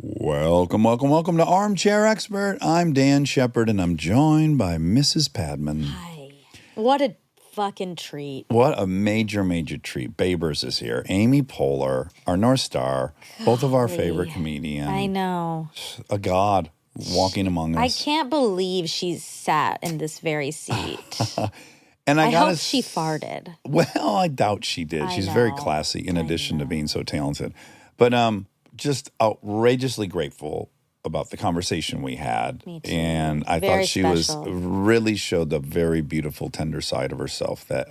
Welcome to Armchair Expert. I'm Dan Shepard, and I'm joined by Mrs. Padman. Hi. What a fucking treat. What a major treat. Babers is here. Amy Poehler, our North Star, both of our favorite comedians. I know. A god walking among us. I can't believe she's sat in this very seat. And I hope she farted. Well, I doubt she did. She's very classy in addition to being so talented. But just outrageously grateful about the conversation we had. Me too. And I Very thought she special. really showed the very beautiful, tender side of herself that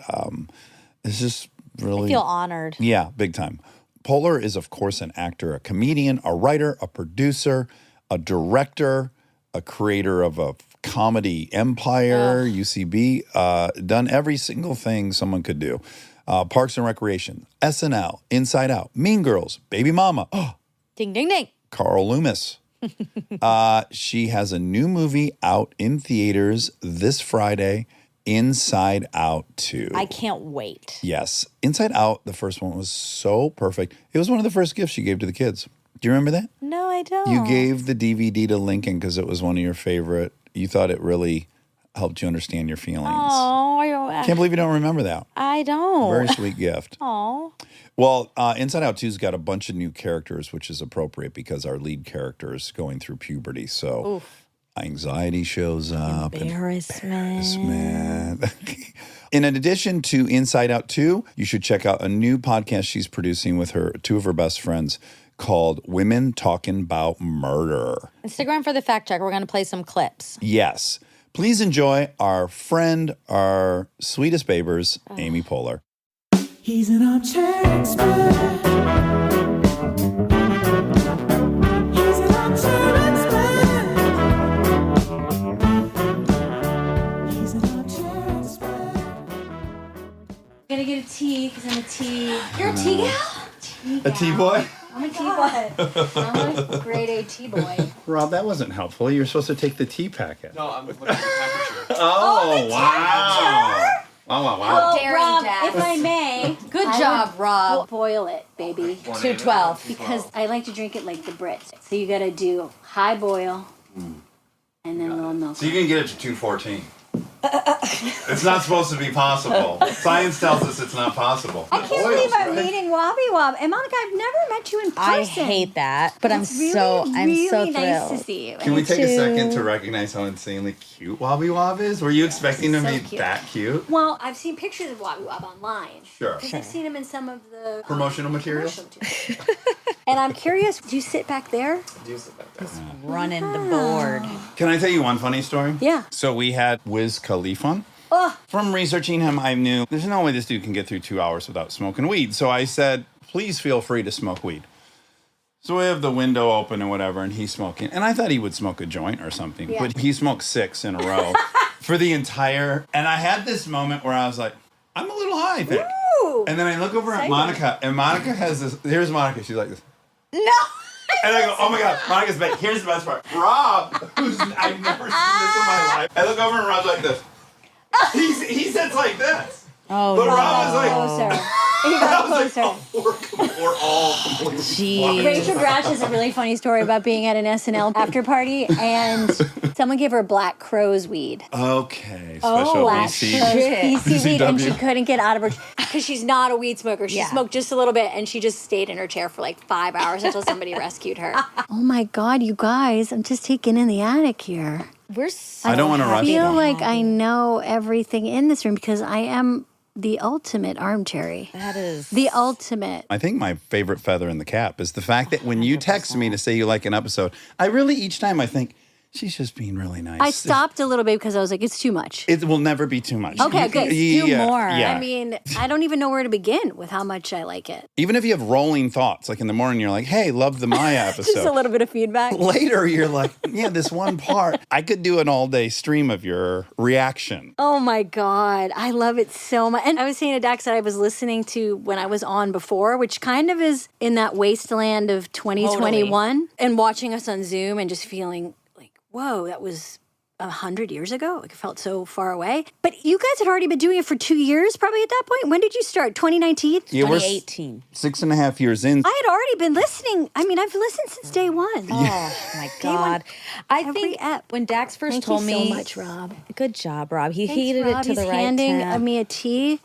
is just really... I feel honored. Yeah, big time. Poehler is, of course, an actor, a comedian, a writer, a producer, a director, a creator of a comedy empire, UCB, done every single thing someone could do. Parks and Recreation, SNL, Inside Out, Mean Girls, Baby Mama, Ding, ding, ding. Carl Loomis. She has a new movie out in theaters this Friday, Inside Out 2. I can't wait. Yes. Inside Out, the first one was so perfect. It was one of the first gifts you gave to the kids. Do you remember that? No, I don't. You gave the DVD to Lincoln because it was one of your favorite. You thought it really helped you understand your feelings. Oh, Can't believe you don't remember that. I don't. Very sweet gift. Oh. Well, Inside Out 2's got a bunch of new characters, which is appropriate because our lead character is going through puberty. So anxiety shows up. Embarrassment. In addition to Inside Out 2, you should check out a new podcast she's producing with two of her best friends called Women Talkin Bout Murder. Instagram for the fact check. We're going to play some clips. Yes. Please enjoy our friend, our sweetest babers, Amy Poehler. He's an armchair expert. He's an armchair expert. He's an armchair expert. Gotta get a tea because I'm a tea. You're a tea gal? A tea boy? I'm a tea boy. I'm a grade A tea boy. Rob, that wasn't helpful. You're supposed to take the tea packet. No, I'm looking at the temperature. Oh, wow. Wow. Well, dare you, Rob, Dax. if I may. Good I job, would Rob. Boil it, baby. 212. Because I like to drink it like the Brits. So you gotta do high boil and then a little milk. So you can get it to 214. It's not supposed to be possible. Science tells us it's not possible. I can't believe I'm meeting Wobby Wob. And Monica, I've never met you in person. I hate that, but I'm It's really, so really thrilled. nice to see you. Can we take a second to recognize how insanely cute Wobby Wob is? Were you expecting to so be cute. that cute? Well, I've seen pictures of Wobby Wob online. Sure. Because I've seen him in some of the Promotional material? And I'm curious, do you sit back there? Running the board. Can I tell you one funny story? Yeah. So we had Wiz Khalifa on. Oh, From researching him, I knew there's no way this dude can get through 2 hours without smoking weed. So I said, please feel free to smoke weed. So we have the window open and whatever, and he's smoking. And I thought he would smoke a joint or something. Yeah. But he smoked 6 in a row for the entire... And I had this moment where I was like, I'm a little high, I think. ooh. And then I look over at Exciting. Monica, and Monica has this... Here's Monica. She's like this. No. And I go, oh my God, Monica's back. Here's the best part. Rob, I've never seen this in my life. I look over and Rob's like this. He sits like this. Oh, But no. Rob was like, Closer. He got I was closer. like, we're all completely Jeez. Rachel Dratch has a really funny story about being at an SNL after party, and someone gave her Black Crow's weed. Okay, special Black BC. Crow's BC weed, and she BCW. couldn't get out of her because she's not a weed smoker. She Yeah. smoked just a little bit, and she just stayed in her chair for like 5 hours until somebody rescued her. Oh my God, you guys! I'm just taken in the attic here. We're so I don't wanna rush I feel you. like I know everything in this room because I am the ultimate armchair. That is The ultimate. I think my favorite feather in the cap is the fact that when you text me to say you like an episode, I really, each time I think, she's just being really nice. I stopped a little bit because I was like, it's too much. It will never be too much. Okay, good. Do more. Yeah. I mean, I don't even know where to begin with how much I like it. Even if you have rolling thoughts, like in the morning, you're like, hey, love the Maya episode. Just a little bit of feedback. Later, you're like, yeah, this one part. I could do an all-day stream of your reaction. Oh my God. I love it so much. And I was saying to Dax that I was listening to when I was on before, which kind of is in that wasteland of 2021 and watching us on Zoom and just feeling like, whoa, that was 100 years ago. It felt so far away. But you guys had already been doing it for 2 years, probably at that point. When did you start? 2019? Yeah, we're 2018. 6.5 years in. I had already been listening. I mean, I've listened since day one. Oh my God. I Every think ep. when Dax first Thank told you me. so much, Rob. Good job, Rob. He Thanks, heated Rob. it to He's the right handing temp. me a tea.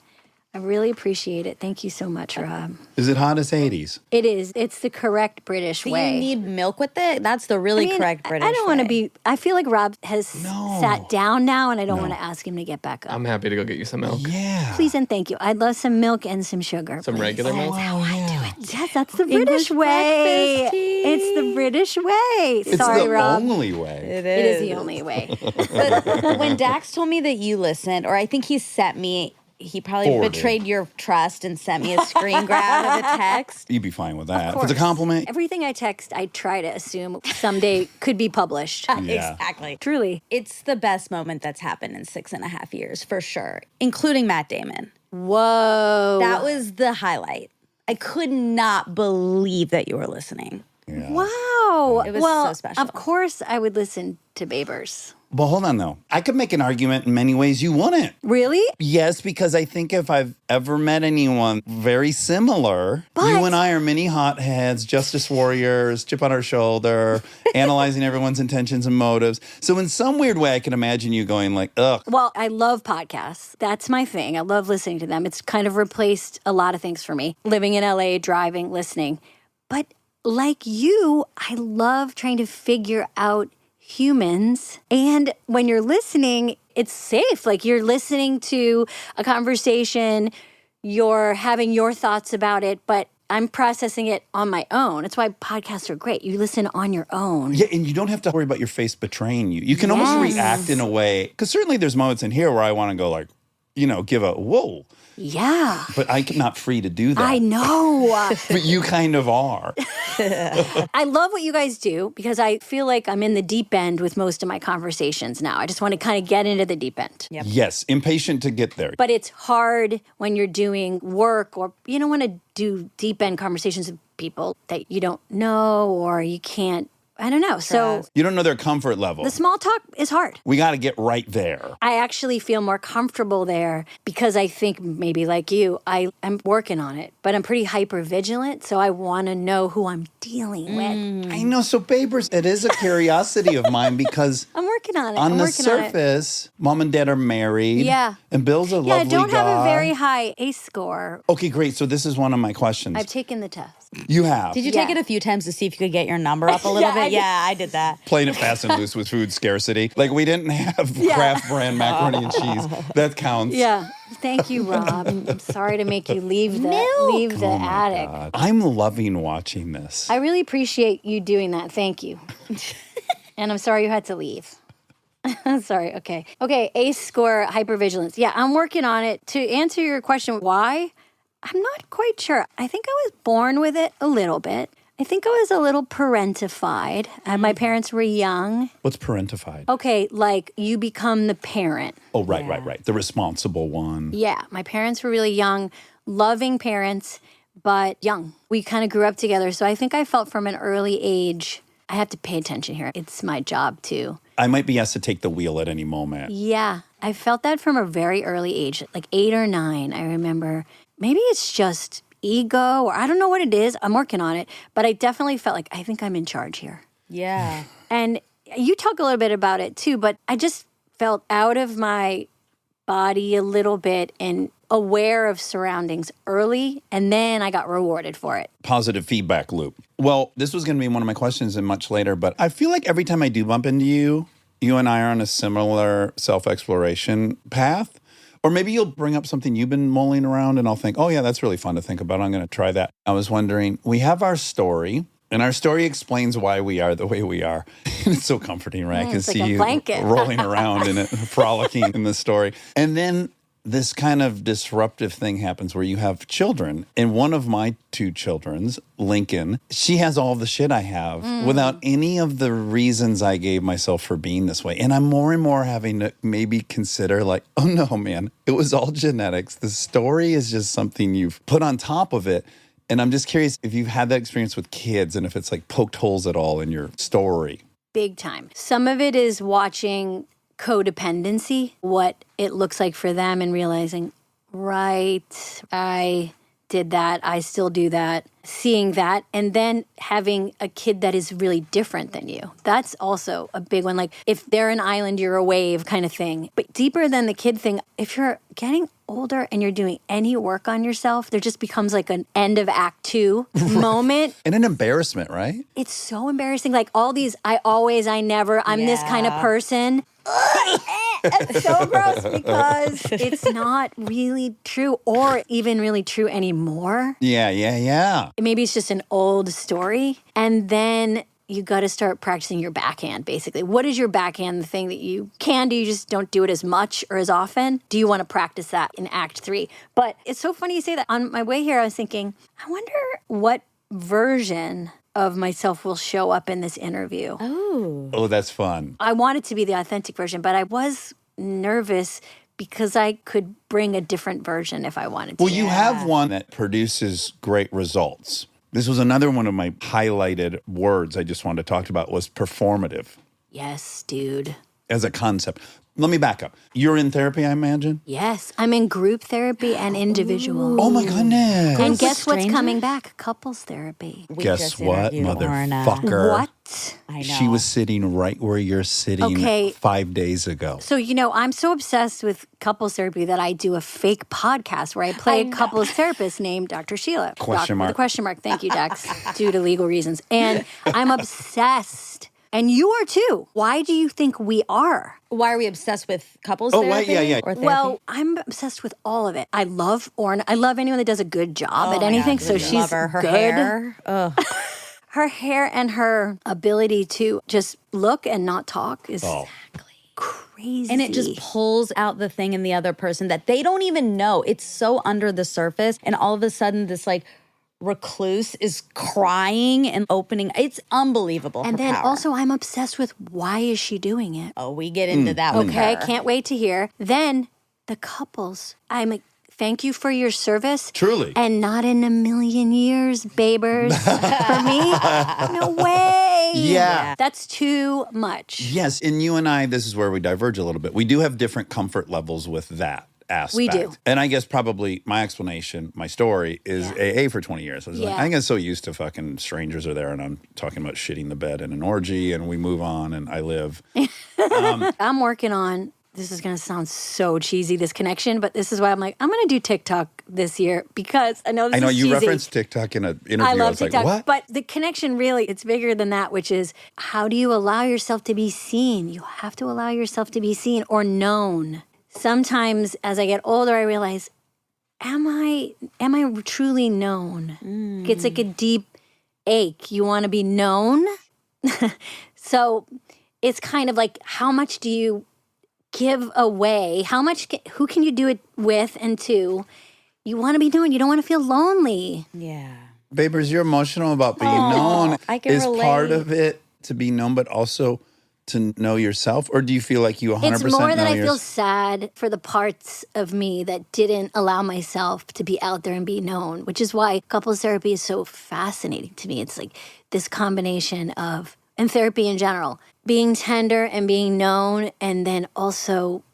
I really appreciate it. Thank you so much, Rob. Is it hot as Hades? It is. It's the correct British Do way. you need milk with it? That's the really correct British I don't want to way. be. I feel like Rob has sat down now, and I don't want to ask him to get back up. I'm happy to go get you some milk. Yeah. Please and thank you. I'd love some milk and some sugar. Some please. regular milk? Yes, that's the English British way. breakfast tea. It's the British way. It's Sorry, the Rob. only way. It It is the only way. But when Dax told me that you listened, or I think he probably Forwarded. betrayed your trust and sent me a screen grab of a text. You'd be fine with that. If course. it's a compliment, Everything I text, I try to assume someday could be published. Yeah. Exactly. Truly. It's the best moment that's happened in 6.5 years, for sure, including Matt Damon. Whoa. That was the highlight. I could not believe that you were listening. Wow. It was well, so special. Of course, I would listen to Babers. but hold on though. I could make an argument in many ways you wouldn't. Really? Yes, because I think if I've ever met anyone very similar, But- you and I are mini hotheads, justice warriors, chip on our shoulder, analyzing everyone's intentions and motives. So in some weird way, I can imagine you going like, ugh. Well, I love podcasts. That's my thing. I love listening to them. It's kind of replaced a lot of things for me. Living in LA, driving, listening. But like you, I love trying to figure out humans. And when you're listening, it's safe. Like you're listening to a conversation, you're having your thoughts about it, but I'm processing it on my own. That's why podcasts are great. You listen on your own. Yeah, and you don't have to worry about your face betraying you. You can almost Yes. react in a way, because certainly there's moments in here where I want to go like, give a whoa, Yeah. but I'm not free to do that. I know. But you kind of are. I love what you guys do because I feel like I'm in the deep end with most of my conversations now. I just want to kind of get into the deep end. Yep. Yes, impatient to get there. But it's hard when you're doing work or you don't want to do deep end conversations with people that you don't know or you can't. I don't know. So You don't know their comfort level. the small talk is hard. We got to get right there. I actually feel more comfortable there because I think maybe like you, I'm working on it, but I'm pretty hyper vigilant. So I want to know who I'm dealing with. I know. So, Babers, it is a curiosity of mine because I'm working on it. on I'm the working on it. surface, mom and dad are married. Yeah. And Bill's a lovely Yeah, I don't have a guy. very high ACE score. Okay, great. So this is one of my questions. I've taken the test. You have. Did you take Yeah. it a few times to see if you could get your number up a little Yeah, I bit? did. Yeah, I did that. Playing it fast and loose with food scarcity. Like we didn't have Kraft brand macaroni and cheese. That counts. Yeah. Thank you, Rob. I'm sorry to make you leave the attic. God. I'm loving watching this. I really appreciate you doing that. Thank you. And I'm sorry you had to leave. Sorry. Okay. Okay. ACE score, hypervigilance. Yeah, I'm working on it. To answer your question, why? I'm not quite sure. I think I was born with it a little bit. I think I was a little parentified. My parents were young. What's parentified? Okay, like you become the parent. Oh, right. The responsible one. Yeah, my parents were really young, loving parents, but young. We kind of grew up together. So I think I felt from an early age, I have to pay attention here. It's my job too. I might be asked to take the wheel at any moment. Yeah, I felt that from a very early age, like 8 or 9. I remember maybe it's just ego or I don't know what it is. I'm working on it. But I definitely felt like I think I'm in charge here. Yeah. And you talk a little bit about it too, but I just felt out of my body a little bit and aware of surroundings early, and then I got rewarded for it. Positive feedback loop. Well, this was going to be one of my questions and much later, but I feel like every time I do bump into you, you and I are on a similar self-exploration path. Or maybe you'll bring up something you've been mulling around and I'll think, oh yeah, that's really fun to think about. I'm going to try that. I was wondering, we have our story. And our story explains why we are the way we are. And it's so comforting, right? I can it's like see a you blanket. rolling around and frolicking in the story. And then this kind of disruptive thing happens where you have children. And one of my 2 children's, Lincoln, she has all the shit I have without any of the reasons I gave myself for being this way. And I'm more and more having to maybe consider like, oh no, man, it was all genetics. The story is just something you've put on top of it. And I'm just curious if you've had that experience with kids and if it's like poked holes at all in your story. Big time. Some of it is watching codependency, what it looks like for them, and realizing, right, I did that, I still do that, seeing that, and then having a kid that is really different than you. That's also a big one. Like, if they're an island, you're a wave kind of thing. But deeper than the kid thing, if you're getting older and you're doing any work on yourself, there just becomes like an end of act 2 moment. And an embarrassment, right? It's so embarrassing. Like all these, I always, I never, I'm this kind of person. It's so gross because it's not really true or even really true anymore. Yeah. Maybe it's just an old story. And then you got to start practicing your backhand, basically. What is your backhand, the thing that you can do, you just don't do it as much or as often? Do you want to practice that in Act 3? But it's so funny you say that. On my way here, I was thinking, I wonder what version of myself will show up in this interview. Oh, that's fun. I want it to be the authentic version, but I was nervous because I could bring a different version if I wanted to. Well, you have one that produces great results. This was another one of my highlighted words I just wanted to talk about was performative Yes, dude. as a concept. Let me back up. You're in therapy, I imagine? Yes, I'm in group therapy and individual. Oh, my goodness. And guess what's strangers? coming back? Couples therapy. We Guess just what, interviewed Orna. motherfucker? What? I know. She was sitting right where you're sitting Okay. 5 days ago. So, I'm so obsessed with couples therapy that I do a fake podcast where I play a couples therapist named Dr. Sheila. Question mark. With a question mark. Thank you, Dax, due to legal reasons. And I'm obsessed. And you are too. Why do you think we are? Why are we obsessed with couples Oh, therapy? right, yeah. Or therapy? Well, I'm obsessed with all of it. I love Orna. I love anyone that does a good job at anything. So she's love her good. hair. Ugh. Her hair and her ability to just look and not talk is crazy. And it just pulls out the thing in the other person that they don't even know. It's so under the surface. And all of a sudden, this like recluse is crying and opening. It's unbelievable. And her then power. also, I'm obsessed with why is she doing it? Oh, we get into that one. Okay, can't wait to hear. Then the couples. I'm like, thank you for your service. Truly. And not in a million years, babers. For me, no way. Yeah. That's too much. Yes, and you and I, this is where we diverge a little bit. We do have different comfort levels with that aspect. We do. And I guess probably my explanation, my story is AA for 20 years. I was like, Yeah. I get so used to fucking strangers are there and I'm talking about shitting the bed in an orgy and we move on and I live. I'm working on, this is going to sound so cheesy, this connection, but this is why I'm like, I'm going to do TikTok this year because I know this I know is you cheesy. referenced TikTok in an interview. I love was TikTok, like, what? but the connection really, it's bigger than that, which is how do you allow yourself to be seen? You have to allow yourself to be seen or known. Sometimes as I get older, I realize, am I truly known? It's like a deep ache. You want to be known? So it's kind of like, how much do you give away? Who can you do it with and to? You want to be known. You don't want to feel lonely. Yeah. Babers, you're emotional about being known. I can Is part relate. of it to be known, but also to know yourself? Or do you feel like you 100% It's more that know I feel yourself? sad for the parts of me that didn't allow myself to be out there and be known, which is why couples therapy is so fascinating to me. It's like this combination of, and therapy in general, being tender and being known, and then also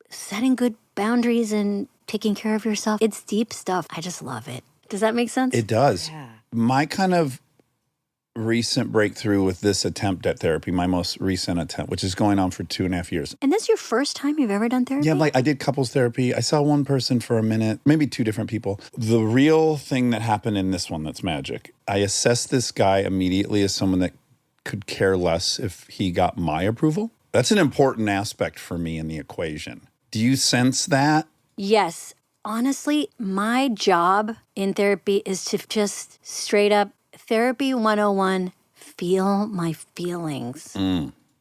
setting good boundaries and taking care of yourself. It's deep stuff. I just love it. Does that make sense? It does. My kind of recent breakthrough with this attempt at therapy, my most recent attempt, which is going on for 2.5 years. And this is your first time you've ever done therapy? Yeah, like I did couples therapy. I saw one person for a minute, maybe two different people. The real thing that happened in this one that's magic, I assessed this guy immediately as someone that could care less if he got my approval. That's an important aspect for me in the equation. Do you sense that? Yes. Honestly, my job in therapy is to just straight up therapy 101, feel my feelings.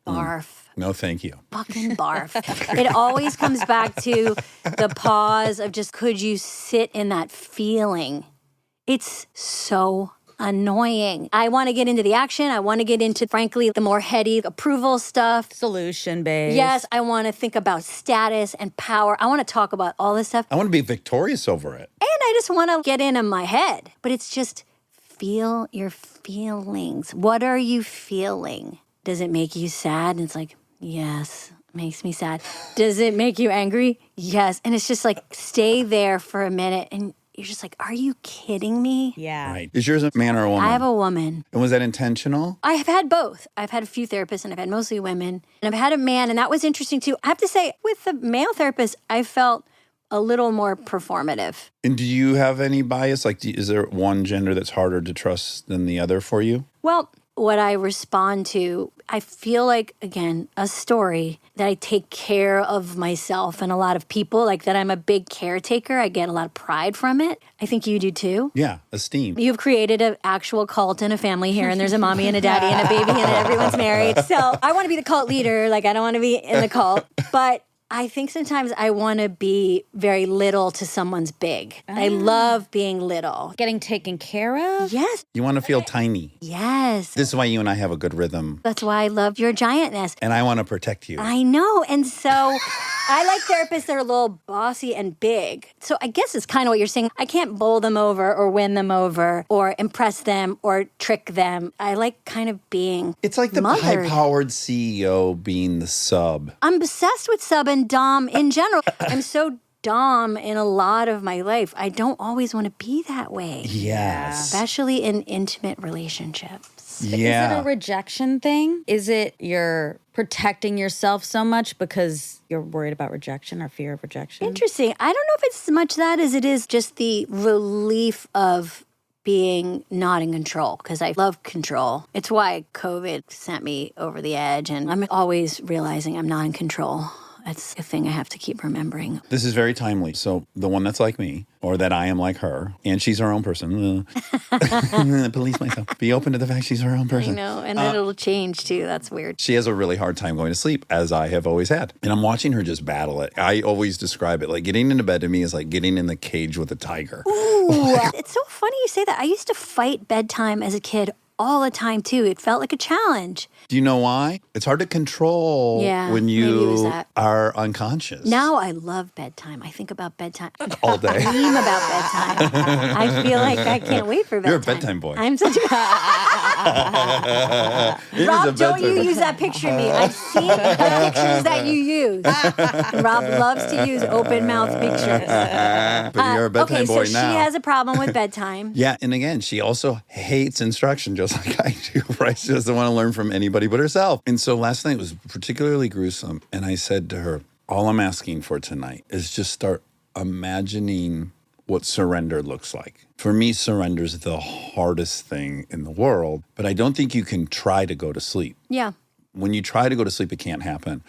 Barf. No, thank you. Fucking barf. It always comes back to the pause of just, could you sit in that feeling? It's so annoying. I want to get into the action. I want to get into, frankly, the more heady approval stuff. Solution based. Yes, I want to think about status and power. I want to talk about all this stuff. I want to be victorious over it. And I just want to get in my head. But it's just feel your feelings. What are you feeling? Does it make you sad? And it's like, yes. Makes me sad. Does it make you angry? Yes. And it's just like, stay there for a minute and you're just like, are you kidding me? Yeah. Right. Is yours a man or a woman? I have a woman. And was that intentional? I have had both. I've had a few therapists and I've had mostly women. And I've had a man, and that was interesting too. I have to say, with the male therapist, I felt a little more performative. And do you have any bias? Like, is there one gender that's harder to trust than the other for you? Well, what I respond to, I feel like, again, a story that I take care of myself and a lot of people, like that I'm a big caretaker. I get a lot of pride from it. I think you do too. Yeah, esteem. You've created an actual cult and a family here, and there's a mommy and a daddy and a baby, and everyone's married. So I want to be the cult leader. Like, I don't want to be in the cult. But I think sometimes I want to be very little to someone's big. I love being little. Getting taken care of? Yes. You want to feel tiny. Yes. This is why you and I have a good rhythm. That's why I love your giantness. And I want to protect you. I know. And so I like therapists that are a little bossy and big. So I guess it's kind of what you're saying. I can't bowl them over or win them over or impress them or trick them. I like kind of being It's like the mothered. high-powered CEO being the sub. I'm obsessed with sub and dom in general. I'm so dom in a lot of my life. I don't always want to be that way. Yes. Especially in intimate relationships. Is it Yeah. a rejection thing? Is it you're protecting yourself so much because you're worried about rejection or fear of rejection? Interesting. I don't know if it's as much that as it is just the relief of being not in control, because I love control. It's why COVID sent me over the edge, and I'm always realizing I'm not in control. That's a thing I have to keep remembering. This is very timely. So the one that's like me, or that I am like her, and she's her own person. Police myself. Be open to the fact she's her own person. You know, and then it'll change too. That's weird. She has a really hard time going to sleep, as I have always had. And I'm watching her just battle it. I always describe it like getting into bed to me is like getting in the cage with a tiger. Ooh, it's so funny you say that. I used to fight bedtime as a kid all the time too. It felt like a challenge. Do you know why? It's hard to control Yeah, when maybe it was you that. are unconscious. Now I love bedtime. I think about bedtime all day. dream about bedtime. I feel like I can't wait for bedtime. You're a bedtime boy. I'm such a It is a Rob, don't you bedtime- use that picture of me. I've seen the pictures that you use. Rob loves to use open mouth pictures. But you're a bedtime okay, boy so now. she has a problem with bedtime. Yeah, and again, she also hates instruction just like I do, right? She doesn't want to learn from anybody but herself. And so last night was particularly gruesome, and I said to her, all I'm asking for tonight is just start imagining what surrender looks like. For me, surrender is the hardest thing in the world, but I don't think you can try to go to sleep. Yeah. When you try to go to sleep, it can't happen.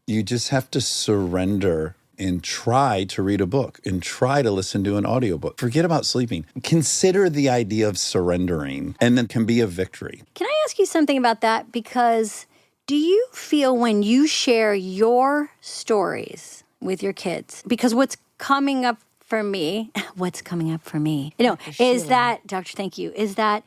You just have to surrender and try to read a book and try to listen to an audiobook. Forget about sleeping. Consider the idea of surrendering, and then can be a victory. Can I ask you something about that? Because do you feel when you share your stories with your kids, because what's coming up for me, is that, Doctor, thank you, is that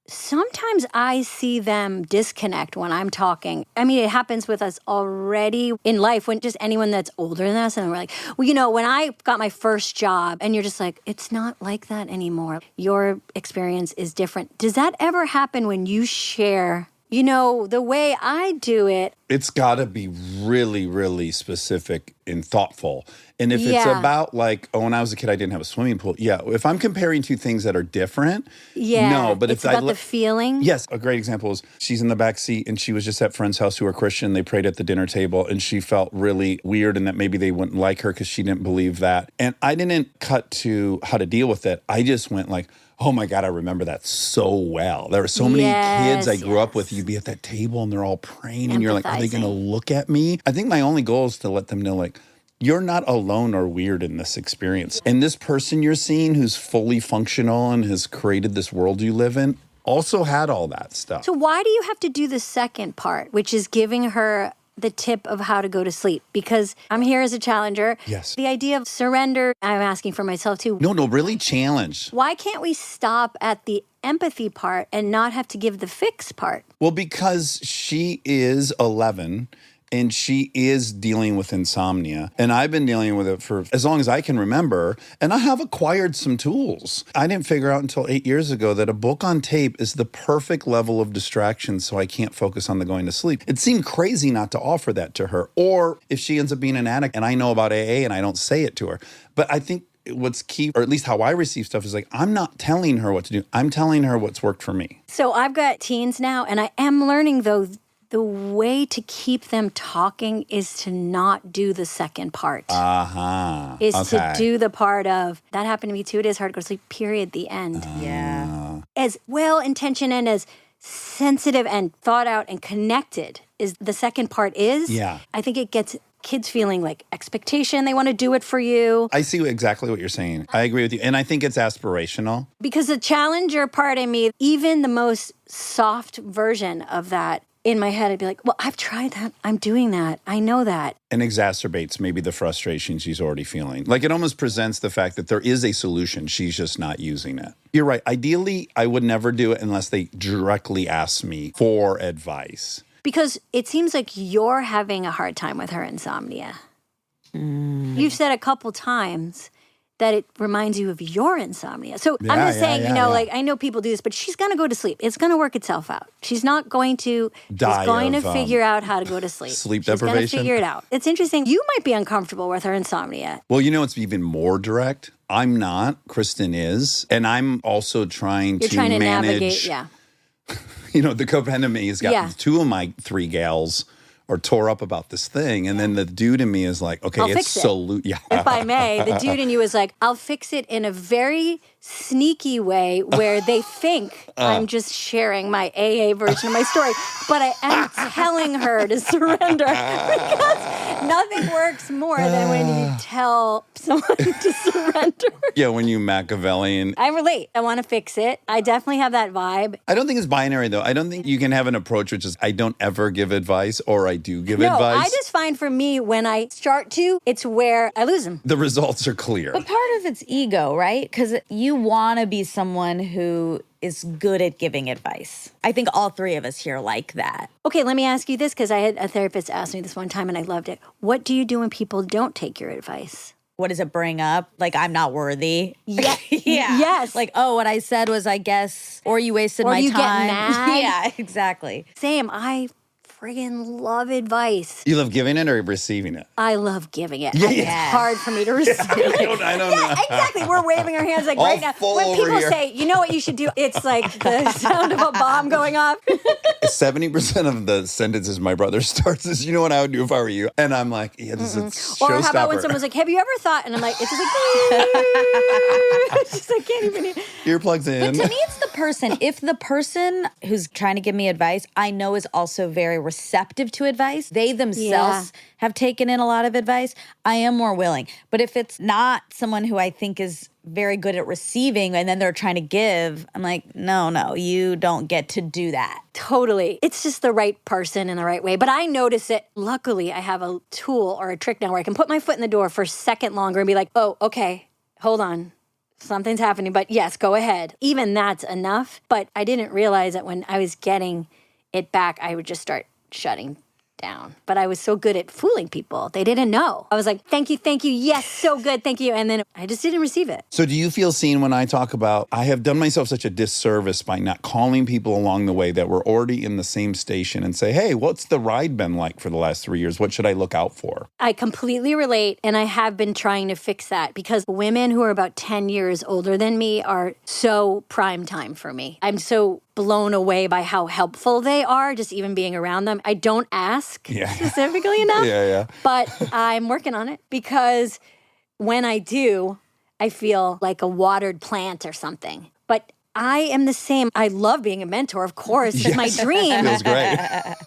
sometimes I see them disconnect when I'm talking. I mean, it happens with us already in life when just anyone that's older than us, and we're like, well, you know, when I got my first job, and you're just like, it's not like that anymore. Your experience is different. Does that ever happen when you share, you know, the way I do it? It's got to be really, really specific and thoughtful. And if it's Yeah. about like, oh, when I was a kid, I didn't have a swimming pool. Yeah. If I'm comparing two things that are different, Yeah. no. But it's if about the feeling. Yes, a great example is she's in the back seat and she was just at friend's house who are Christian. They prayed at the dinner table and she felt really weird and that maybe they wouldn't like her because she didn't believe that. And I didn't cut to how to deal with it. I just went like, oh my God, I remember that so well. There were so many kids I grew up with. You'd be at that table and they're all praying and you're like, are they going to look at me? I think my only goal is to let them know like, you're not alone or weird in this experience. And this person you're seeing who's fully functional and has created this world you live in also had all that stuff. So why do you have to do the second part, which is giving her the tip of how to go to sleep? Because I'm here as a challenger. Yes. The idea of surrender, I'm asking for myself too. No, really challenge. Why can't we stop at the empathy part and not have to give the fix part? Well, because she is 11 And she is dealing with insomnia. And I've been dealing with it for as long as I can remember. And I have acquired some tools. I didn't figure out until 8 years ago that a book on tape is the perfect level of distraction so I can't focus on the going to sleep. It seemed crazy not to offer that to her. Or if she ends up being an addict and I know about AA and I don't say it to her. But I think what's key, or at least how I receive stuff, is like, I'm not telling her what to do. I'm telling her what's worked for me. So I've got teens now, and I am learning, though, the way to keep them talking is to not do the second part. Is to do the part of, that happened to me too, it is hard to go to sleep, period, the end. Yeah. As well-intentioned and as sensitive and thought out and connected as the second part is, I think it gets kids feeling like expectation. They want to do it for you. I see exactly what you're saying. I agree with you. And I think it's aspirational. Because the challenger part in me, even the most soft version of that, in my head, I'd be like, well, I've tried that. I'm doing that. I know that. And exacerbates maybe the frustration she's already feeling. Like it almost presents the fact that there is a solution. She's just not using it. You're right. Ideally, I would never do it unless they directly ask me for advice. Because it seems like you're having a hard time with her insomnia. You've said a couple times that it reminds you of your insomnia. So I'm just saying, like, I know people do this, but she's going to go to sleep. It's going to work itself out. She's not going to, die she's going of, to figure out how to go to sleep. Sleep she's deprivation. She's going to figure it out. It's interesting. You might be uncomfortable with her insomnia. Well, it's even more direct. I'm not. Kristen is. And I'm also trying You're to trying to manage. navigate, The codependent has got 2 of my 3 gals are tore up about this thing. And then the dude in me is like, okay, I'll it's fix so If I may, the dude in you is like, I'll fix it in a very sneaky way where they think I'm just sharing my AA version of my story, but I am telling her to surrender because nothing works more than when you tell someone to surrender. Yeah, when you Machiavellian. I relate. I want to fix it. I definitely have that vibe. I don't think it's binary, though. I don't think you can have an approach which is I don't ever give advice or I do give advice. No, I just find for me, when I start to, it's where I lose them. The results are clear. But part of it's ego, right? Because you want to be someone who is good at giving advice. I think all 3 of us here like that. Okay, let me ask you this, because I had a therapist ask me this one time and I loved it. What do you do when people don't take your advice? What does it bring up? Like, I'm not worthy. Yeah. Yes. Like, oh, what I said was, I guess, or you wasted my time. Or you get mad. Yeah, exactly. Same. I friggin' love advice. You love giving it or receiving it? I love giving it. Yeah. It's hard for me to receive it. I don't know. Exactly. We're waving our hands like All right now. full When over people here. say, you know what you should do? It's like the sound of a bomb going off. 70% of the sentences my brother starts is, you know what I would do if I were you? And I'm like, yeah, this is a showstopper. Or how about when someone's like, have you ever thought? And I'm like, it's just like, it's just, I can't even. Earplugs in. But to me, it's the person. If the person who's trying to give me advice, I know is also very receptive to advice, they themselves have taken in a lot of advice, I am more willing. But if it's not someone who I think is very good at receiving and then they're trying to give, I'm like, no, you don't get to do that. Totally. It's just the right person in the right way. But I notice it. Luckily, I have a tool or a trick now where I can put my foot in the door for a second longer and be like, oh, okay, hold on. Something's happening, but yes, go ahead. Even that's enough. But I didn't realize that when I was getting it back, I would just start shutting down. But I was so good at fooling people. They didn't know. I was like, thank you. Yes, so good. Thank you. And then I just didn't receive it. So do you feel seen when I talk about, I have done myself such a disservice by not calling people along the way that were already in the same station and say, hey, what's the ride been like for the last 3 years? What should I look out for? I completely relate. And I have been trying to fix that because women who are about 10 years older than me are so prime time for me. I'm so blown away by how helpful they are, just even being around them. I don't ask specifically enough, but I'm working on it because when I do, I feel like a watered plant or something. But I am the same. I love being a mentor, of course. It's my dream. Feels great.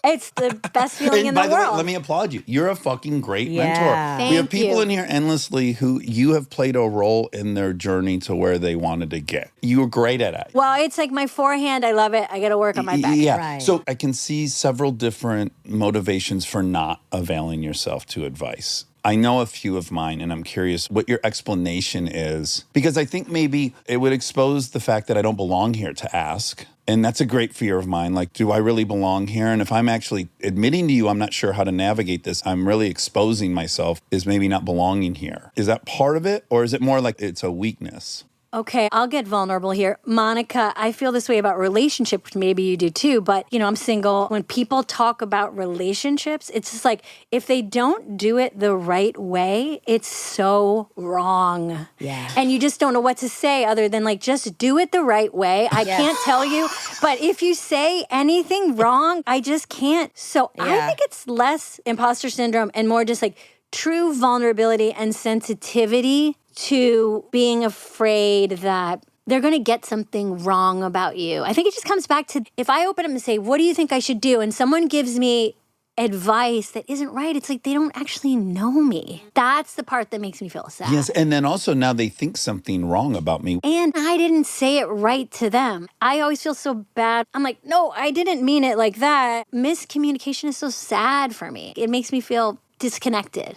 It's the best feeling in the By the world. way, let me applaud you. You're a fucking great Yeah. mentor. We have Thank people you. in here endlessly who you have played a role in their journey to where they wanted to get. You were great at it. Well, it's like my forehand. I love it. I got to work on my back. Yeah. Right. So I can see several different motivations for not availing yourself to advice. I know a few of mine, and I'm curious what your explanation is. Because I think maybe it would expose the fact that I don't belong here to ask. And that's a great fear of mine. Like, do I really belong here? And if I'm actually admitting to you, I'm not sure how to navigate this, I'm really exposing myself as maybe not belonging here. Is that part of it? Or is it more like it's a weakness? Okay, I'll get vulnerable here. Monica, I feel this way about relationships. Maybe you do too, but I'm single. When people talk about relationships, it's just like, if they don't do it the right way, it's so wrong. Yeah. And you just don't know what to say other than like, just do it the right way. I can't tell you, but if you say anything wrong, I just can't. So I think it's less imposter syndrome and more just like true vulnerability and sensitivity to being afraid that they're going to get something wrong about you. I think it just comes back to, if I open up and say, what do you think I should do? And someone gives me advice that isn't right, it's like they don't actually know me. That's the part that makes me feel sad. Yes, and then also now they think something wrong about me. And I didn't say it right to them. I always feel so bad. I'm like, no, I didn't mean it like that. Miscommunication is so sad for me. It makes me feel disconnected.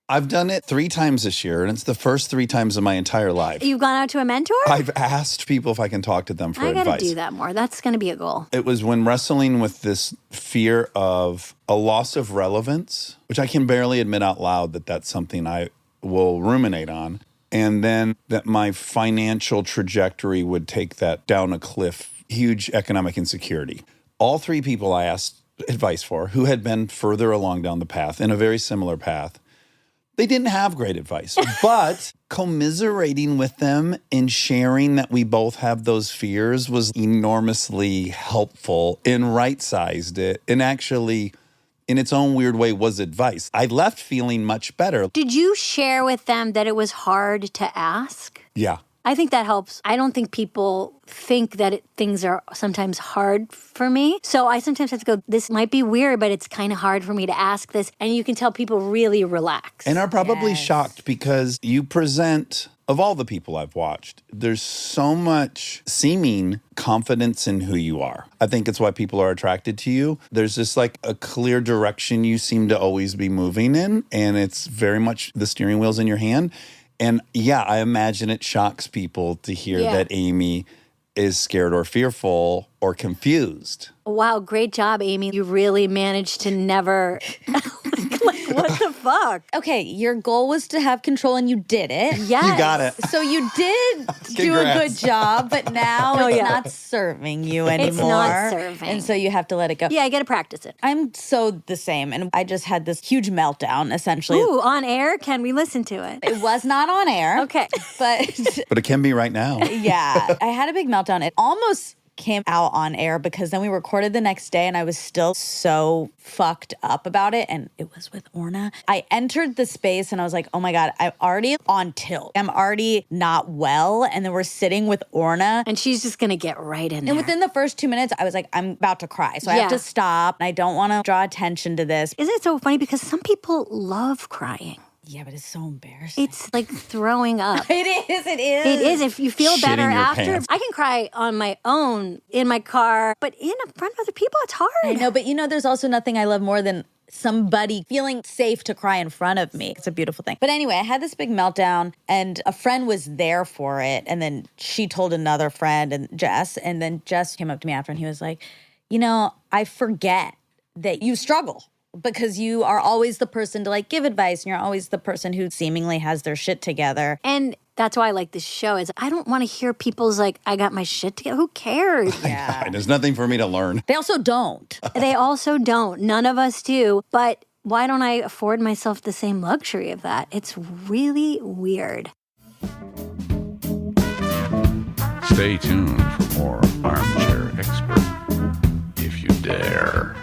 I've done it 3 times this year, and it's the first 3 times in my entire life. You've gone out to a mentor? I've asked people if I can talk to them for advice. I got to do that more. That's going to be a goal. It was when wrestling with this fear of a loss of relevance, which I can barely admit out loud that that's something I will ruminate on. And then that my financial trajectory would take that down a cliff, huge economic insecurity. All 3 people I asked advice for, who had been further along down the path, in a very similar path, they didn't have great advice, but commiserating with them and sharing that we both have those fears was enormously helpful and right-sized it and actually, in its own weird way, was advice. I left feeling much better. Did you share with them that it was hard to ask? Yeah. I think that helps. I don't think people think that things are sometimes hard for me. So I sometimes have to go, this might be weird, but it's kind of hard for me to ask this. And you can tell people really relax. And are probably shocked because you present, of all the people I've watched, there's so much seeming confidence in who you are. I think it's why people are attracted to you. There's just like a clear direction you seem to always be moving in. And it's very much the steering wheel's in your hand. And yeah, I imagine it shocks people to hear that Amy is scared or fearful or confused. Wow, great job, Amy. You really managed to never... like, what the fuck? Okay, your goal was to have control and you did it. Yes. You got it. So you did do a good job, but now it's not serving you anymore. It's not serving. And so you have to let it go. Yeah, I got to practice it. I'm so the same. And I just had this huge meltdown, essentially. Ooh, on air? Can we listen to it? It was not on air. Okay. But But it can be right now. yeah, I had a big meltdown. It almost came out on air because then we recorded the next day and I was still so fucked up about it. And it was with Orna. I entered the space and I was like, oh my God, I'm already on tilt. I'm already not well. And then we're sitting with Orna. And she's just going to get right in there. And within the first 2 minutes, I was like, I'm about to cry. So I have to stop. I don't want to draw attention to this. Isn't it so funny? Because some people love crying. Yeah, but it's so embarrassing. It's like throwing up. It is. It is. If you feel better Shitting your after. pants. I can cry on my own in my car, but in front of other people, it's hard. I know, but there's also nothing I love more than somebody feeling safe to cry in front of me. It's a beautiful thing. But anyway, I had this big meltdown and a friend was there for it. And then she told another friend, and Jess came up to me after and he was like, I forget that you struggle. Because you are always the person to like give advice and you're always the person who seemingly has their shit together. And that's why I like this show is I don't want to hear people's like, I got my shit together. Who cares? Yeah. There's nothing for me to learn. They also don't. They also don't. None of us do. But why don't I afford myself the same luxury of that? It's really weird. Stay tuned for more Armchair Expert, if you dare.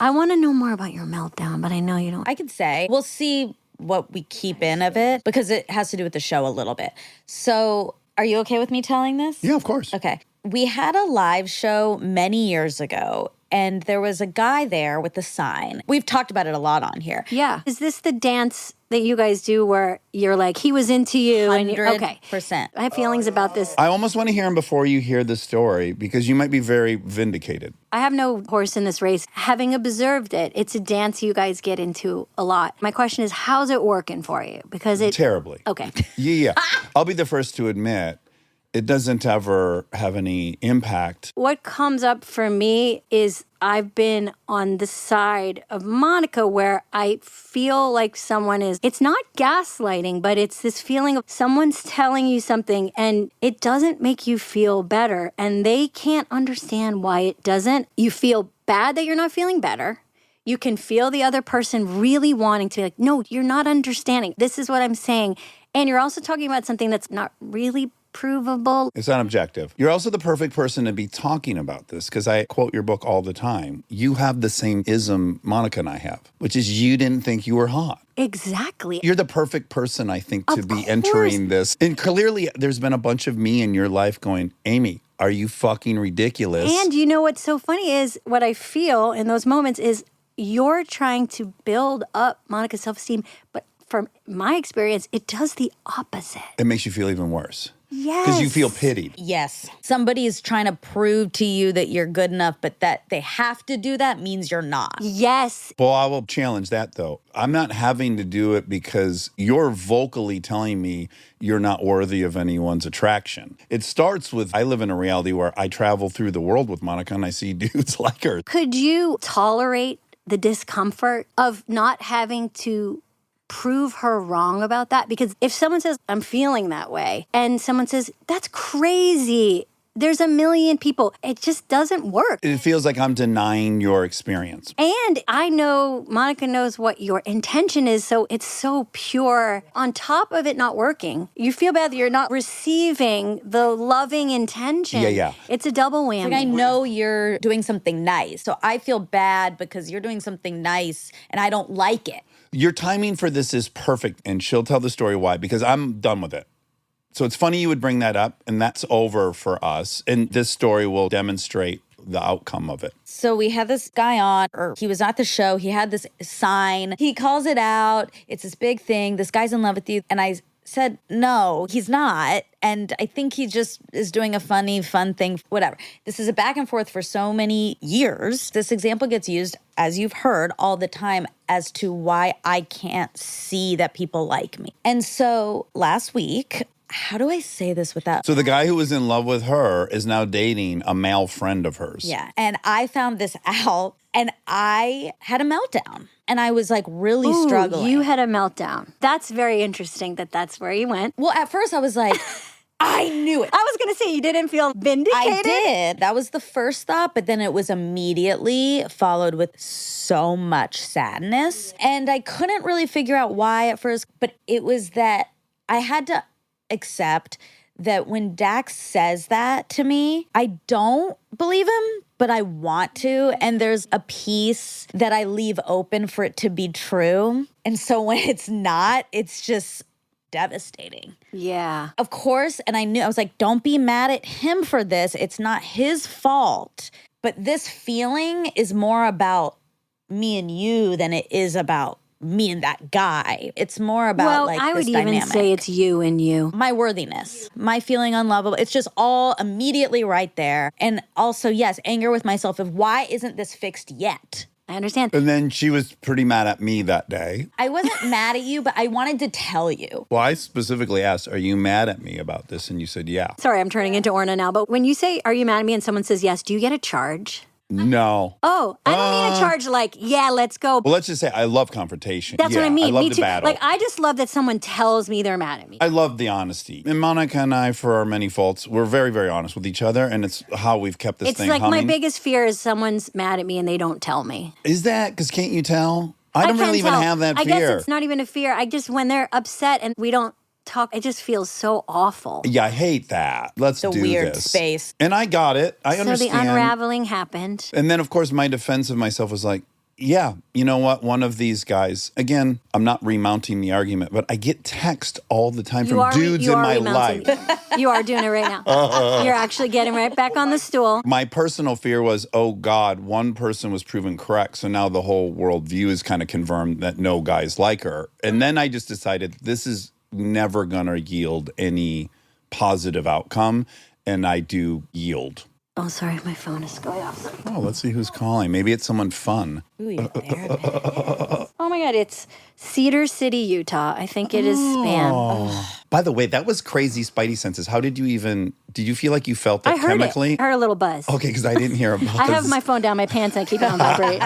I want to know more about your meltdown, but I know you don't. I could say, we'll see what we keep in of it because it has to do with the show a little bit. So are you okay with me telling this? Yeah, of course. Okay. We had a live show many years ago and there was a guy there with a sign. We've talked about it a lot on here. Yeah. Is this the dance that you guys do where you're like, he was into you? And okay. 100%. I have feelings about this. I almost want to hear him before you hear the story because you might be very vindicated. I have no horse in this race. Having observed it, it's a dance you guys get into a lot. My question is, how's it working for you? Because it... Terribly. Okay. Yeah. I'll be the first to admit it doesn't ever have any impact. What comes up for me is I've been on the side of Monica where I feel like someone is, it's not gaslighting, but it's this feeling of someone's telling you something and it doesn't make you feel better and they can't understand why it doesn't. You feel bad that you're not feeling better. You can feel the other person really wanting to be like, no, you're not understanding. This is what I'm saying. And you're also talking about something that's not really provable. It's not objective. You're also the perfect person to be talking about this because I quote your book all the time. You have the same ism Monica and I have, which is you didn't think you were hot. Exactly. You're the perfect person, I think, to Of be course. entering this. And clearly, there's been a bunch of me in your life going, Amy, are you fucking ridiculous? And you know what's so funny is what I feel in those moments is you're trying to build up Monica's self-esteem, but from my experience, it does the opposite. It makes you feel even worse. Yes. Because you feel pitied. Yes. Somebody is trying to prove to you that you're good enough, but that they have to do that means you're not. Yes. Well, I will challenge that, though. I'm not having to do it because you're vocally telling me you're not worthy of anyone's attraction. It starts with, I live in a reality where I travel through the world with Monica and I see dudes like her. Could you tolerate the discomfort of not having to prove her wrong about that? Because if someone says, I'm feeling that way, and someone says, that's crazy, there's a million people, it just doesn't work. It feels like I'm denying your experience. And I know Monica knows what your intention is, so it's so pure. On top of it not working, you feel bad that you're not receiving the loving intention. Yeah. It's a double whammy. Like, I know you're doing something nice, so I feel bad because you're doing something nice and I don't like it. Your timing for this is perfect, and she'll tell the story why, because I'm done with it. So it's funny you would bring that up, and that's over for us. And this story will demonstrate the outcome of it. So we had this guy on, or he was at the show. He had this sign. He calls it out. It's this big thing. This guy's in love with you. And I said, no, he's not. And I think he just is doing a fun thing, whatever. This is a back and forth for so many years. This example gets used, as you've heard, all the time as to why I can't see that people like me. And so last week, how do I say this without... So the guy who was in love with her is now dating a male friend of hers. Yeah. And I found this out and I had a meltdown. And I was like really struggling. You had a meltdown. That's very interesting that that's where you went. Well, at first I was like, I knew it. I was going to say you didn't feel vindicated. I did. That was the first thought, but then it was immediately followed with so much sadness. And I couldn't really figure out why at first, but it was that I had to accept that when Dax says that to me, I don't believe him, but I want to. And there's a piece that I leave open for it to be true. And so when it's not, it's just devastating. Yeah. Of course, and I was like, don't be mad at him for this. It's not his fault. But this feeling is more about me and you than it is about me and that guy. It's more about I would this even dynamic. say it's you and you. My worthiness, my feeling unlovable. It's just all immediately right there. And also, yes, anger with myself of why isn't this fixed yet? I understand. And then she was pretty mad at me that day. I wasn't mad at you, but I wanted to tell you. Well, I specifically asked, are you mad at me about this? And you said, yeah. Sorry, I'm turning into Orna now, but when you say, are you mad at me? And someone says yes, do you get a charge? No. Oh, I don't mean a charge like, yeah, let's go. Well, let's just say I love confrontation. That's what I mean. I love Me the too. battle. Like, I just love that someone tells me they're mad at me. I love the honesty. And Monica and I, for our many faults, we're very, very honest with each other. And it's how we've kept this It's thing like humming. my biggest fear is someone's mad at me and they don't tell me. Is that? Because can't you tell? I don't can really even tell. have that I fear. guess it's not even a fear. I just, when they're upset and we don't talk, it just feels so awful. Yeah, I hate that. Let's The do weird this. space. And I got it. I So understand. the unraveling happened. And then, of course, my defense of myself was like, Yeah. You know what? One of these guys, again, I'm not remounting the argument, but I get text all the time from dudes in my life. You are doing it right now. You're actually getting right back on the stool. My personal fear was, oh God, one person was proven correct. So now the whole worldview is kind of confirmed that no guys like her. And then I just decided this is never going to yield any positive outcome. And I do yield. Oh, sorry, my phone is going off. Oh, let's see who's calling. Maybe it's someone fun. Ooh, your therapist. Oh my God, it's Cedar City, Utah. I think it is spam. By the way, that was crazy spidey senses. How did you feel like you felt that I heard chemically? it. I heard a little buzz. Okay, because I didn't hear a buzz. I have my phone down my pants and I keep it on vibrate.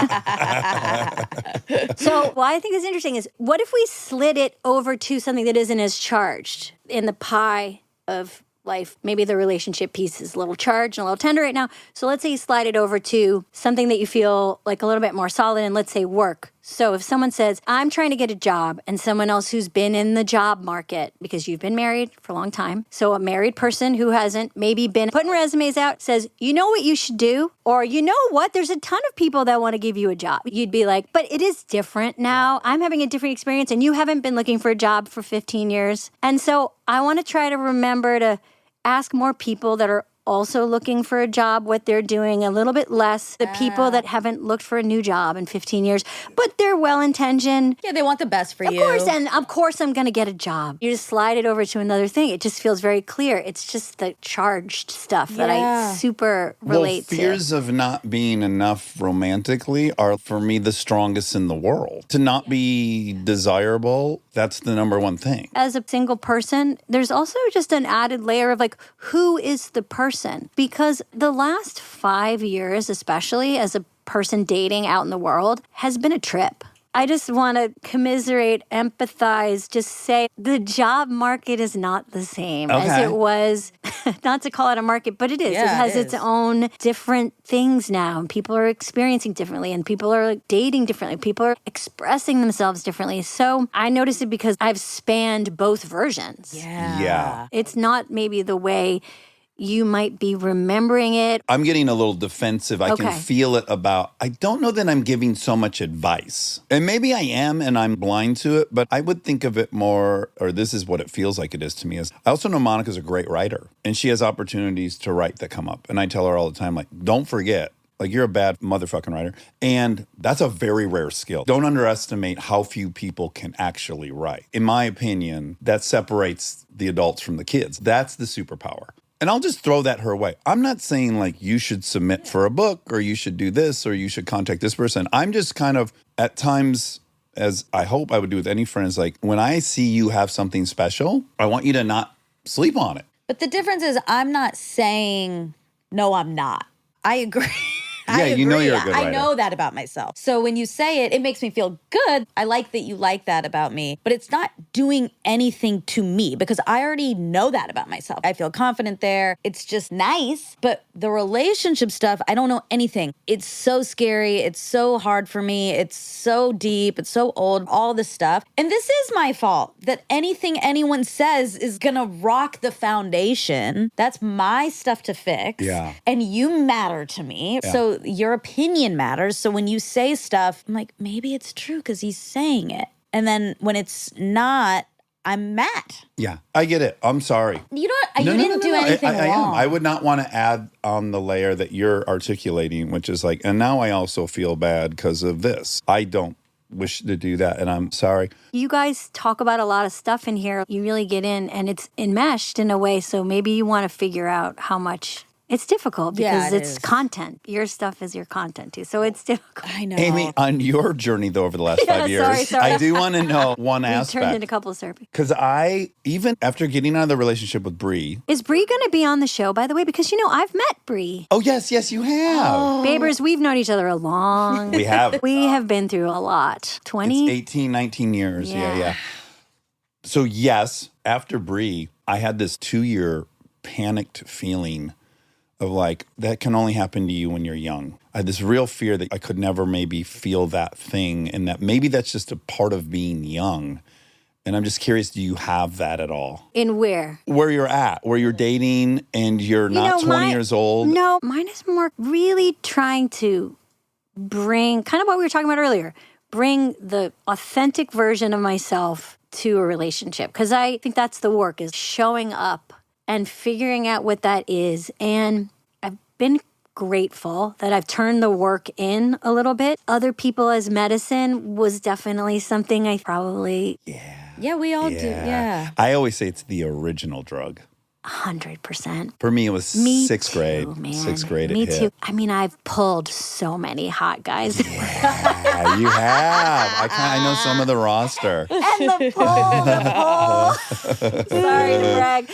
So what I think is interesting is, what if we slid it over to something that isn't as charged in the pie of life? Maybe the relationship piece is a little charged and a little tender right now. So let's say you slide it over to something that you feel like a little bit more solid, and let's say work. So if someone says, I'm trying to get a job, and someone else who's been in the job market, because you've been married for a long time, so a married person who hasn't maybe been putting resumes out says, you know what you should do? Or you know what? There's a ton of people that want to give you a job. You'd be like, but it is different now. I'm having a different experience, and you haven't been looking for a job for 15 years. And so I want to try to remember to ask more people that are also looking for a job what they're doing, a little bit less the people that haven't looked for a new job in 15 years, but they're well-intentioned. Yeah, they want the best for you. Of course, and of course I'm going to get a job. You just slide it over to another thing. It just feels very clear. It's just the charged stuff that I super relate to. Fears of not being enough romantically are, for me, the strongest in the world. To not be desirable, that's the number one thing. As a single person, there's also just an added layer of like, who is the person? Because the last 5 years, especially as a person dating out in the world, has been a trip. I just want to commiserate, empathize, just say the job market is not the same as it was. Not to call it a market, but it is. Yeah, it has it its is. own different things now, and people are experiencing differently, and people are like dating differently. People are expressing themselves differently. So I notice it because I've spanned both versions. Yeah. It's not maybe the way you might be remembering it. I'm getting a little defensive. I can Okay. feel it about, I don't know that I'm giving so much advice. And maybe I am and I'm blind to it, but I would think of it more, or this is what it feels like it is to me, is I also know Monica's a great writer and she has opportunities to write that come up. And I tell her all the time, like, don't forget, like, you're a bad motherfucking writer. And that's a very rare skill. Don't underestimate how few people can actually write. In my opinion, that separates the adults from the kids. That's the superpower. And I'll just throw that her way. I'm not saying like you should submit for a book or you should do this or you should contact this person. I'm just kind of at times, as I hope I would do with any friends, like when I see you have something special, I want you to not sleep on it. But the difference is I'm not saying, no, I'm not. I agree. Yeah, you know you're a good I writer. know that about myself. So when you say it, it makes me feel good. I like that you like that about me, but it's not doing anything to me because I already know that about myself. I feel confident there. It's just nice. But the relationship stuff, I don't know anything. It's so scary. It's so hard for me. It's so deep. It's so old, all this stuff. And this is my fault that anything anyone says is going to rock the foundation. That's my stuff to fix. Yeah. And you matter to me. Yeah. So your opinion matters. So when you say stuff, I'm like, maybe it's true because he's saying it. And then when it's not, I'm mad. Yeah, I get it. I'm sorry. You don't. You didn't do anything I wrong. am. I would not want to add on the layer that you're articulating, which is like, and now I also feel bad because of this. I don't wish to do that, and I'm sorry. You guys talk about a lot of stuff in here. You really get in, and it's enmeshed in a way. So maybe you want to figure out how much. It's difficult because Yeah, it it's is. content. Your stuff is your content too. So it's difficult. I know. Amy, on your journey though over the last 5 years, sorry. I do want to know one We turned aspect. into a couple of Serbians. Because I, even after getting out of the relationship with Bree, Is Bree going to be on the show, by the way? Because, you know, I've met Bree. oh, yes, you have. Babers, we've known each other a long We have. We have been through a lot. 20? It's 18, 19 years. Yeah. Yeah. So, yes, after Bree, I had this 2-year panicked feeling of like, that can only happen to you when you're young. I had this real fear that I could never maybe feel that thing and that maybe that's just a part of being young. And I'm just curious, do you have that at all? In where? Where you're at, where you're dating and you're not 20 years old? No, mine is more really trying to bring kind of what we were talking about earlier, bring the authentic version of myself to a relationship. Because I think that's the work, is showing up and figuring out what that is. And I've been grateful that I've turned the work in a little bit. Other people as medicine was definitely something I probably... Yeah, we all do. Yeah. I always say it's the original drug. 100%. For me, it was Me sixth too, grade. man. Sixth grade. Me it hit. too. I mean, I've pulled so many hot guys. Yeah, you have. I know some of the roster. And the pull. Sorry to brag.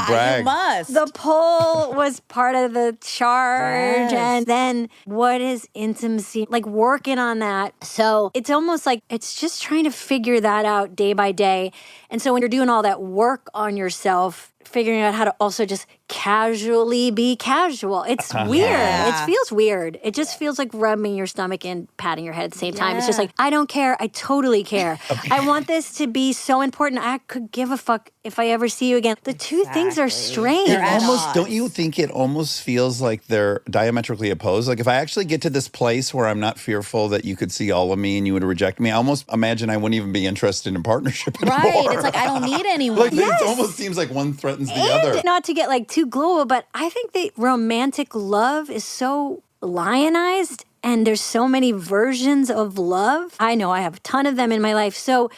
Brag. You must. The pull was part of the charge. Yes. And then what is intimacy? Like working on that. So it's almost like it's just trying to figure that out day by day. And so when you're doing all that work on yourself, figuring out how to also just casually be casual. It's weird. Yeah. It feels weird. It just feels like rubbing your stomach and patting your head at the same time. It's just like, I don't care. I totally care. I want this to be so important. I could give a fuck if I ever see you again. The two things are strange. They're at Almost, odds. don't you think it almost feels like they're diametrically opposed? Like if I actually get to this place where I'm not fearful that you could see all of me and you would reject me, I almost imagine I wouldn't even be interested in partnership anymore. Right. It's like, I don't need anyone. Like it almost seems like one threatens the other. Not to get like too global, but I think that romantic love is so lionized and there's so many versions of love. I know I have a ton of them in my life. So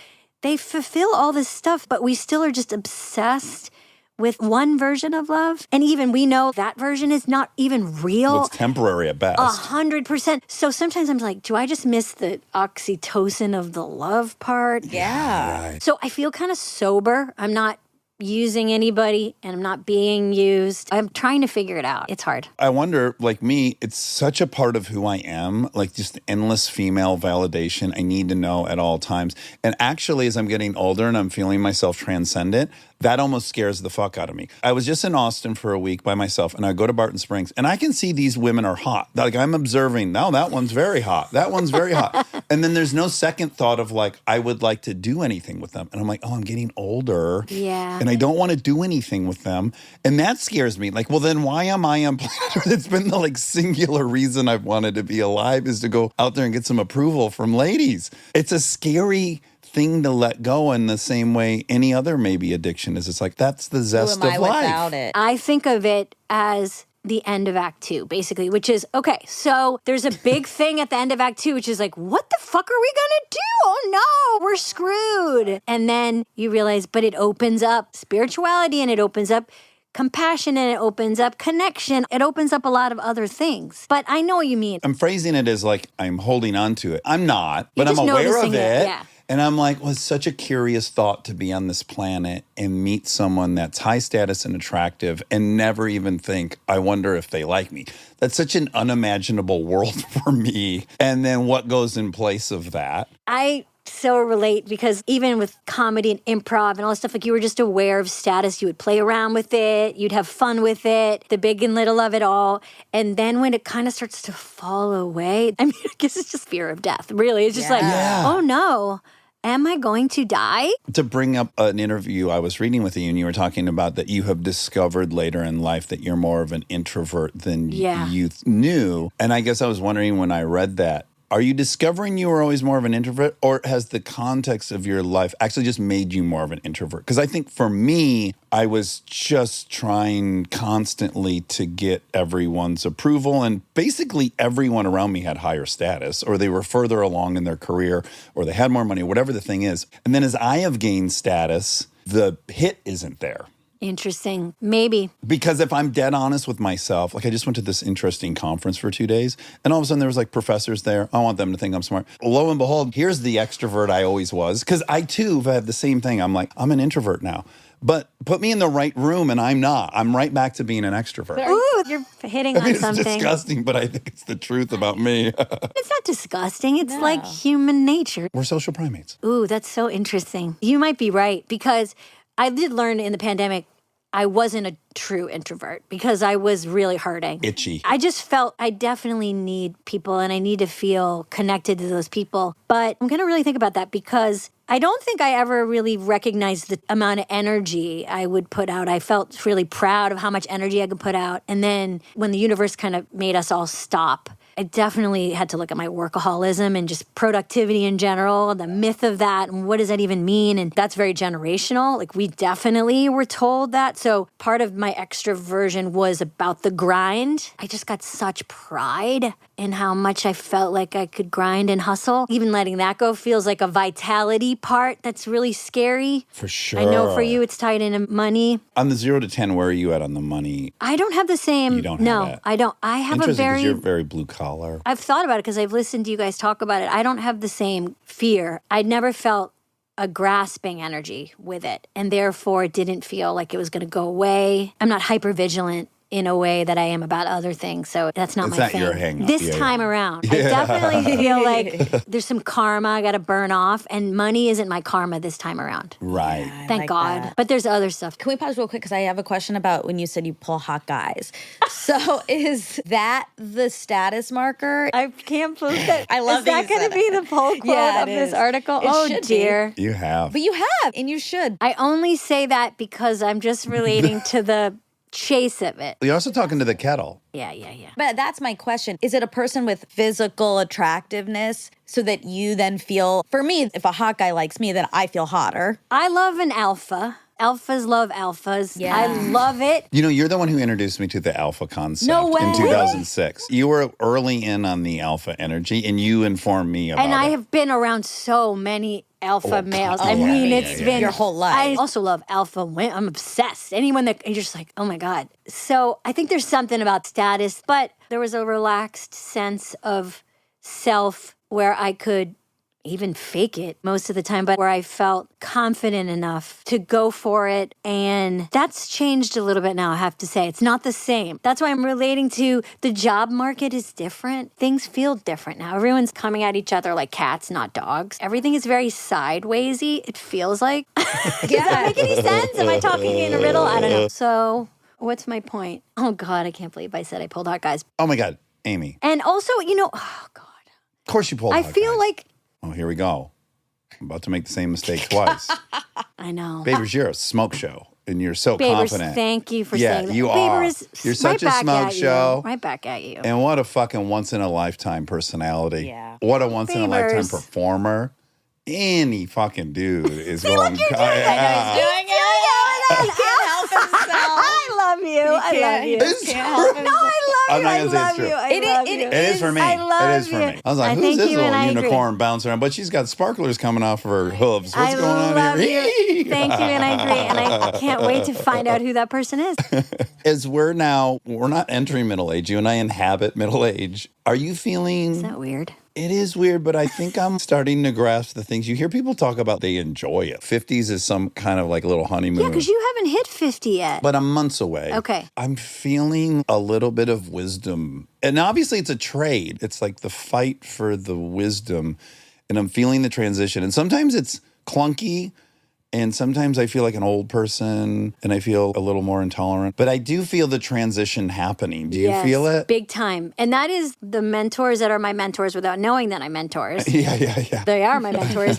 they fulfill all this stuff, but we still are just obsessed with one version of love. And even we know that version is not even real. Well, it's temporary at best. 100%. So sometimes I'm like, do I just miss the oxytocin of the love part? Yeah. So I feel kind of sober. I'm not using anybody and I'm not being used. I'm trying to figure it out. It's hard. I wonder, like me, it's such a part of who I am, like just endless female validation. I need to know at all times. And actually, as I'm getting older and I'm feeling myself transcendent, that almost scares the fuck out of me. I was just in Austin for a week by myself, and I go to Barton Springs, and I can see these women are hot. Like I'm observing, now that one's very hot. That one's very hot. And then there's no second thought of like, I would like to do anything with them. And I'm like, oh, I'm getting older. Yeah. And I don't want to do anything with them. And that scares me. Like, well, then why am I on planet Earth? It's been the like singular reason I've wanted to be alive is to go out there and get some approval from ladies. It's a scary thing to let go in the same way any other maybe addiction is. It's like, that's the Who zest am I of life. without it? I think of it as the end of Act 2, basically, which is, okay, so there's a big thing at the end of Act 2, which is like, what the fuck are we gonna do? Oh no, we're screwed. And then you realize, but it opens up spirituality and it opens up compassion and it opens up connection. It opens up a lot of other things. But I know what you mean. I'm phrasing it as like, I'm holding on to it. I'm not, but You're I'm just aware of noticing it. it, yeah. And I'm like, well, it's such a curious thought to be on this planet and meet someone that's high status and attractive and never even think, I wonder if they like me. That's such an unimaginable world for me. And then what goes in place of that? I so relate because even with comedy and improv and all this stuff, like you were just aware of status. You would play around with it. You'd have fun with it, the big and little of it all. And then when it kind of starts to fall away, I mean, I guess it's just fear of death, really. It's just like, oh no, am I going to die? To bring up an interview I was reading with you, and you were talking about that you have discovered later in life that you're more of an introvert than you knew. And I guess I was wondering when I read that, are you discovering you were always more of an introvert, or has the context of your life actually just made you more of an introvert? Because I think for me, I was just trying constantly to get everyone's approval, and basically everyone around me had higher status, or they were further along in their career, or they had more money, whatever the thing is. And then as I have gained status, the hit isn't there. Interesting. Maybe. Because if I'm dead honest with myself, like I just went to this interesting conference for 2 days, and all of a sudden there was like professors there. I want them to think I'm smart. Lo and behold, here's the extrovert I always was. Because I too have had the same thing. I'm like, I'm an introvert now. But put me in the right room and I'm not. I'm right back to being an extrovert. Ooh, you're hitting on It's something. disgusting, but I think it's the truth about me. It's not disgusting. It's like human nature. We're social primates. Ooh, that's so interesting. You might be right because I did learn in the pandemic I wasn't a true introvert because I was really hurting. Itchy. I just felt I definitely need people and I need to feel connected to those people. But I'm going to really think about that because I don't think I ever really recognized the amount of energy I would put out. I felt really proud of how much energy I could put out. And then when the universe kind of made us all stop, I definitely had to look at my workaholism and just productivity in general, the myth of that, and what does that even mean? And that's very generational. Like, we definitely were told that. So part of my extroversion was about the grind. I just got such pride in how much I felt like I could grind and hustle. Even letting that go feels like a vitality part that's really scary. For sure. I know for you it's tied into money. On the 0 to 10, where are you at on the money? I don't have the same. You don't have no, that. I don't. I have a Interesting, 'cause very. you're very blue collar. I've thought about it because I've listened to you guys talk about it. I don't have the same fear. I never felt a grasping energy with it, and therefore it didn't feel like it was going to go away. I'm not hyper vigilant in a way that I am about other things, so that's not It's my not thing. your hang-up. This Yeah, time yeah. around, I definitely feel like there's some karma I got to burn off, and money isn't my karma this time around. Right. Thank like God. that. But there's other stuff. Can we pause real quick? Because I have a question about when you said you pull hot guys. So is that the status marker? I can't believe that. I love Is that that you going said to be the poll quote Yeah, of it this is. article? It Oh, should be. dear. You have. But you have, and you should. I only say that because I'm just relating to the chase of it. You're also talking to the kettle. Yeah. But that's my question. Is it a person with physical attractiveness so that you then feel, for me, if a hot guy likes me, then I feel hotter? I love an alpha. Alphas love alphas. Yeah. I love it. You know, you're the one who introduced me to the alpha concept No way. in 2006. You were early in on the alpha energy, and you informed me about And I it. have been around so many alpha males. I yeah, mean, yeah, it's yeah, been Your whole life. I also love alpha women. I'm obsessed. Anyone that you're just like, oh my God. So I think there's something about status, but there was a relaxed sense of self where I could even fake it most of the time, but where I felt confident enough to go for it. And that's changed a little bit now, I have to say. It's not the same. That's why I'm relating to the job market is different. Things feel different now. Everyone's coming at each other like cats, not dogs. Everything is very sidewaysy, it feels like. Does that make any sense? Am I talking in a riddle? I don't know. So what's my point? Oh God, I can't believe I said I pulled hot guys. Oh my God, Amy. And also, oh God. Of course you pulled I hot feel guys. like, Oh, here we go. I'm about to make the same mistake twice. I know. Babers, you're a smoke show, and you're so Babers, confident. thank you for Yeah, saying that. you are. Babers, You're right such a back smoke at you. show. Right back at you. And what a fucking once-in-a-lifetime personality. Yeah. What a once-in-a-lifetime Babers. performer. Any fucking dude is going. Doing it. He can't help himself. I love you. I love you. It's Can't help true. No, I I'm love you. not I gonna say it's love true. you. I It is- love it you. It is for me. I love It is for you. me. I was like, I who's thank this you, little and I agree. unicorn bouncing around? But she's got sparklers coming off of her hooves. What's I going on love here? you. Thank you, and I agree. And I can't wait to find out who that person is. As we're not entering middle age. You and I inhabit middle age. Are you feeling? Is that weird? It is weird, but I think I'm starting to grasp the things. You hear people talk about they enjoy it. 50s is some kind of like little honeymoon. Yeah, because you haven't hit 50 yet. But I'm months away. Okay. I'm feeling a little bit of wisdom. And obviously it's a trade. It's like the fight for the wisdom. And I'm feeling the transition. And sometimes it's clunky. And sometimes I feel like an old person and I feel a little more intolerant. But I do feel the transition happening. Do you Yes, feel it? Big time. And that is the mentors that are my mentors without knowing that I'm mentors. Yeah. They are my mentors.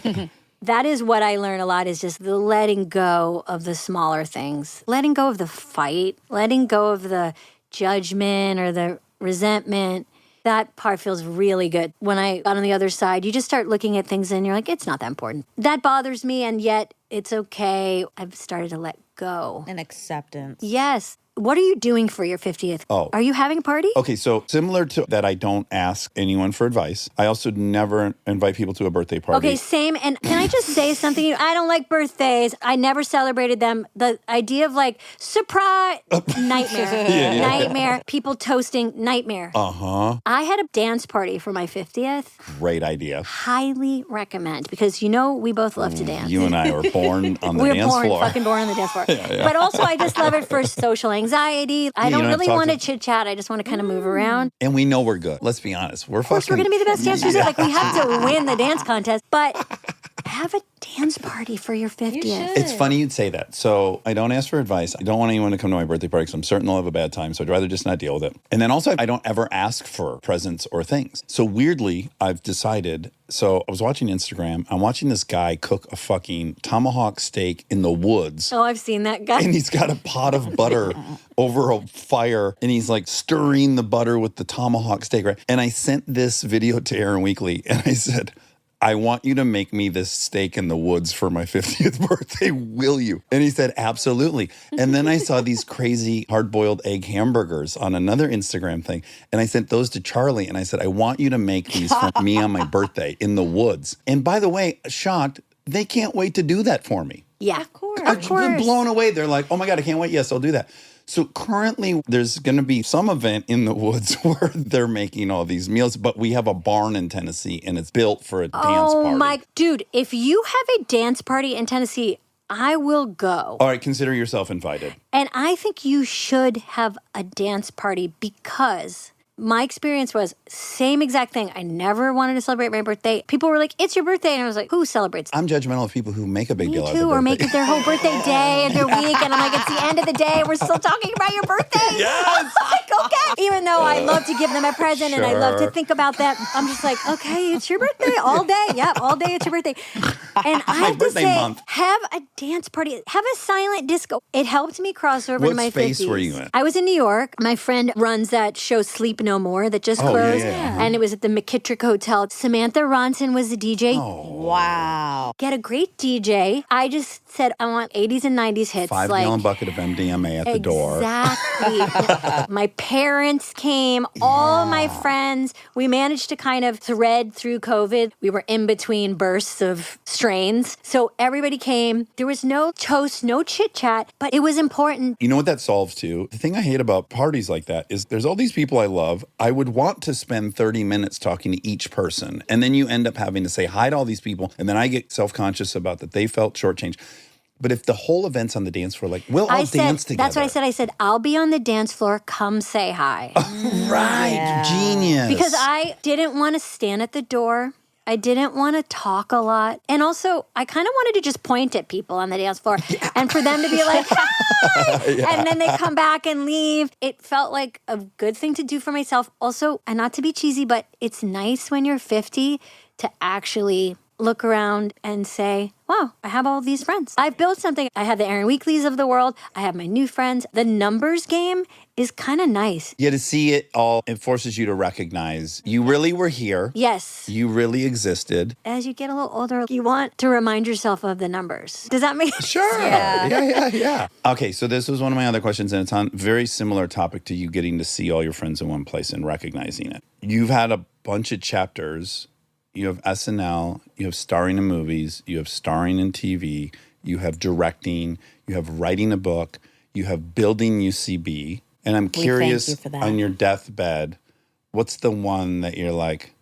That is what I learn a lot is just the letting go of the smaller things, letting go of the fight, letting go of the judgment or the resentment. That part feels really good. When I got on the other side, you just start looking at things and you're like, it's not that important. That bothers me, and yet it's okay. I've started to let go. An acceptance. Yes. What are you doing for your 50th? Oh. Are you having a party? Okay, so similar to that, I don't ask anyone for advice. I also never invite people to a birthday party. Okay, same. And can I just say something? I don't like birthdays. I never celebrated them. The idea of like, surprise, nightmare. Nightmare. People toasting, nightmare. Uh-huh. I had a dance party for my 50th. Great idea. Highly recommend because we both love to dance. You and I were born on the We're dance floor. fucking born on the dance floor. But also, I just love it for social anxiety. I you don't don't have really to talk want to to- chit chat. I just want to kind of move around. And we know we're good. Let's be honest. We're Of course, we're going to be the best dancers. Like, we have to win the dance contest, but have a dance party for your 50th. should. It's funny you'd say that. So I don't ask for advice. I don't want anyone to come to my birthday party because I'm certain they'll have a bad time. So I'd rather just not deal with it. And then also, I don't ever ask for presents or things. So weirdly, I've decided. So I was watching Instagram. I'm watching this guy cook a fucking tomahawk steak in the woods. Oh, I've seen that guy. And he's got a pot of butter over a fire and he's like stirring the butter with the tomahawk steak, right? And I sent this video to Aaron Weekly and I said, I want you to make me this steak in the woods for my 50th birthday. Will you? And he said, absolutely. And then I saw these crazy hard-boiled egg hamburgers on another Instagram thing. And I sent those to Charlie. And I said, I want you to make these for me on my birthday in the woods. And by the way, shocked, they can't wait to do that for me. Yeah. Of course. I've been blown away. They're like, oh my God, I can't wait. Yes, I'll do that. So currently there's going to be some event in the woods where they're making all these meals, but we have a barn in Tennessee and it's built for a dance party. Oh my, dude, if you have a dance party in Tennessee, I will go. All right, consider yourself invited. And I think you should have a dance party because my experience was same exact thing. I never wanted to celebrate my birthday. People were like, it's your birthday. And I was like, who celebrates? I'm judgmental of people who make a big Me deal out of too, their or make birthday. it their whole birthday day and their week. And I'm like, it's the end of the day. We're still talking about your birthday. Yes! I'm like, okay. Even though I love to give them a present and I love to Sure. think about that, I'm just like, okay, it's your birthday all day. Yep, all day it's your birthday. And I have to birthday say, month. have a dance party. Have a silent disco. It helped me cross over to What my space 50s. were you in? I was in New York. My friend runs that show Sleep No More that just Oh, yeah, closed. yeah. And it was at the McKittrick Hotel. Samantha Ronson was the DJ. Wow. Get a great DJ. I just said, I want 80s and 90s hits. 5-gallon bucket of MDMA at the door. Exactly. My parents came, all my friends. We managed to kind of thread through COVID. We were in between bursts of strains. So everybody came. There was no toast, no chit chat, but it was important. You know what that solves too? The thing I hate about parties like that is there's all these people I love. I would want to spend 30 minutes talking to each person. And then you end up having to say hi to all these people. And then I get self-conscious about that they felt shortchanged. But if the whole event's on the dance floor, like, we'll all dance together. That's what I said. I said, I'll be on the dance floor. Come say hi. Right. Genius. Because I didn't want to stand at the door. I didn't want to talk a lot. And also, I kind of wanted to just point at people on the dance floor and for them to be like, hi! And then they come back and leave. It felt like a good thing to do for myself. Also, and not to be cheesy, but it's nice when you're 50 to actually look around and say, wow, I have all these friends. I've built something. I have the Aaron Weekleys of the world. I have my new friends. The numbers game is kind of nice. Yeah, to see it all, it forces you to recognize you really were here. Yes. You really existed. As you get a little older, you want to remind yourself of the numbers. Does that make sense? Sure. Yeah. Okay, so this was one of my other questions, and it's on a very similar topic to you getting to see all your friends in one place and recognizing it. You've had a bunch of chapters. You have SNL, you have starring in movies, you have starring in TV, you have directing, you have writing a book, you have building UCB. And I'm curious, you for that. on your deathbed, what's the one that you're like,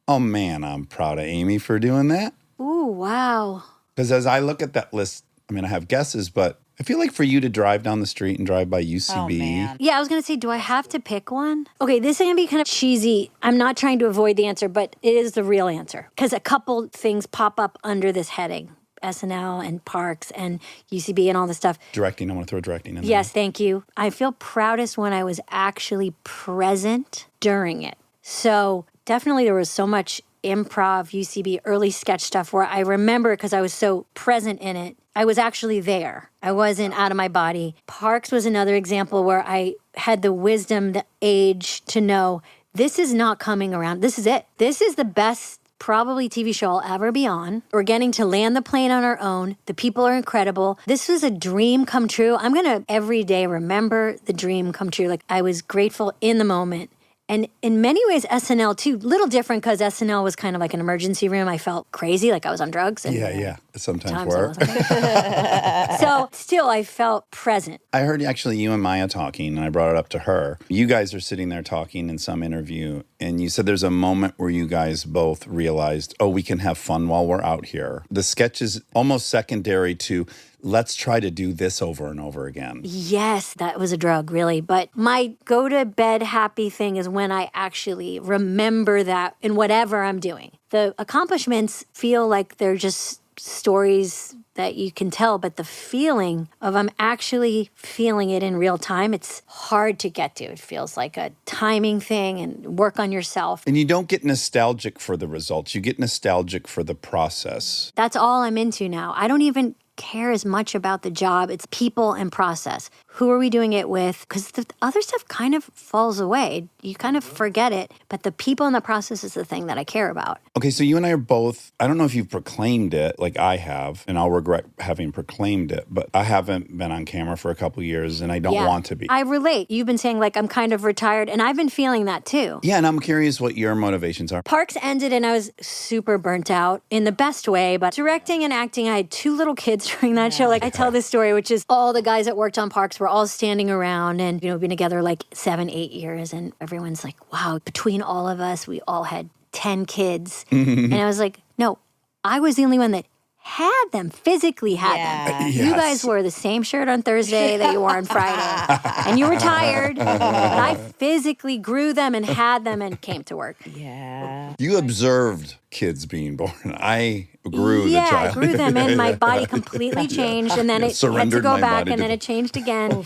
oh man, I'm proud of Amy for doing that? Ooh, wow. Because as I look at that list, I mean, I have guesses, but I feel like for you to drive down the street and drive by UCB. Oh, man. Yeah, I was going to say, do I have to pick one? Okay, this is going to be kind of cheesy. I'm not trying to avoid the answer, but it is the real answer. Because a couple things pop up under this heading. SNL and Parks and UCB and all this stuff. Directing, I want to throw directing in there. Yes, thank you. I feel proudest when I was actually present during it. So definitely there was so much improv, UCB, early sketch stuff where I remember because I was so present in it. I was actually there. I wasn't out of my body. Parks was another example where I had the wisdom, the age to know this is not coming around. This is it. This is the best probably TV show I'll ever be on. We're getting to land the plane on our own. The people are incredible. This was a dream come true. I'm going to every day remember the dream come true. Like I was grateful in the moment. And in many ways, SNL too, little different because SNL was kind of like an emergency room. I felt crazy, like I was on drugs. And Yeah. Sometimes times I were. wasn't. So still, I felt present. I heard actually you and Maya talking, and I brought it up to her. You guys are sitting there talking in some interview, and you said there's a moment where you guys both realized, oh, we can have fun while we're out here. The sketch is almost secondary to let's try to do this over and over again. Yes, that was a drug, really. But my go to bed happy thing is when I actually remember that in whatever I'm doing. The accomplishments feel like they're just stories that you can tell, but the feeling of I'm actually feeling it in real time, it's hard to get to. It feels like a timing thing and work on yourself. And you don't get nostalgic for the results. You get nostalgic for the process. That's all I'm into now. I don't even care as much about the job. It's people and process. Who are we doing it with? Because the other stuff kind of falls away. You kind of forget it. But the people and the process is the thing that I care about. Okay, so you and I are both, I don't know if you've proclaimed it like I have, and I'll regret having proclaimed it, but I haven't been on camera for a couple years and I don't want to be. I relate. You've been saying like I'm kind of retired, and I've been feeling that too. Yeah, and I'm curious what your motivations are. Parks ended and I was super burnt out in the best way, but directing and acting, I had 2 little kids during that show. Like I tell this story, which is all the guys that worked on Parks were all standing around and, been together like 7, 8 years. And everyone's like, wow, between all of us, we all had 10 kids. And I was like, no, I was the only one that had them, physically had them. Yes. You guys wore the same shirt on Thursday that you wore on Friday. And you were tired, but I physically grew them and had them and came to work. Yeah. You observed kids being born. I grew the Yeah, child. I grew them and my body completely changed and then it had to Surrendered go my back body and to then the- it changed again.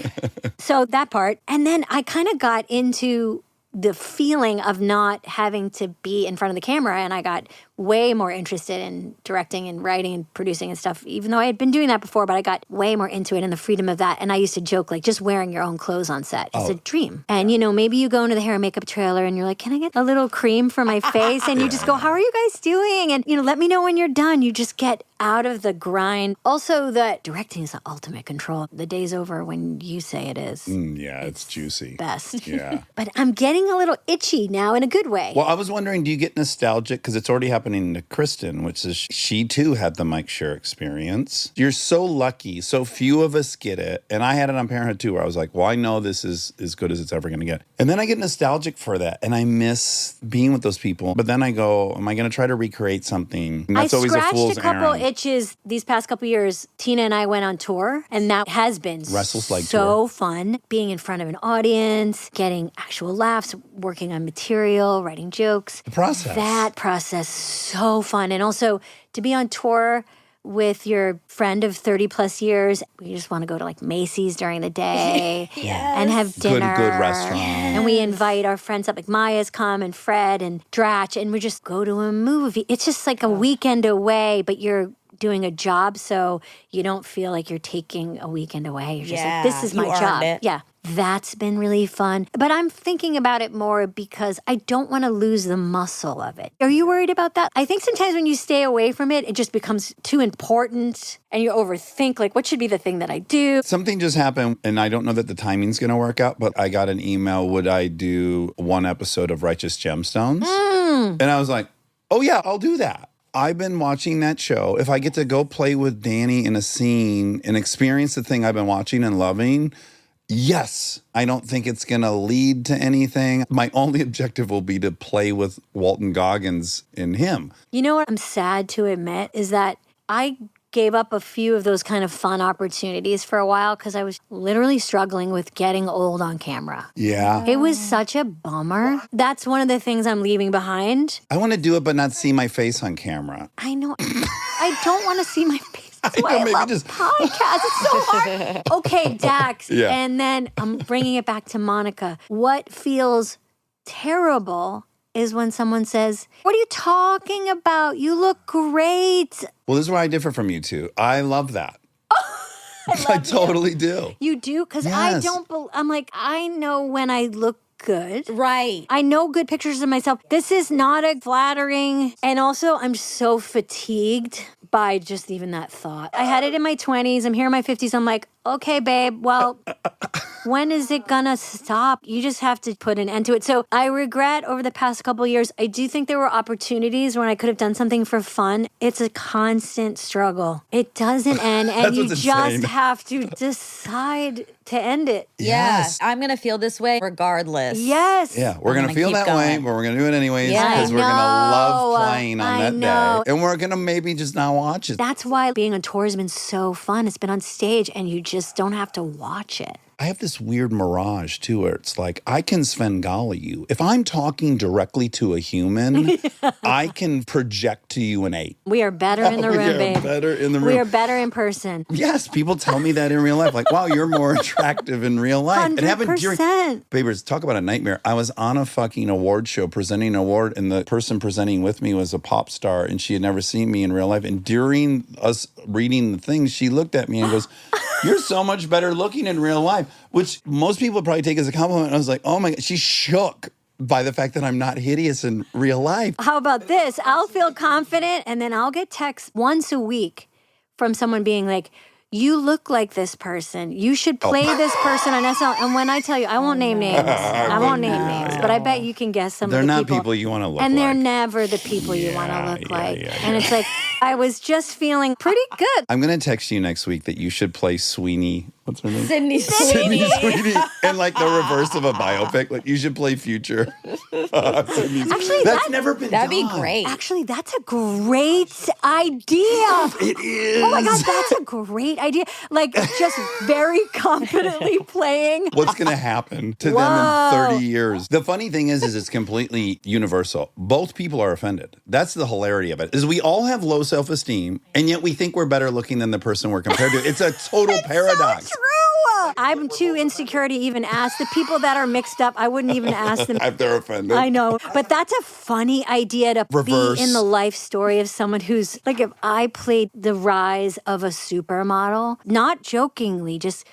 So that part. And then I kind of got into the feeling of not having to be in front of the camera, and I got way more interested in directing and writing and producing and stuff, even though I had been doing that before, but I got way more into it and the freedom of that. And I used to joke, like, just wearing your own clothes on set is a dream. And, maybe you go into the hair and makeup trailer and you're like, can I get a little cream for my face? And you just go, how are you guys doing? And, let me know when you're done. You just get out of the grind. Also, that directing is the ultimate control. The day's over when you say it is. Yeah, it's juicy. Best. Yeah. But I'm getting a little itchy now in a good way. Well, I was wondering, do you get nostalgic? Because it's already happening to Kristen, which is she too had the Mike Schur experience. You're so lucky. So few of us get it. And I had it on Parenthood too, where I was like, well, I know this is as good as it's ever going to get. And then I get nostalgic for that. And I miss being with those people. But then I go, am I going to try to recreate something? And that's I always a scratched fool's a couple errand. itches these past couple years. Tina and I went on tour, and that has been Restless Leg so fun. Being in front of an audience, getting actual laughs, working on material, writing jokes. The process. That process, so fun. And also to be on tour with your friend of 30 plus years. We just want to go to like Macy's during the day and have dinner. Good restaurant. And we invite our friends up, like Maya's come and Fred and Dratch, and we just go to a movie. It's just like a weekend away, but you're doing a job, so you don't feel like you're taking a weekend away. You're just like, this is my you earned job. it. Yeah. That's been really fun. But I'm thinking about it more because I don't want to lose the muscle of it. Are you worried about that? I think sometimes when you stay away from it, it just becomes too important and you overthink, like, what should be the thing that I do? Something just happened, and I don't know that the timing's going to work out, but I got an email, would I do 1 episode of Righteous Gemstones? And I was like, oh yeah, I'll do that. I've been watching that show. If I get to go play with Danny in a scene and experience the thing I've been watching and loving, yes. I don't think it's going to lead to anything. My only objective will be to play with Walton Goggins in him. You know what I'm sad to admit is that I gave up a few of those kind of fun opportunities for a while because I was literally struggling with getting old on camera. Yeah. It was such a bummer. That's one of the things I'm leaving behind. I want to do it, but not see my face on camera. I know. I don't want to see my face. That's why know, I maybe love just- podcasts. It's so hard. Okay, Dax. Yeah. And then I'm bringing it back to Monica. What feels terrible is when someone says, what are you talking about? You look great. Well, this is where I differ from you two. I love that. I totally do. You do? Because I Yes. don't, I'm like, I know when I look good. Right. I know good pictures of myself. This is not a flattering. And also, I'm so fatigued by just even that thought. I had it in my 20s. I'm here in my 50s. I'm like, okay, babe, well, when is it gonna stop? You just have to put an end to it. So I regret over the past couple of years, I do think there were opportunities when I could have done something for fun. It's a constant struggle. It doesn't end, and That's you what's just insane. have to decide to end it. Yes. I'm going to feel this way regardless. Yes. Yeah, we're I'm going to gonna feel keep that way, going. but we're going to do it anyways Yeah. because I we're going to love know. playing on I that know. day. And we're going to maybe just not watch it. That's why being on tour has been so fun. It's been on stage, and you just don't have to watch it. I have this weird mirage too, where it's like I can Svengali you. If I'm talking directly to a human, I can project to you an 8. We are better in the room, We are babe. better in the room. We are better in person. Yes, people tell me that in real life. Like, wow, you're more attractive in real life. 100%. Babers, talk about a nightmare. I was on a fucking award show presenting an award, and the person presenting with me was a pop star, and she had never seen me in real life. And during us reading the things, she looked at me and goes, "You're so much better looking in real life," which most people would probably take as a compliment. And I was like, oh my God, she's shook by the fact that I'm not hideous in real life. How about this? I'll feel confident, and then I'll get texts once a week from someone being like, "You look like this person. You should play this person on SNL." And when I tell you, I won't name names. I won't name names, but I bet you can guess some They're of the not people you want to look and like. they're never the people you want to look yeah, like. yeah, And it's like, I was just feeling pretty good. I'm going to text you next week that you should play Sweeney. What's her name? Sydney Sydney Sweeney. Sweeney. And like the reverse of a biopic. Like you should play Future. Actually, That's never been That'd be done. great. Actually, that's a great idea. It is. Oh my God, that's a great idea. Like, just very confidently playing. What's going to happen to them in 30 years? The funny thing is it's completely universal. Both people are offended. That's the hilarity of it, is we all have low self-esteem, and yet we think we're better looking than the person we're compared to. It's a total paradox. So true. I'm too insecure to even ask. The people that are mixed up, I wouldn't even ask them. If they're offended. I know. But that's a funny idea to Reverse. be in the life story of someone who's, like, if I played the rise of a supermodel, not jokingly, just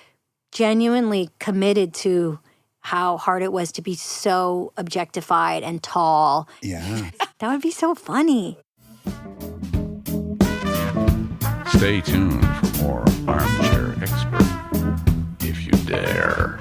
genuinely committed to how hard it was to be so objectified and tall. Yeah. That would be so funny. Stay tuned for more Armchair Expert, if you dare.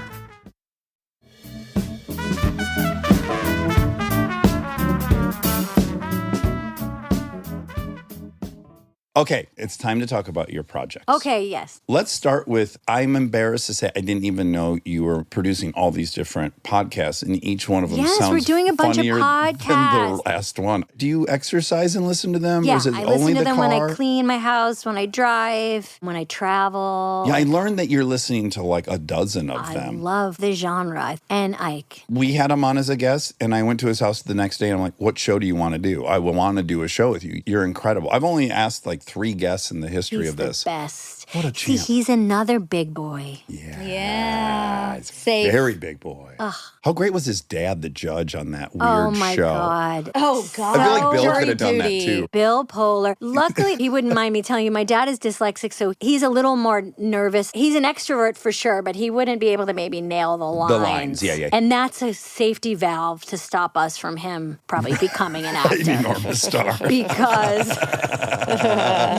Okay, it's time to talk about your projects. Okay, yes. Let's start with, I'm embarrassed to say I didn't even know you were producing all these different podcasts, and each one of them Yes, sounds we're doing a bunch of funnier than podcasts. the last one. Do you exercise and listen to them? Yeah, or is it I only listen to the them car? when I clean my house, when I drive, when I travel. Yeah, I learned that you're listening to like a dozen of I them. love the genre. And Ike. We had him on as a guest, and I went to his house the next day, and I'm like, what show do you want to do? I will want to do a show with you. You're incredible. I've only asked like 3 guests in the history He's of this. the best. What a See, champ. he's another big boy. Yeah. It's Safe. very big boy. How great was his dad, the judge, on that weird Oh my show? God. Oh, God. I feel like Bill Jury could have done that duty. too. Bill Poehler. Luckily, he wouldn't mind me telling you, my dad is dyslexic, so he's a little more nervous. He's an extrovert for sure, but he wouldn't be able to maybe nail the lines. The lines, yeah. And that's a safety valve to stop us from him probably becoming an An actor. enormous star. Because,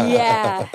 yeah,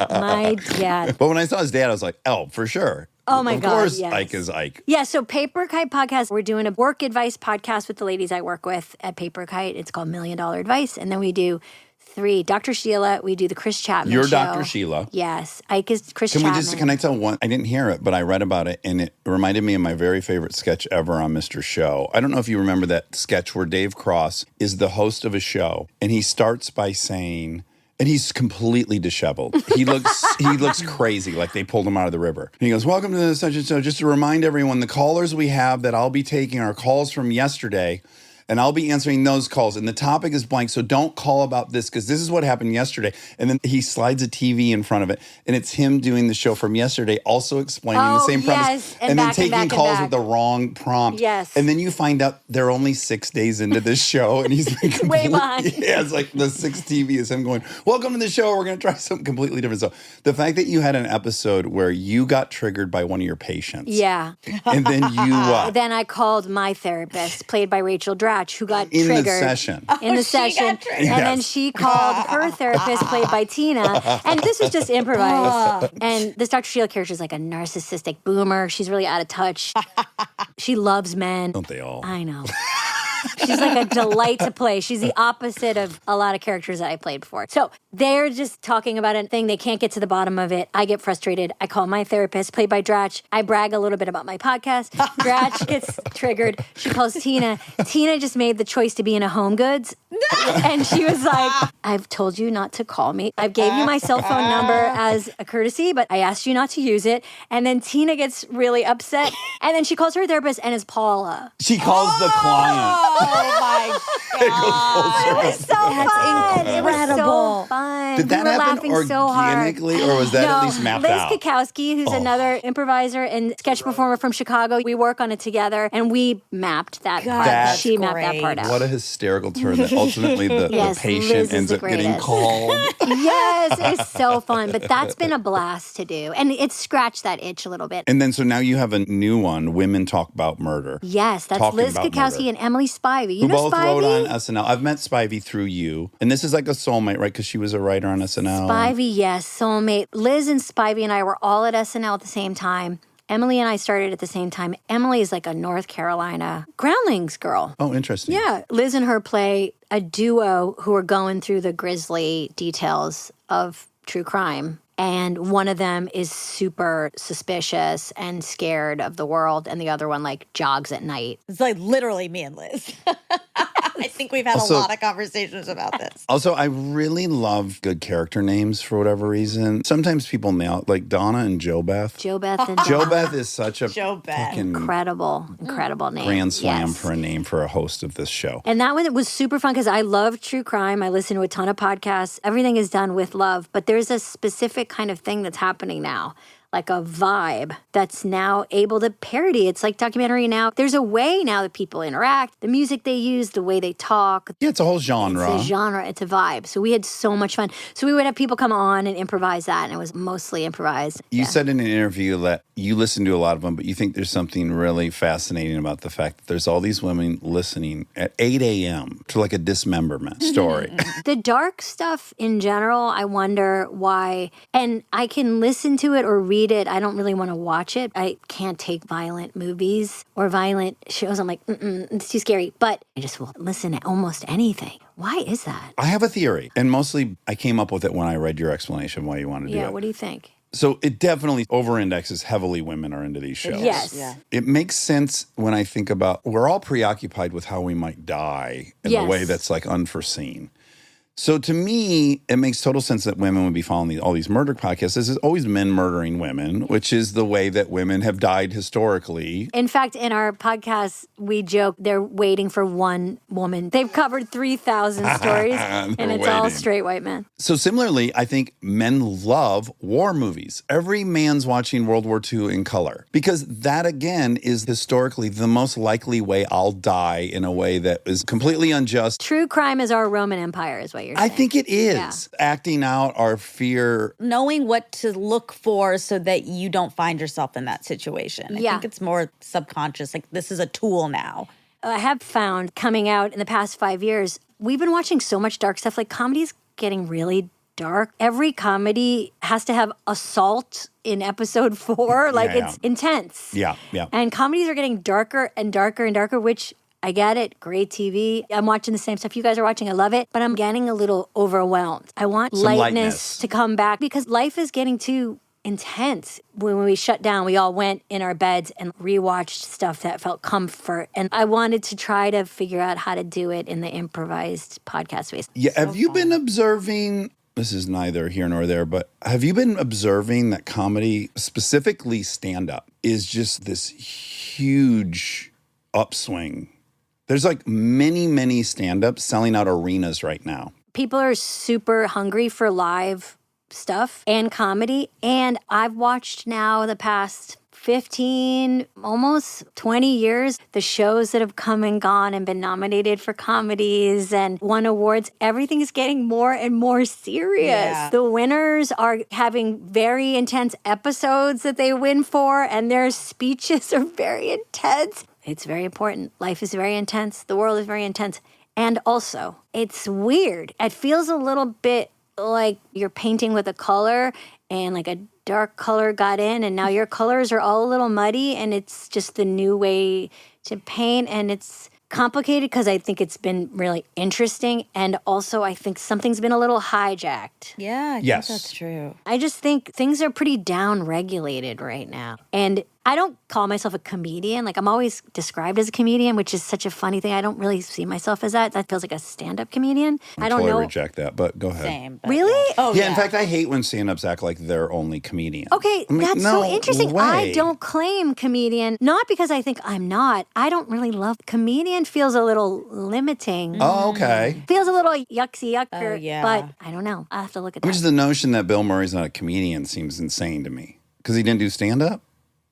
my dad. But when I saw his dad, I was like, oh, for sure. Oh my of God, course, yes. Ike is Ike. Yeah, so Paper Kite Podcast, we're doing a work advice podcast with the ladies I work with at Paper Kite. It's called $1 Million Advice. And then we do 3. Dr. Sheila, we do the Chris Chapman You're show. Dr. Sheila. Yes, Ike is Chris Can Chapman. can I tell one? I didn't hear it, but I read about it, and it reminded me of my very favorite sketch ever on Mr. Show. I don't know if you remember that sketch where Dave Cross is the host of a show, and he starts by saying, and he's completely disheveled. He looks crazy, like they pulled him out of the river. And he goes, welcome to the such and so. Just to remind everyone, the callers we have that I'll be taking are calls from yesterday, and I'll be answering those calls. And the topic is blank, so don't call about this because this is what happened yesterday. And then he slides a TV in front of it, and it's him doing the show from yesterday, also explaining the same premise. yes, and then back and taking back and calls back. with the wrong prompt. Yes. And then you find out they're only 6 days into this show, and he's been Way complete- behind. Yeah, it's like the 6th TV is him going, welcome to the show. We're going to try something completely different. So the fact that you had an episode where you got triggered by one of your patients. Yeah. And then you Then I called my therapist, played by Rachel Dratch, who got in triggered. the session. In the she got session. triggered. And then Yes. she called her therapist, played by Tina. And this was just improvised. And this Dr. Sheila character is like a narcissistic boomer. She's really out of touch. She loves men. Don't they all? I know. She's like a delight to play. She's the opposite of a lot of characters that I played before. So they're just talking about a thing. They can't get to the bottom of it. I get frustrated. I call my therapist, played by Dratch. I brag a little bit about my podcast. Dratch gets triggered. She calls Tina. Tina just made the choice to be in a Home Goods. And she was like, I've told you not to call me. I gave you my cell phone number as a courtesy, but I asked you not to use it. And then Tina gets really upset. And then she calls her therapist, and it's Paula. She calls the client. Oh my God. It was so fun. It was so incredible. fun. Did that we were happen laughing so hard. organically, or was that at No, least mapped Liz out? Kukowski, who's another improviser and sketch performer from Chicago, we work on it together, and we mapped that part. That's She mapped that part out. What a hysterical turn that ultimately the Yes, patient Liz is ends the up getting greatest. called. Yes, it's so fun. But that's been a blast to do. And it's scratched that itch a little bit. And then so now you have a new one, Women Talk About Murder. Yes, that's Talking Liz About Kukowski Murder. and Emily Spivey. You Who know both wrote on Spivey? SNL. I've met Spivey through you. And this is like a soulmate, right? Because she was a writer on SNL. Spivey, yes, soulmate. Liz and Spivey and I were all at SNL at the same time. Emily and I started at the same time. Emily is like a North Carolina Groundlings girl. Oh, interesting. Yeah, Liz and her play a duo who are going through the grisly details of true crime. And one of them is super suspicious and scared of the world, and the other one like jogs at night. It's like literally me and Liz. I think we've had Also- a lot of conversations about this. Also, I really love good character names for whatever reason. Sometimes people nail it, like Donna and Jo Beth. Jo Beth and Jo Beth is such a Jo Beth. fucking incredible name. grand slam Yes. for a name for a host of this show. And that one was super fun because I love true crime. I listen to a ton of podcasts. Everything is done with love, but there's a specific kind of thing that's happening now, like a vibe that's now able to parody. It's like documentary now. There's a way now that people interact, the music they use, the way they talk. Yeah, it's a whole genre. It's a genre, it's a vibe. So we had so much fun. So we would have people come on and improvise that, and it was mostly improvised. You said in an interview that you listen to a lot of them, but you think there's something really fascinating about the fact that there's all these women listening at 8 a.m. to like a dismemberment story. The dark stuff in general, I wonder why. And I can listen to it or read it. I don't really want to watch it. I can't take violent movies or violent shows. I'm like, it's too scary. But I just will listen to almost anything. Why is that? I have a theory, and mostly I came up with it when I read your explanation why you want to do Yeah, it. what do you think? So it definitely over-indexes heavily women are into these shows. Yes. Yeah. It makes sense when I think about, we're all preoccupied with how we might die in a Yes. way that's like unforeseen. So to me, it makes total sense that women would be following all these murder podcasts. This is always men murdering women, which is the way that women have died historically. In fact, in our podcast, we joke they're waiting for one woman. They've covered 3,000 stories, and They're it's all waiting. straight white men. So similarly, I think men love war movies. Every man's watching World War II in color because that, again, is historically the most likely way I'll die in a way that is completely unjust. True crime is our Roman Empire, is what you're I saying. think it is. Yeah. Acting out our fear. Knowing what to look for so that you don't find yourself in that situation. I Yeah. think it's more subconscious. Like this is a tool now. I have found coming out in the past 5 years, we've been watching so much dark stuff. Like comedy's getting really dark. Every comedy has to have assault in episode 4. Like Yeah. it's intense. Yeah, yeah. And comedies are getting darker and darker and darker, which I get it. Great TV. I'm watching the same stuff you guys are watching. I love it. But I'm getting a little overwhelmed. I want Some lightness lightness. to come back because life is getting too intense. When we shut down, we all went in our beds and rewatched stuff that felt comfort. And I wanted to try to figure out how to do it in the improvised podcast space. Yeah, have you been observing, this is neither here nor there, but have you been observing that comedy, specifically stand-up, is just this huge upswing? There's like many stand-ups selling out arenas right now. People are super hungry for live stuff and comedy. And I've watched now the past 15, almost 20 years, the shows that have come and gone and been nominated for comedies and won awards. Everything is getting more and more serious. Yeah. The winners are having very intense episodes that they win for, and their speeches are very intense. It's very important. Life is very intense. The world is very intense. And also, it's weird. It feels a little bit like you're painting with a color and like a dark color got in and now your colors are all a little muddy and it's just the new way to paint and it's complicated because I think it's been really interesting. And also, I think something's been a little hijacked. Yeah, I Yes. think that's true. I just think things are pretty down regulated right now. And I don't call myself a comedian. Like, I'm always described as a comedian, which is such a funny thing. I don't really see myself as that. That feels like a stand-up comedian. I don't totally know. reject that, but go ahead. Same. But Really? Yeah. Oh, Yeah, in fact, I hate when stand-ups act like they're only comedians. Okay, I'm like, that's no so interesting. I way. don't claim comedian, not because I think I'm not. I don't really love comedian. Feels a little limiting. Oh, okay. Feels a little yucksy yucker. Oh, yeah. But I don't know. I have to look at I mean, that. just the notion that Bill Murray's not a comedian seems insane to me. Because he didn't do stand-up?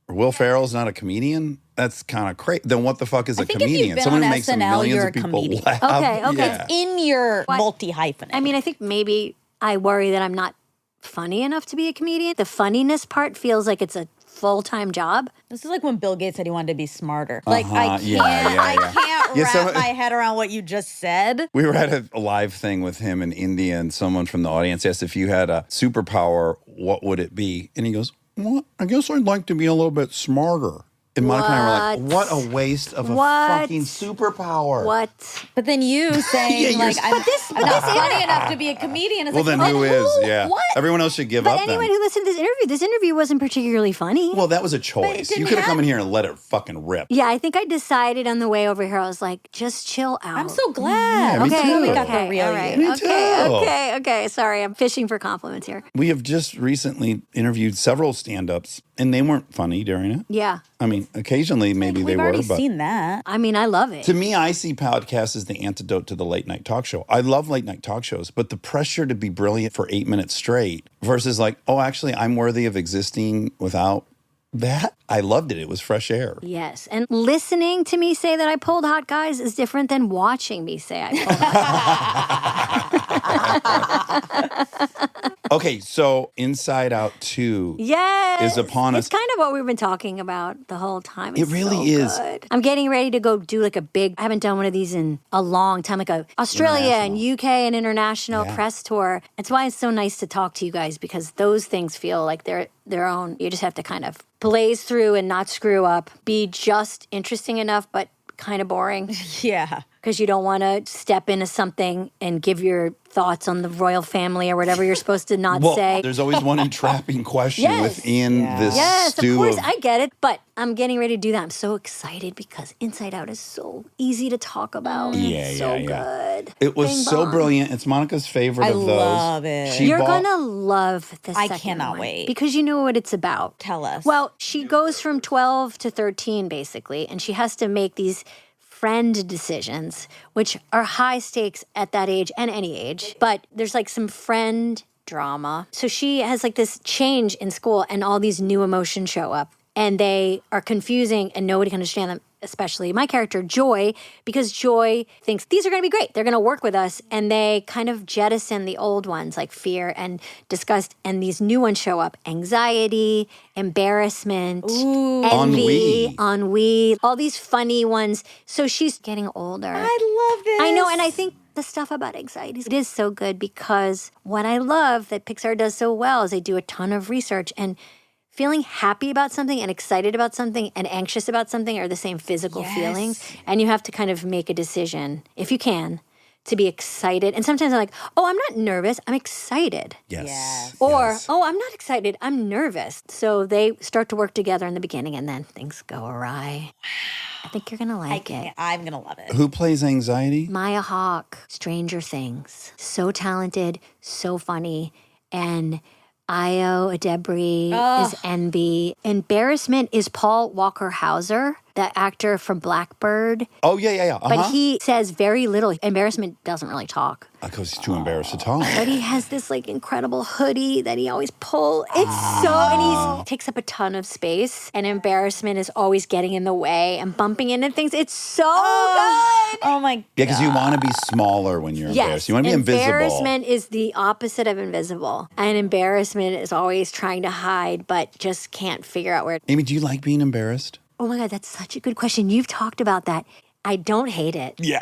Or Will Ferrell's not a comedian? That's kind of crazy. Then what the fuck is a think if you've comedian? been Someone on who makes SNL, millions you're of a people comedian. laugh. Okay, okay. Yeah. In your What? multi-hyphenate. I mean, I think maybe I worry that I'm not funny enough to be a comedian. The funniness part feels like it's a full-time job. This is like when Bill Gates said he wanted to be smarter. Like, I Uh-huh. can't, Yeah, I yeah. can't Yeah, wrap so- my head around what you just said. We were at a live thing with him in India, and someone from the audience asked if you had a superpower, what would it be? And he goes, well, I guess I'd like to be a little bit smarter. And Monica and I were like, what a waste of a What? fucking superpower. What? But then you saying, Yeah, you're like, s- I'm not funny enough to be a comedian. Is Well, like, then who is? Yeah. What? Everyone else should give But up anyone then. who listened to this interview wasn't particularly funny. Well, that was a choice. You didn't could have come have- in here and let it fucking rip. Yeah, I think I decided on the way over here. I was like, just chill out. I'm so glad. Yeah, me okay, too. we got the Okay, real all right. you. Me too. Okay. Sorry, I'm fishing for compliments here. We have just recently interviewed several stand-ups, and they weren't funny during it. Yeah. I mean, occasionally maybe they We've were, already but seen that. I mean, I love it. to me, I see podcasts as the antidote to the late night talk show. I love late night talk shows, but the pressure to be brilliant for 8 minutes straight versus like, oh, actually, I'm worthy of existing without that. I loved it. It was fresh air. Yes. And listening to me say that I pulled hot guys is different than watching me say I pulled hot. Okay, so Inside Out 2 Yes. is upon us. It's kind of what we've been talking about the whole time. It It's really so is. good. I'm getting ready to go do like a big, I haven't done one of these in a long time, like a Australia and UK and international Yeah. press tour. That's why it's so nice to talk to you guys because those things feel like they're their own. You just have to kind of blaze through and not screw up, be just interesting enough, but kind of boring. Yeah. Because you don't want to step into something and give your thoughts on the royal family or whatever you're supposed to not Well, say. there's always one entrapping question Yes. within this Yes, of stew course, I get it. But I'm getting ready to do that. I'm so excited because Inside Out is so easy to talk about. Yeah, It's so yeah. good. It was Bing so bong. brilliant. It's Monica's favorite I of those. love it. She You're bought- gonna love the I second cannot one wait. because you know what it's about. Tell us. Well, she goes from 12 to 13 basically, and she has to make these friend decisions, which are high stakes at that age and any age. But there's like some friend drama. So she has like this change in school, and all these new emotions show up, and they are confusing, and nobody can understand them. Especially my character, Joy, because Joy thinks these are going to be great. They're going to work with us. And they kind of jettison the old ones like fear and disgust. And these new ones show up anxiety, embarrassment, envy, ennui, all these funny ones. So she's getting older. I love this. I know. And I think the stuff about anxiety it is so good because what I love that Pixar does so well is they do a ton of research and feeling happy about something and excited about something and anxious about something are the same physical feelings. And you have to kind of make a decision, if you can, to be excited. And sometimes I'm like, oh, I'm not nervous, I'm excited. Yes. Or, Yes. oh, I'm not excited, I'm nervous. So they start to work together in the beginning and then things go awry. I think you're going to like it. I'm going to love it. Who plays anxiety? Maya Hawke, Stranger Things. So talented, so funny. And Io Adebri is Envy. Embarrassment is Paul Walker Hauser, the actor from Blackbird. Oh, yeah. But he says very little. Embarrassment doesn't really talk. Because he's too embarrassed to talk. But he has this like incredible hoodie that he always pulls. It's so, and he takes up a ton of space. And embarrassment is always getting in the way and bumping into things. It's so good. Oh my Yeah, because you want to be smaller when you're embarrassed. Yes, You want to be invisible. embarrassment is the opposite of invisible. And embarrassment is always trying to hide, but just can't figure out where. Amy, do you like being embarrassed? Oh my God, that's such a good question. You've talked about that. I don't hate it. Yeah.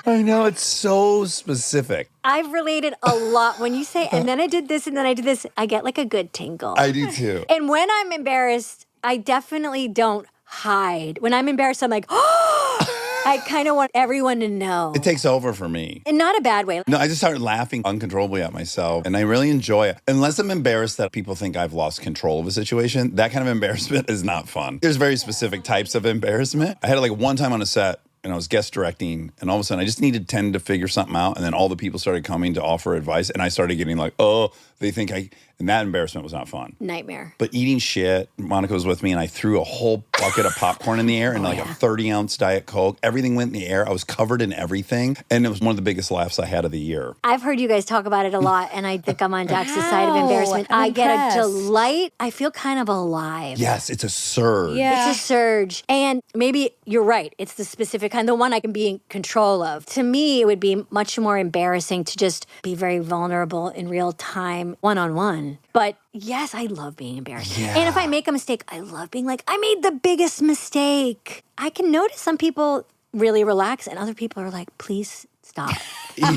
I know, it's so specific. I've related a lot. When you say, and then I did this, and then I did this, I get like a good tingle. I do too. And when I'm embarrassed, I definitely don't hide. When I'm embarrassed, I'm like, oh, I kind of want everyone to know. It takes over for me. In not a bad way. No, I just started laughing uncontrollably at myself, and I really enjoy it. Unless I'm embarrassed that people think I've lost control of a situation, that kind of embarrassment is not fun. There's very specific types of embarrassment. I had it like one time on a set, and I was guest directing, and all of a sudden I just needed 10 to figure something out, and then all the people started coming to offer advice, and I started getting like, oh, they think and that embarrassment was not fun. Nightmare. But eating shit, Monica was with me, and I threw a whole bucket of popcorn in the air and like a 30-ounce Diet Coke. Everything went in the air. I was covered in everything, and it was one of the biggest laughs I had of the year. I've heard you guys talk about it a lot, and I think I'm on Dax's side of embarrassment. I'm I get impressed. a delight. I feel kind of alive. Yes, it's a surge. Yeah. It's a surge. And maybe you're right. It's the specific kind, the one I can be in control of. To me, it would be much more embarrassing to just be very vulnerable in real time, one-on-one. But yes, I love being embarrassed. Yeah. And if I make a mistake, I love being like, I made the biggest mistake. I can notice some people really relax and other people are like, please stop. Yeah.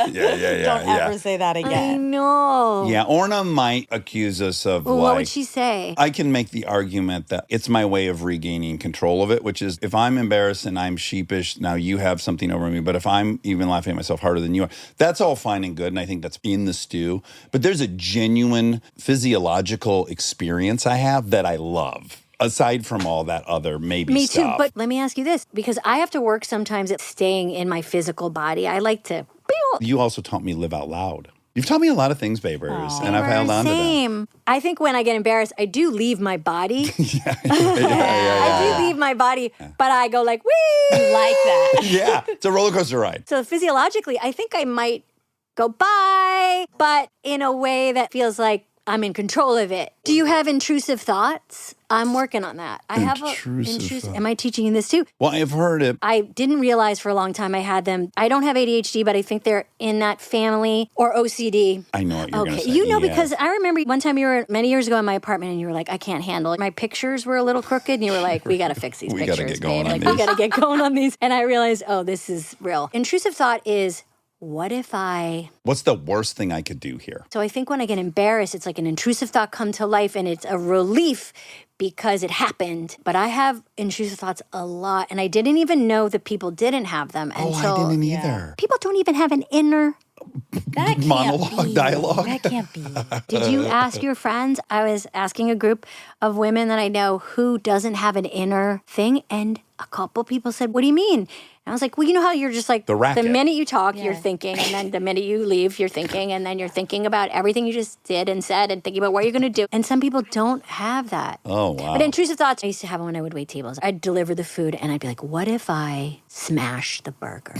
Don't ever say that I again. know. Yeah, Orna might accuse us of Well, like... what would she say? I can make the argument that it's my way of regaining control of it, which is if I'm embarrassed and I'm sheepish, now you have something over me. But if I'm even laughing at myself harder than you are, that's all fine and good. And I think that's in the stew. But there's a genuine physiological experience I have that I love. Aside from all that other maybe Me stuff. too. But let me ask you this, because I have to work sometimes at staying in my physical body. I like to... You also taught me live out loud. You've taught me a lot of things, Babers, and I've held on to them. Same. I think when I get embarrassed, I do leave my body. Yeah. I do leave my body, but I go like, wee! You like that. Yeah, it's a roller coaster ride. So physiologically, I think I might go bye, but in a way that feels like I'm in control of it. Do you have intrusive thoughts? I'm working on that. I have Intrusive thoughts. Am I teaching you this too? Well, I've heard it. I didn't realize for a long time I had them. I don't have ADHD, but I think they're in that family or OCD. I know what you're going to say. You know, yes. because I remember one time you were many years ago in my apartment and you were like, I can't handle it. My pictures were a little crooked and you were like, we got to fix these We pictures. gotta get going babe. on Like, we these. got to get going on these. And I realized, oh, this is real. Intrusive thought is, what if I... What's the worst thing I could do here? So I think when I get embarrassed, it's like an intrusive thought come to life and it's a relief because it happened. But I have intrusive thoughts a lot and I didn't even know that people didn't have them Oh, until... I didn't either. People don't even have an inner... That can't Monologue, be. dialogue. That can't be. Did you ask your friends? I was asking a group of women that I know who doesn't have an inner thing, and a couple people said, what do you mean? And I was like, well, you know how you're just like, The racket. minute you talk, you're thinking, and then the minute you leave, you're thinking, and then you're thinking about everything you just did and said and thinking about what you're going to do. And some people don't have that. Oh, wow. But intrusive thoughts, I used to have them when I would wait tables. I'd deliver the food, and I'd be like, what if I smash the burger?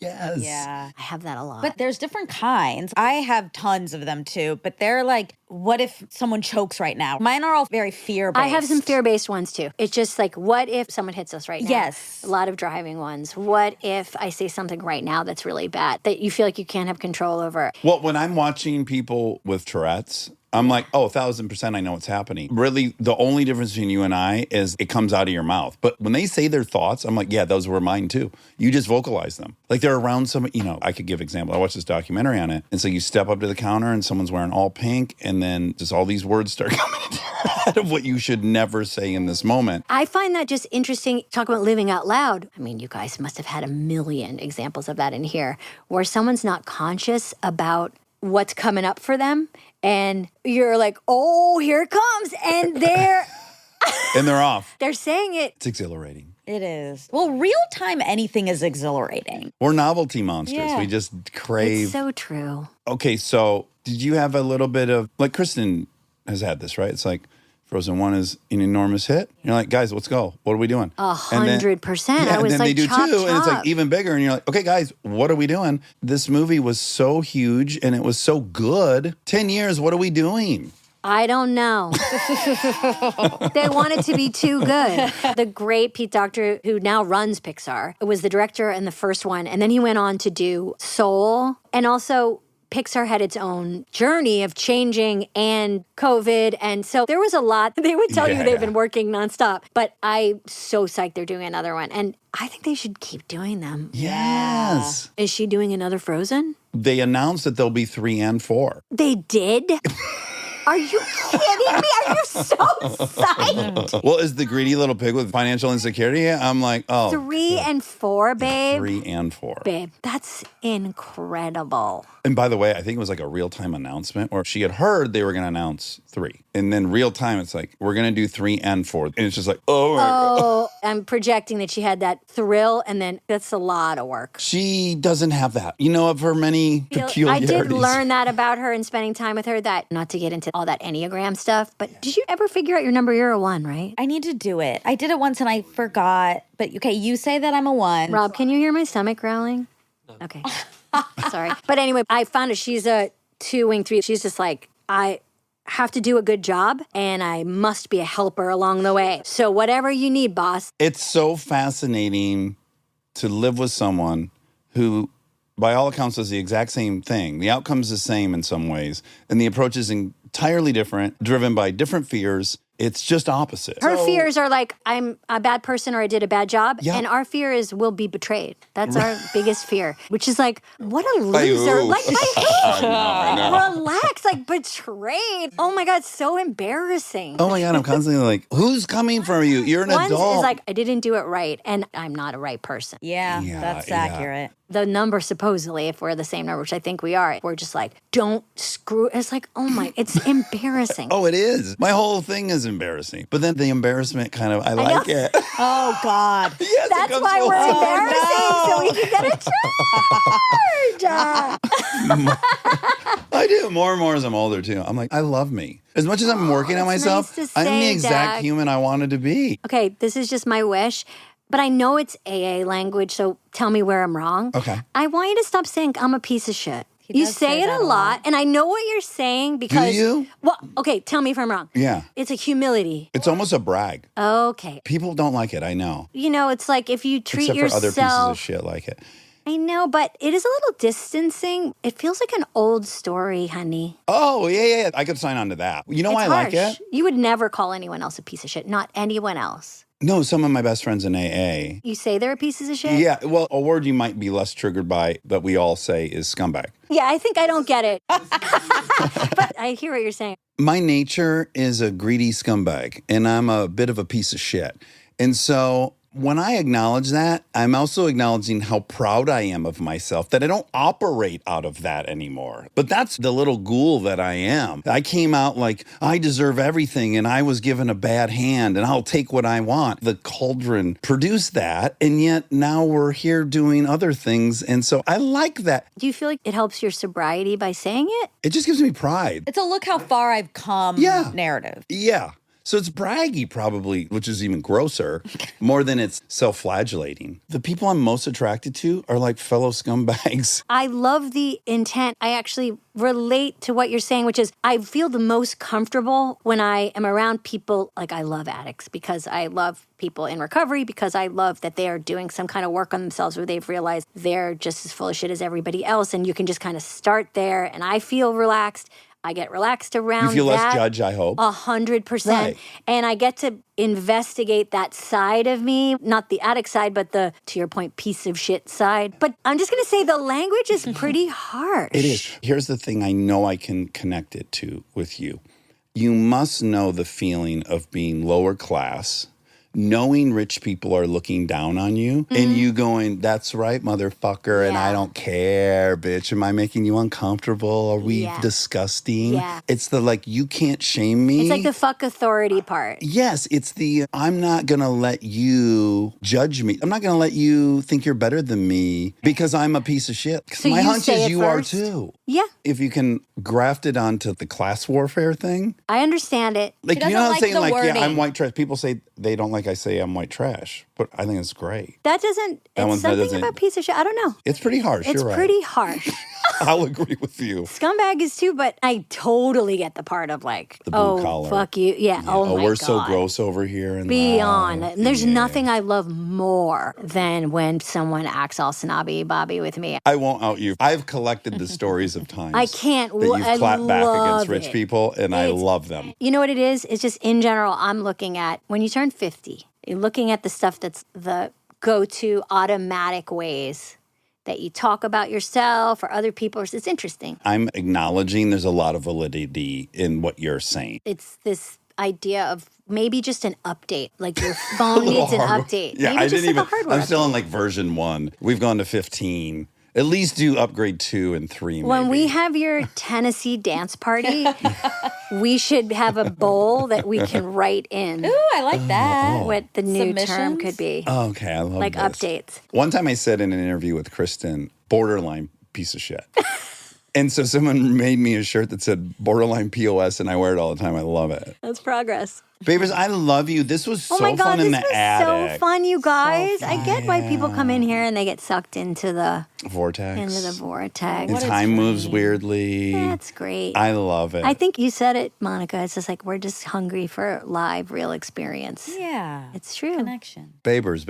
Yes. Yeah. I have that a lot. But there's different kinds. I have tons of them too, but they're like, what if someone chokes right now? Mine are all very fear-based. I have some fear-based ones too. It's just like, what if someone hits us right now? Yes. A lot of driving ones. What if I say something right now that's really bad that you feel like you can't have control over? Well, when I'm watching people with Tourette's, I'm like, oh, 1,000% I know what's happening. Really, the only difference between you and I is it comes out of your mouth. But when they say their thoughts, I'm like, yeah, those were mine too. You just vocalize them. Like they're around some, I could give example. I watched this documentary on it. And so you step up to the counter and someone's wearing all pink and then just all these words start coming into your head of what you should never say in this moment. I find that just interesting. Talk about living out loud. I mean, you guys must have had a million examples of that in here where someone's not conscious about what's coming up for them. And you're like, oh, here it comes. And And they're off. they're saying it. It's exhilarating. It is. Well, real time anything is exhilarating. We're novelty monsters. Yeah. We just crave. It's so true. Okay, so did you have a little bit of, like Kristen has had this, right? It's like Frozen 1 is an enormous hit. You're like, guys, let's go. What are we doing? 100%. Yeah, I was and then like, they do chop, two, and it's like chop. even bigger. And you're like, okay, guys, what are we doing? This movie was so huge and it was so good. 10 years, what are we doing? I don't know. They want it to be too good. The great Pete Docter, who now runs Pixar, was the director in the first one. And then he went on to do Soul. And also, Pixar had its own journey of changing and COVID. And so there was a lot. They would tell you they've been working nonstop. But I'm so psyched they're doing another one. And I think they should keep doing them. Yes. Is she doing another Frozen? They announced that there'll be 3 and 4. They did? Are you kidding me? Are you so psyched? Well, is the greedy little pig with financial insecurity? I'm like, oh. 3 and 4, babe. 3 and 4. Babe, that's incredible. And by the way, I think it was like a real-time announcement, or she had heard they were going to announce 3. And then real-time, it's like, we're going to do 3 and 4. And it's just like, oh, my God. Oh, I'm projecting that she had that thrill, and then that's a lot of work. She doesn't have that. You know, of her many I peculiarities. did learn that about her and spending time with her, that not to get into all that Enneagram stuff, but did you ever figure out your number? You're a 1, right? I need to do it. I did it once and I forgot. But okay, you say that I'm a 1. Rob, can you hear my stomach growling? No. Okay. Sorry. But anyway, I found out she's a 2 wing 3. She's just like, I have to do a good job and I must be a helper along the way. So whatever you need, boss. It's so fascinating to live with someone who, by all accounts, does the exact same thing. The outcome's the same in some ways, and the approach is entirely different, driven by different fears. It's just opposite. Her fears are like, I'm a bad person or I did a bad job. Yeah. And our fear is we'll be betrayed. That's our biggest fear, which is like, what a loser. Ay-oo. Like, I know. relax, like betrayed. Oh my God, so embarrassing. Oh my God, I'm constantly like, who's coming for you? You're an One adult. is like, I didn't do it right and I'm not a right person. Yeah, Yeah, that's yeah. accurate. The number, supposedly, if we're the same number, which I think we are, we're just like, don't screw. It's like, oh my, it's embarrassing. Oh, it is. My whole thing is embarrassing. But then the embarrassment kind of, I like know. it. Oh God. Yes, it That's comes why full we're circle. embarrassing, so we can get a charge. I do more and more as I'm older, too. I'm like, I love me. As much as I'm working on that's myself, nice to I'm the say, exact Dax. human I wanted to be. Okay, this is just my wish, but I know it's AA language, so tell me where I'm wrong. Okay. I want you to stop saying I'm a piece of shit. He You does say say it that a a lot, lot. and I know what you're saying because. you? Well, okay, tell me if I'm wrong. Yeah. It's a humility. It's almost a brag. Okay. People don't like it, I know. You know, it's like if you treat Except yourself. for other pieces of shit like it. I know, but it is a little distancing. It feels like an old story, honey. Oh, yeah. I could sign on to that. You know why It's I like harsh. it? You would never call anyone else a piece of shit, not anyone else. No, some of my best friends in AA. You say they're pieces of shit? Yeah, well, a word you might be less triggered by that we all say is scumbag. Yeah, I think I don't get it. But I hear what you're saying. My nature is a greedy scumbag, and I'm a bit of a piece of shit. And so when I acknowledge that, I'm also acknowledging how proud I am of myself, that I don't operate out of that anymore. But that's the little ghoul that I am. I came out like, I deserve everything, and I was given a bad hand, and I'll take what I want. The cauldron produced that, and yet now we're here doing other things. And so I like that. Do you feel like it helps your sobriety by saying it? It just gives me pride. It's a look how far I've come Yeah. narrative. Yeah. So it's braggy, probably, which is even grosser, more than it's self-flagellating. The people I'm most attracted to are like fellow scumbags. I love the intent. I actually relate to what you're saying, which is I feel the most comfortable when I am around people. Like, I love addicts because I love people in recovery, because I love that they are doing some kind of work on themselves where they've realized they're just as full of shit as everybody else. And you can just kind of start there. And I feel relaxed. I get relaxed around You feel that. less judge, I hope. 100%. Right. And I get to investigate that side of me, not the addict side, but the, to your point, piece of shit side. But I'm just going to say the language is pretty harsh. It is. Here's the thing I know I can connect it to with you. You must know the feeling of being lower class, knowing rich people are looking down on you, and you going, that's right, motherfucker, and I Yeah. don't care, bitch. Am I making you uncomfortable? Are we Yeah. disgusting? Yeah. It's the, like, you can't shame me. It's like the fuck authority part. Yes, it's the, I'm not going to let you judge me. I'm not going to let you think you're better than me because I'm a piece of shit. 'Cause So my you hunch say is it you first? are too. Yeah, If you can graft it onto the class warfare thing. I understand it. Like, you doesn't know what I'm like saying? the Like, yeah, I'm wording. white trash. People say they don't like I say I'm white trash, but I think it's great. That doesn't, That it's that something doesn't- about piece of shit. I don't know. It's pretty harsh. It's You're right. pretty harsh. I'll agree with you. Scumbag is too, but I totally get the part of like, The blue oh, collar. fuck you. Yeah. Oh, my we're God. so gross over here. And Beyond. loud. There's Yeah. nothing I love more than when someone acts all snobby bobby with me. I won't out you. I've collected the stories of times I can't. that you've I clapped back love against rich it. people, and I It's- love them. You know what it is? It's just in general, I'm looking at when you turn 50, you're looking at the stuff that's the go to automatic ways that you talk about yourself or other people. It's interesting. I'm acknowledging there's a lot of validity in what you're saying. It's this idea of maybe just an update. Like your phone needs an update. Yeah, maybe I just didn't like even. a hardware I'm still update. on like version 1. We've gone to 15. At least do upgrade 2 and 3. When we maybe. have your Tennessee dance party, we should have a bowl that we can write in Ooh, I like that. what the new term Submissions? could be. Oh, okay, I love Like this. updates. One time I said in an interview with Kristen, borderline piece of shit. And so someone made me a shirt that said borderline POS, and I wear it all the time. I love it. That's progress. Babers, I love you. This was so Oh my God, fun this in the was attic. so fun, you guys. I get why people come in here and they get sucked into the Vortex. vortex. And time moves weirdly. That's great. I love it. I think you said it, Monica. It's just like we're just hungry for live, real experience. Yeah. It's true. Connection. Babers.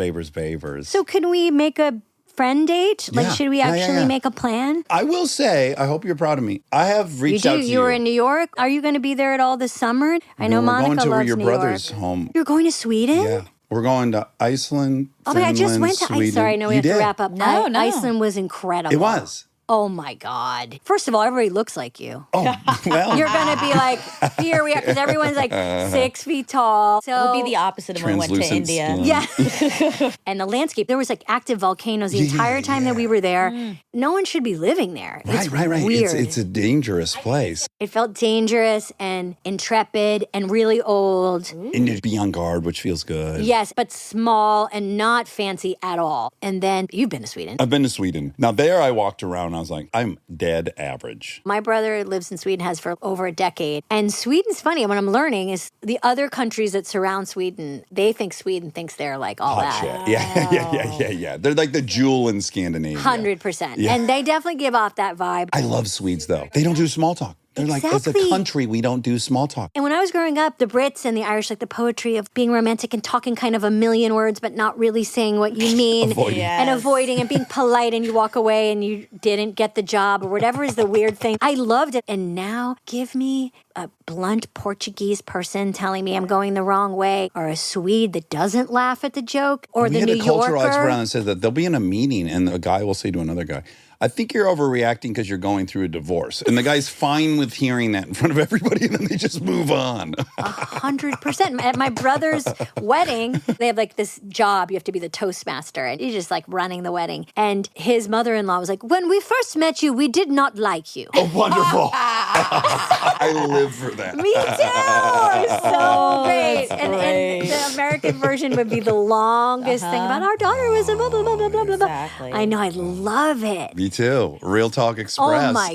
So can we make a friend date? Like, Yeah. should we Yeah, actually yeah. make a plan? I will say, I hope you're proud of me. I have You reached do. out to you. You were in New York. Are you going to be there at all this summer? I know We're Monica going to loves your New brother's York. home. You're going to Sweden? Yeah. We're going to Iceland, Oh, but I just Finland, went to Sweden. Sorry, no, we You have to did. wrap up. No, no. Iceland was incredible. It was. Oh my God. First of all, everybody looks like you. Oh, well. You're going to be like, here we are, because everyone's like 6 feet tall. So It'll be the opposite of when we went to Translucent India. skin. Yeah. And the landscape, there was like active volcanoes the entire time that we were there. No one should be living there. It's Right. weird. It's a dangerous place. It felt dangerous and intrepid and really old. And you'd be on guard, which feels good. Yes, but small and not fancy at all. And then you've been to Sweden. I've been to Sweden. Now, there I walked around. I was like, I'm dead average. My brother lives in Sweden, has for over a decade. And Sweden's funny. What I'm learning is the other countries that surround Sweden, they think Sweden thinks they're like all Hot that. shit. Yeah. They're like the jewel in Scandinavia. 100%. Yeah. And they definitely give off that vibe. I love Swedes, though. They don't do small talk. They're like, as a Exactly. country, we don't do small talk. And when I was growing up, the Brits and the Irish, like the poetry of being romantic and talking kind of a million words, but not really saying what you mean. Avoiding. And avoiding and being polite, and you walk away and you didn't get the job or whatever is the weird thing. I loved it. And now give me a blunt Portuguese person telling me I'm going the wrong way, or a Swede that doesn't laugh at the joke, or We the had New a cultural expert Yorker. on that said that they'll be in a meeting and a guy will say to another guy, I think you're overreacting because you're going through a divorce. And the guy's fine with hearing that in front of everybody, and then they just move on. 100%. At my brother's wedding, they have like this job. You have to be the Toastmaster, and you're just like running the wedding. And his mother-in-law was like, when we first met you, we did not like you. Oh, wonderful. I live for that. Me too. It's so great. And the American version would be the longest thing about our daughter was a blah, blah, blah, blah, blah, blah. Exactly. I know. I love it. Me too. Real Talk Express. Oh my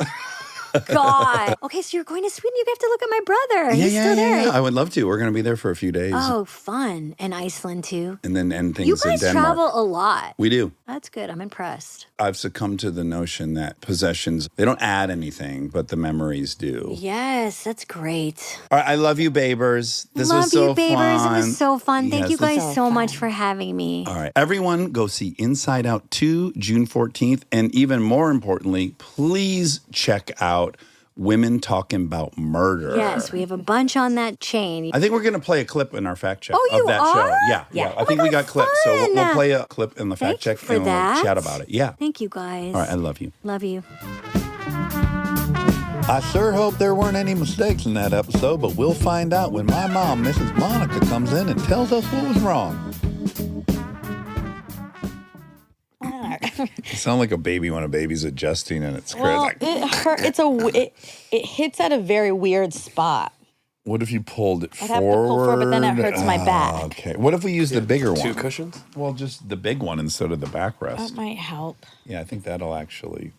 God. Okay, so you're going to Sweden. You have to look at my brother. He's still there. Yeah. I would love to. We're going to be there for a few days. Oh, fun. And Iceland too. And then end things You in guys Denmark. travel a lot. We do. That's good. I'm impressed. I've succumbed to the notion that possessions, they don't add anything, but the memories do. Yes, that's great. All right, I love you, Babers. This Love was so you, Babers. fun. It was so fun. Thank Yes, you guys this- so much for having me. All right, everyone go see Inside Out 2, June 14th. And even more importantly, please check out Women Talkin Bout Murder. Yes, we have a bunch on that chain. I think we're going to play a clip in our fact check Oh, of you that are? show. Yeah. Yeah. I think we got clips. So we'll fun. play a clip in the fact Thank you check for and that. we'll chat about it. Yeah. Thank you, guys. All right, I love you. Love you. I sure hope there weren't any mistakes in that episode, but we'll find out when my mom, Mrs. Monica, comes in and tells us what was wrong. You sound like a baby when a baby's adjusting and it's Well, like, it hits at a very weird spot. what if you pulled it I'd have to forward? pull forward, but then it hurts my back. Okay. What if we use the bigger one? Two cushions? Well, just the big one instead of the backrest. That might help. Yeah, I think that'll actually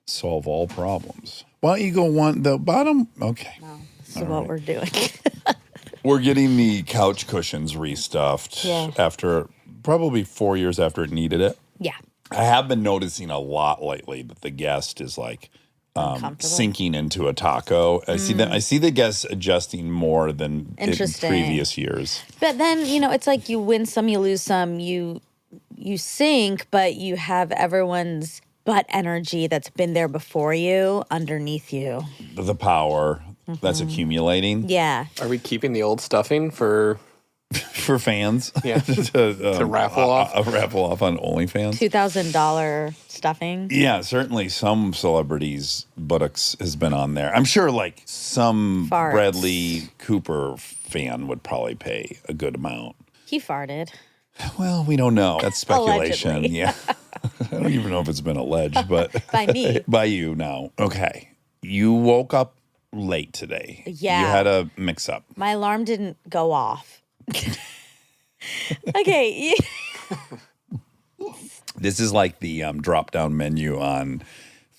solve all problems. Why don't you go the bottom? Okay. So what we're doing. We're getting the couch cushions restuffed after probably 4 years after it needed it. Yeah. I have been noticing a lot lately that the guest is like sinking into a taco. I see the guests adjusting more than in Interesting. previous years. But then, it's like you win some, you lose some, you sink, but you have everyone's butt energy that's been there before you underneath you. The power that's accumulating. Yeah. Are we keeping the old stuffing for for fans. Yeah. to raffle off. A raffle off on OnlyFans. $2,000 stuffing. Yeah, certainly some celebrities' buttocks has been on there. I'm sure like some Farts. Bradley Cooper fan would probably pay a good amount. He farted. Well, we don't know. That's speculation. Allegedly. Yeah. I don't even know if it's been alleged, but By me. by you now. Okay. You woke up late today. Yeah. You had a mix up. My alarm didn't go off. Okay. This is like the drop down menu on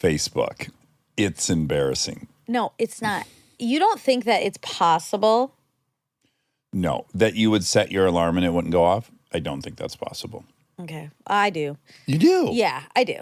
Facebook. It's embarrassing. No, it's not. You don't think that it's possible? No, that you would set your alarm and it wouldn't go off? I don't think that's possible. Okay. I do. You do? Yeah, I do.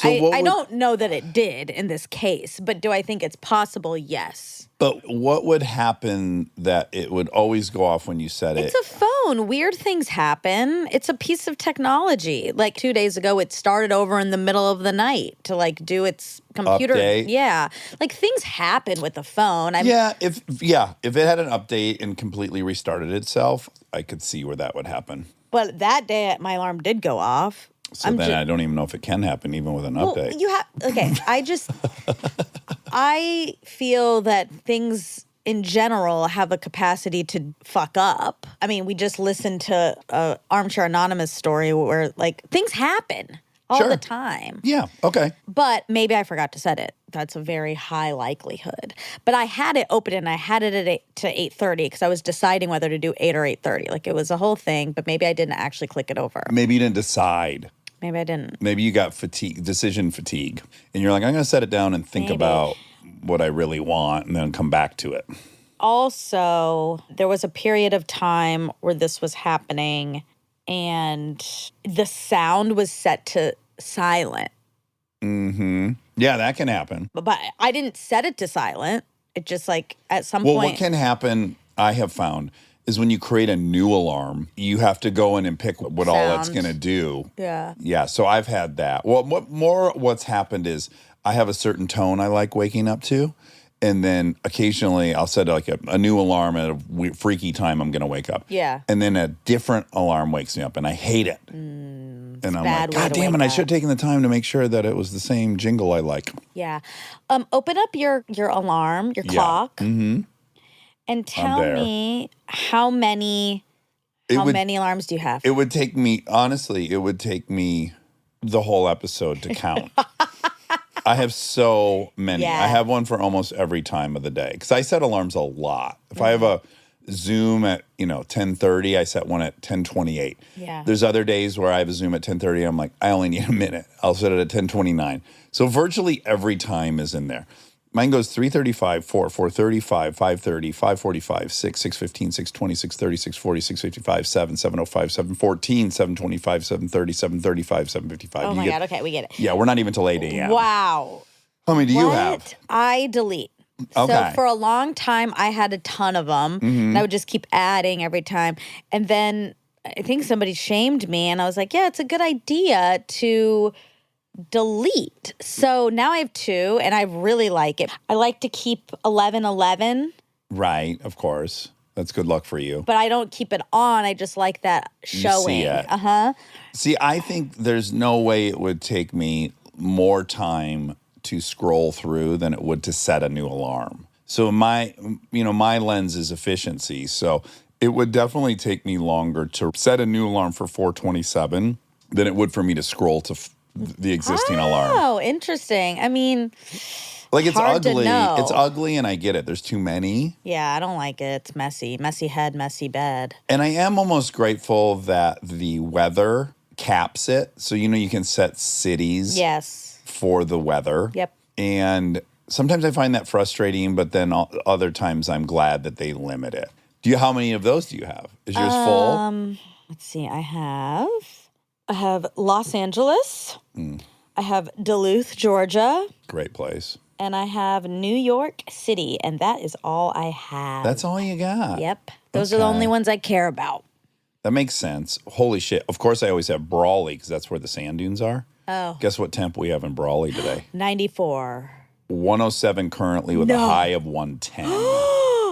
So what I would- don't know that it did in this case, but do I think it's possible? Yes. But what would happen that it would always go off when you set it? It's a phone. Weird things happen. It's a piece of technology. Like 2 days ago, it started over in the middle of the night to like do its computer. Update. Yeah. Like things happen with the phone. Yeah, if it had an update and completely restarted itself, I could see where that would happen. But that day, my alarm did go off. So then I don't even know if it can happen even with an update. You have okay. I feel that things in general have a capacity to fuck up. I mean, we just listened to a Armchair Anonymous story where like things happen all Sure. the time. Yeah, okay. But maybe I forgot to set it. That's a very high likelihood. But I had it open and I had it at 8 to 8:30 because I was deciding whether to do 8 or 8:30. Like it was a whole thing, but maybe I didn't actually click it over. Maybe you didn't decide. Maybe I didn't. Maybe you got decision fatigue. And you're like, I'm going to set it down and think Maybe. about what I really want and then come back to it. Also, there was a period of time where this was happening and the sound was set to silent. Mm-hmm. Yeah, that can happen. But I didn't set it to silent. It just like at some Well, point. what can happen, I have found, is when you create a new alarm, you have to go in and pick what all it's Sound. going to do. Yeah. Yeah, so I've had that. Well, what's happened is I have a certain tone I like waking up to, and then occasionally I'll set like a new alarm at a freaky time I'm going to wake up. Yeah. And then a different alarm wakes me up, and I hate it. And I'm like, bad way God to damn it, wake I up." should have taken the time to make sure that it was the same jingle I like. Yeah. Open up your alarm, your clock, Mm-hmm. and tell there. me how many alarms do you have? It would take me, honestly, it would take me the whole episode to count. I have so many. Yeah. I have one for almost every time of the day because I set alarms a lot. If I have a Zoom at 10:30, I set one at 10:28. Yeah. There's other days where I have a Zoom at 10:30. I'm like, I only need a minute. I'll set it at 10:29. So virtually every time is in there. Mine goes 3:35, 4, 4:35, 5:30, 5:45, 6, 6:15, 6:20, 6:30, 6:40, 6:55, 7, 7:05, 7:14, 7:25, 7:30, 7:35, 7:55. Oh You my get- God. Okay, we get it. Yeah, we're not even till 8 a.m. Wow. How many do you have? What? I delete. Okay. So for a long time, I had a ton of them, and I would just keep adding every time. And then I think somebody shamed me, and I was like, yeah, it's a good idea to delete. So now I have 2, and I really like it. I like to keep 11:11, Right, of course. That's good luck for you. but I don't keep it on. I just like that showing. it. Uh-huh. See, I think there's no way it would take me more time to scroll through than it would to set a new alarm. So my lens is efficiency. So it would definitely take me longer to set a new alarm for 4:27 than it would for me to scroll to the existing alarm. Oh, interesting. I mean, Like it's hard to ugly. know. It's ugly and I get it. There's too many. yeah, I don't like it. It's messy. Messy head, messy bed. And I am almost grateful that the weather caps it. So you can set cities Yes. for the weather. Yep. And sometimes I find that frustrating, but then other times I'm glad that they limit it. How many of those do you have? Is yours full? Let's see. I have Los Angeles. I have Duluth, Georgia, Great place. and I have New York City, and that is all I have. That's all you got. Yep. Those are the Okay. only ones I care about. That makes sense. Holy shit. Of course, I always have Brawley because that's where the sand dunes are. Oh. Guess what temp we have in Brawley today? 94. 107 currently with a high of 110. Wow.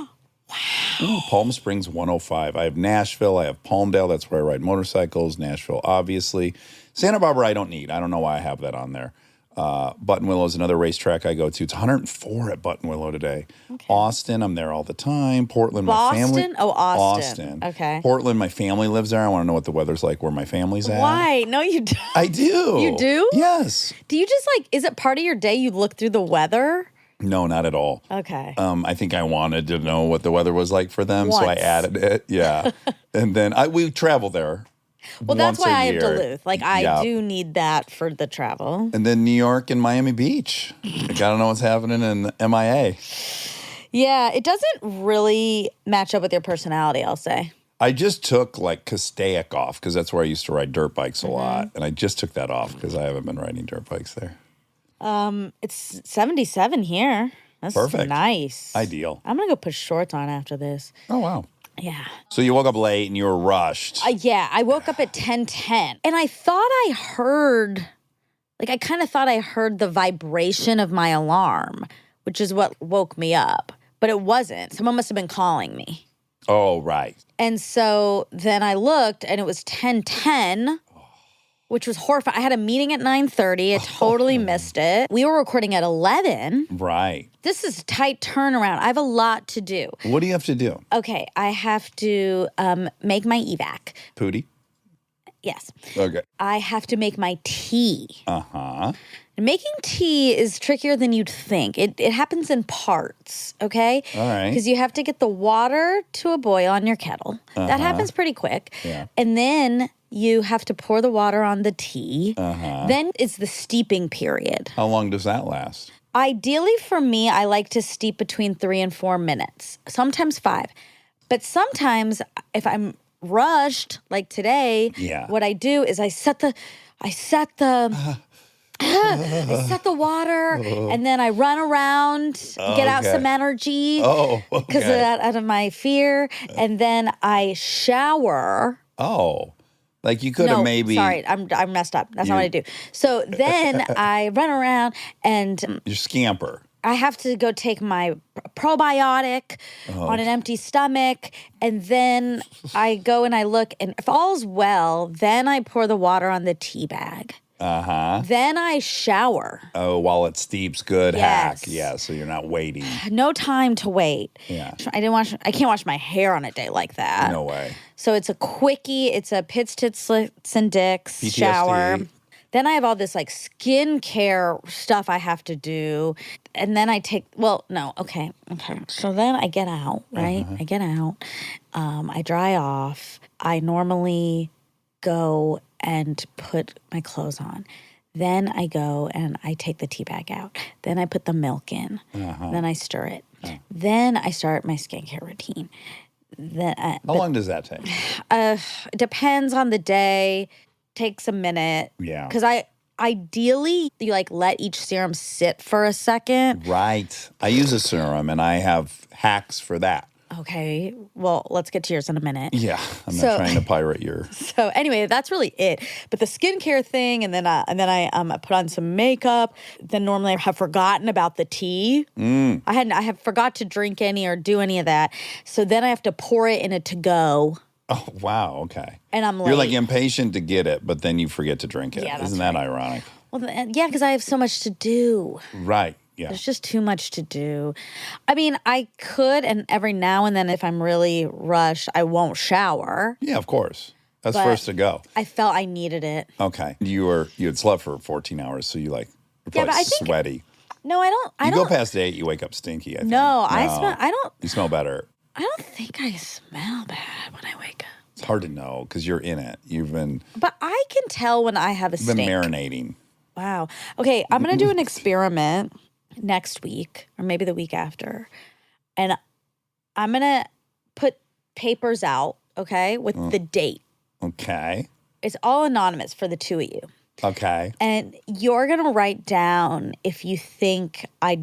Ooh, Palm Springs 105. I have Nashville. I have Palmdale. That's where I ride motorcycles. Nashville, obviously. Santa Barbara, I don't need. I don't know why I have that on there. Buttonwillow is another racetrack I go to. It's 104 at Buttonwillow today. Okay. Austin, I'm there all the time. Portland, my family. Boston? Oh, Austin. Okay. Portland, my family lives there. I want to know what the weather's like where my family's at. Why? No, you don't. I do. You do? Yes. Do you just is it part of your day you look through the weather? No, not at all. Okay. I think I wanted to know what the weather was like for them, so I Once. added it. Yeah. And then we travel there. Well, that's once why a I have year. Duluth. I Yeah. do need that for the travel. And then New York and Miami Beach. I gotta know what's happening in MIA. Yeah, it doesn't really match up with your personality, I'll say. I just took Castaic off because that's where I used to ride dirt bikes a lot. And I just took that off because I haven't been riding dirt bikes there. It's 77 here. That's Perfect. Nice. Ideal. I'm going to go put shorts on after this. Oh, wow. Yeah. So you woke up late and you were rushed. Yeah, I woke up at 10:10 and I thought I heard, I kind of thought I heard the vibration of my alarm, which is what woke me up, but it wasn't. Someone must have been calling me. Oh, right. And so then I looked and it was 10:10, which was horrifying. I had a meeting at 9:30. I totally missed it. We were recording at 11. Right. This is a tight turnaround. I have a lot to do. What do you have to do? Okay, I have to make my evac. Pootie? Yes. Okay. I have to make my tea. Uh-huh. And making tea is trickier than you'd think. It happens in parts, okay? All right. Because you have to get the water to a boil on your kettle. That happens pretty quick. Yeah. And then you have to pour the water on the tea. Then it's the steeping period. How long does that last? Ideally for me, I like to steep between 3 and 4 minutes, sometimes 5. But sometimes if I'm rushed, like today, what I do is I set the water and then I run around, get out some energy because of that, out of my fear. And then I shower. Oh, you could have maybe. Sorry, I'm messed up. That's not what I do. So then I run around and You scamper. I have to go take my probiotic on an empty stomach. And then I go and I look, and if all's well, then I pour the water on the tea bag. Uh-huh. Then I shower. Oh, while it steeps, good Yes. hack. Yeah, so you're not waiting. No time to wait. Yeah. I can't wash my hair on a day like that. No way. So it's a quickie. It's a Pits, Tits, Slits, and Dicks PTSD. shower. Then I have all this skincare stuff I have to do. And then I take, okay. So then I get out, right? I get out. I dry off. I normally go and put my clothes on. Then I go and I take the tea bag out. Then I put the milk in. Then I stir it. Then I start my skincare routine. How long does that take? It depends on the day. Takes a minute. Yeah. Because ideally, you let each serum sit for a second. Right. I use a serum and I have hacks for that. Okay. Well, let's get to yours in a minute. Yeah. I'm not trying to pirate your. So anyway, that's really it. But the skincare thing, and then I put on some makeup. Then normally I have forgotten about the tea. I have forgot to drink any or do any of that. So then I have to pour it in a to-go. Oh, wow. Okay. And I'm You're late. impatient to get it, but then you forget to drink it. Yeah, that's Isn't that ironic? Well, yeah, because I have so much to do. Right. Yeah. There's just too much to do. I mean, I could, and every now and then if I'm really rushed, I won't shower. Yeah, of course. That's But first to go. I felt I needed it. Okay. You had slept for 14 hours, so you're probably but I think- sweaty. No, I don't. You go past 8, you wake up stinky, I think. No, I don't. You smell better. I don't think I smell bad when I wake up. It's hard to know because you're in it. You've been But I can tell when I have a stink. marinating. Wow. Okay, I'm going to do an experiment next week or maybe the week after. And I'm going to put papers out, okay, with the date. Okay. It's all anonymous for the two of you. Okay. And you're going to write down if you think I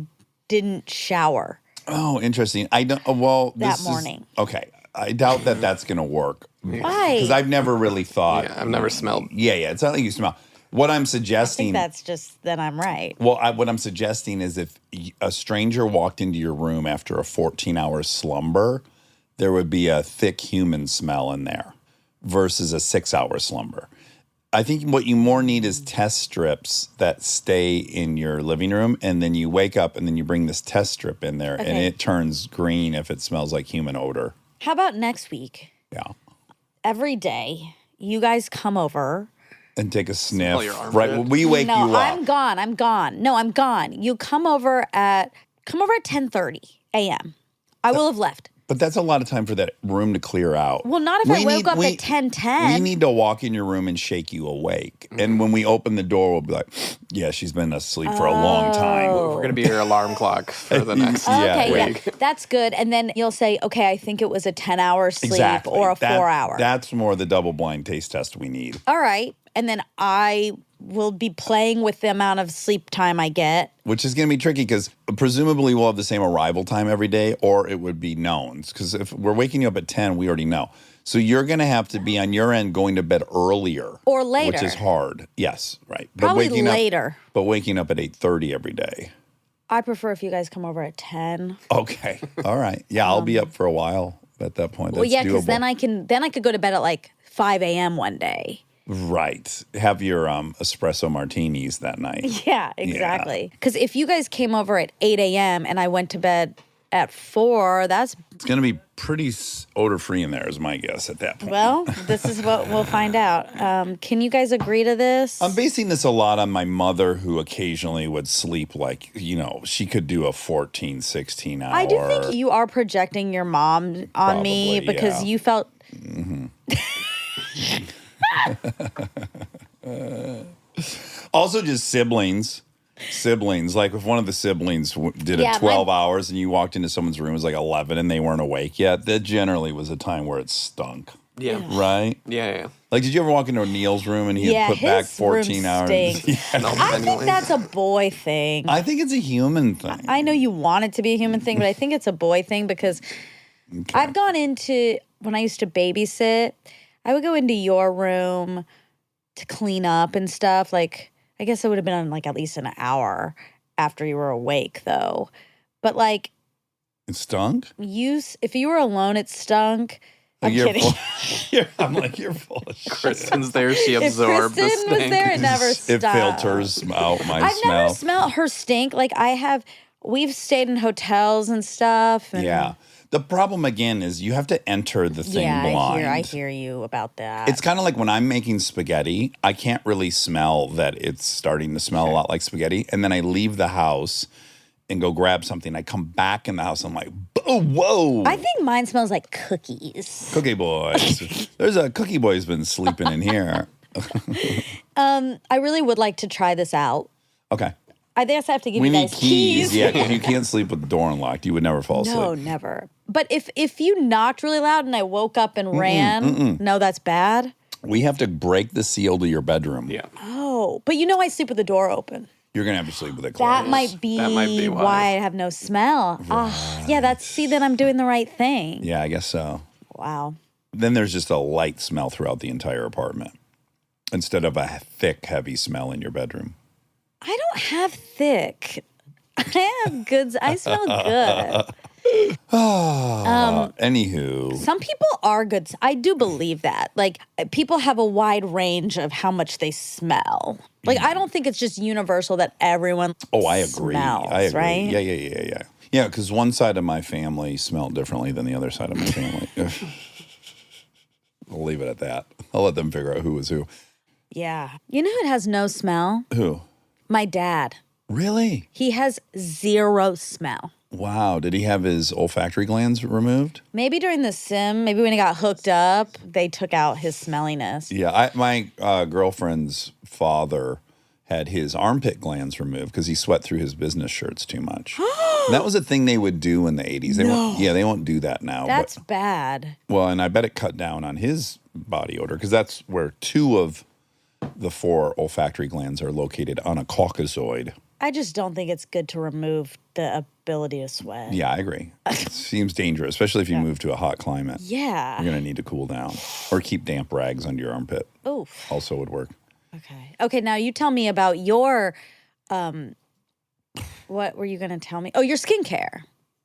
didn't shower Oh, interesting. I don't. Well, that this morning. Okay. I doubt that that's going to work. Why? Because I've never really thought. Yeah, I've never smelled. Yeah. It's not like you smell. What I'm I suggesting. think that's just that I'm right. Well, what I'm suggesting is if a stranger walked into your room after a 14-hour slumber, there would be a thick human smell in there versus a 6-hour slumber. I think what you more need is test strips that stay in your living room, and then you wake up and then you bring this test strip in there, and it turns green if it smells like human odor. How about next week? Yeah. Every day, you guys come over. And take a sniff. your armpit. Right when we wake you up. No, I'm gone. No, I'm gone. You come over at 10:30 a.m. I will have left. But that's a lot of time for that room to clear out. Well, not if I woke up at 10:10. We need to walk in your room and shake you awake. And when we open the door, we'll be like, yeah, she's been asleep for a long time. We're going to be your alarm clock for the next week. Yeah, that's good. And then you'll say, okay, I think it was a 10-hour sleep Exactly. or a 4-hour. That's more the double blind taste test we need. All right. And then I will be playing with the amount of sleep time I get. Which is going to be tricky because presumably we'll have the same arrival time every day, or it would be knowns. Because if we're waking you up at 10, we already know. So you're going to have to be on your end going to bed earlier. Or later. Which is hard. Yes, right. Probably waking later. But waking up at 8:30 every day. I prefer if you guys come over at 10. Okay. All right. Yeah, I'll be up for a while at that point. That's Well, yeah, because doable. then I could go to bed at like 5 a.m. one day. Right. Have your espresso martinis that night. Yeah, exactly. Because if you guys came over at 8 a.m. and I went to bed at 4, that's, It's going to be pretty odor-free in there is my guess at that point. well, this is what we'll find out. Can you guys agree to this? I'm basing this a lot on my mother, who occasionally would sleep like, she could do a 14, 16 hour. I do think you are projecting your mom on me Probably, because yeah. you felt. Also, just siblings. Like if one of the siblings did Yeah, it 12 hours and you walked into someone's room, it was like 11 and they weren't awake yet, that generally was a time where it stunk. Yeah. Right? Yeah. Like, did you ever walk into Neil's room and he had put back his 14 room hours? stinks. Yeah. I think that's a boy thing. I think it's a human thing. I know you want it to be a human thing, but I think it's a boy thing because I've gone into, when I used to babysit, I would go into your room to clean up and stuff. Like, I guess it would have been like at least an hour after you were awake, though. But like, It stunk? if you were alone, it stunk. I'm You're kidding. I'm like, you're full of shit. Kristen's there. She If absorbed the Kristen was stink. there, it never It stopped. filters out my I've smell. never smelled her stink. Like we've stayed in hotels and stuff. And Yeah. The problem again is you have to enter the thing blind. I hear you about that. It's kind of like when I'm making spaghetti, I can't really smell that it's starting to smell a lot like spaghetti. And then I leave the house and go grab something. I come back in the house, I'm like, oh, whoa. I think mine smells like cookies. Cookie boys. There's a cookie boy's been sleeping in here. I really would like to try this out. Okay. I guess I have to give We you need guys keys. Yeah, because you can't sleep with the door unlocked. You would never fall asleep. No, never. But if you knocked really loud and I woke up and ran, no, that's bad. We have to break the seal to your bedroom. Yeah. Oh, but I sleep with the door open. You're going to have to sleep with it closed. That might be why I have no smell. Yeah, then I'm doing the right thing. Yeah, I guess so. Wow. Then there's just a light smell throughout the entire apartment instead of a thick, heavy smell in your bedroom. I don't have thick. I have good. I smell good. Anywho. Some people are good. I do believe that. Like, people have a wide range of how much they smell. Like, I don't think it's just universal that everyone Oh, I agree. smells, I agree. right? Yeah. Yeah, because one side of my family smelled differently than the other side of my family. I'll leave it at that. I'll let them figure out who was who. Yeah. You know who has no smell? Who? My dad. Really? He has zero smell. Wow. Did he have his olfactory glands removed? Maybe during the sim, maybe when he got hooked up, they took out his smelliness. Yeah. My girlfriend's father had his armpit glands removed because he sweat through his business shirts too much. And that was a thing they would do in the 80s. They won't do that now. That's bad. Well, and I bet it cut down on his body odor because that's where 2 of the 4 olfactory glands are located on a caucasoid. I just don't think it's good to remove the ability to sweat. Yeah, I agree. It seems dangerous, especially if you move to a hot climate. Yeah. You're going to need to cool down or keep damp rags under your armpit. Oof. Also would work. Okay, now you tell me about your, what were you going to tell me? Oh, your skincare.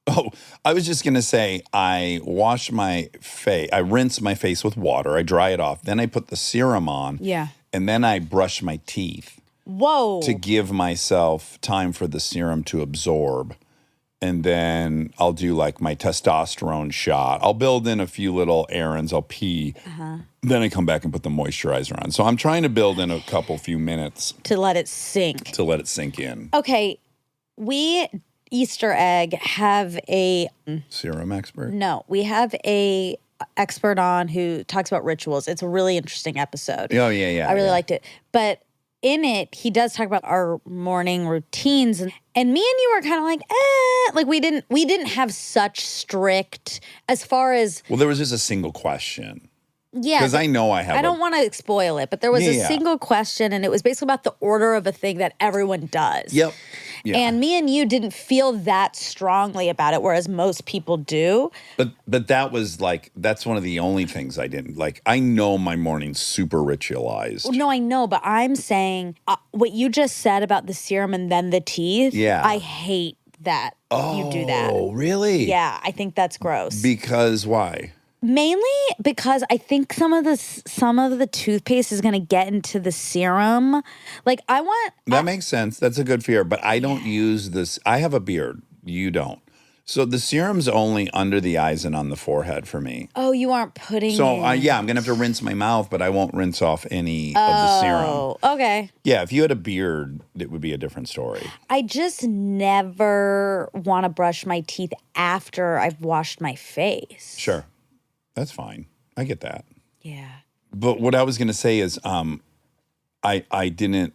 Oh, I was just going to say I wash my face. I rinse my face with water. I dry it off. Then I put the serum on. Yeah. And then I brush my teeth Whoa. to give myself time for the serum to absorb. And then I'll do like my testosterone shot. I'll build in a few little errands. I'll pee. Then I come back and put the moisturizer on. So I'm trying to build in a few minutes To let it sink. to let it sink in. Okay. We, Easter egg, have a, Serum expert? no, we have a expert on who talks about rituals. It's a really interesting episode. Oh, yeah. I really yeah. liked it. But in it, he does talk about our morning routines, and me and you were kind of like we didn't have such strict as far as Well, there was just a single question. yeah. Because I know I have I don't want to spoil it, but there was a Yeah. single question, and it was basically about the order of a thing that everyone does. Yep. Yeah. And me and you didn't feel that strongly about it, whereas most people do. But that was like, that's one of the only things I didn't like. I know my morning's super ritualized. Well, no, I know, but I'm saying what you just said about the serum and then the teeth. Yeah. I hate that you do that. Oh, really? Yeah, I think that's gross. Because why? Mainly because I think some of the toothpaste is going to get into the serum. Like I want That makes sense. That's a good fear. But I don't use this. I have a beard. You don't. So the serum's only under the eyes and on the forehead for me. Oh, you aren't putting So in. I'm going to have to rinse my mouth, but I won't rinse off any of the serum. Oh, okay. Yeah, if you had a beard, it would be a different story. I just never want to brush my teeth after I've washed my face. Sure. That's fine. I get that. Yeah. But what I was going to say is I didn't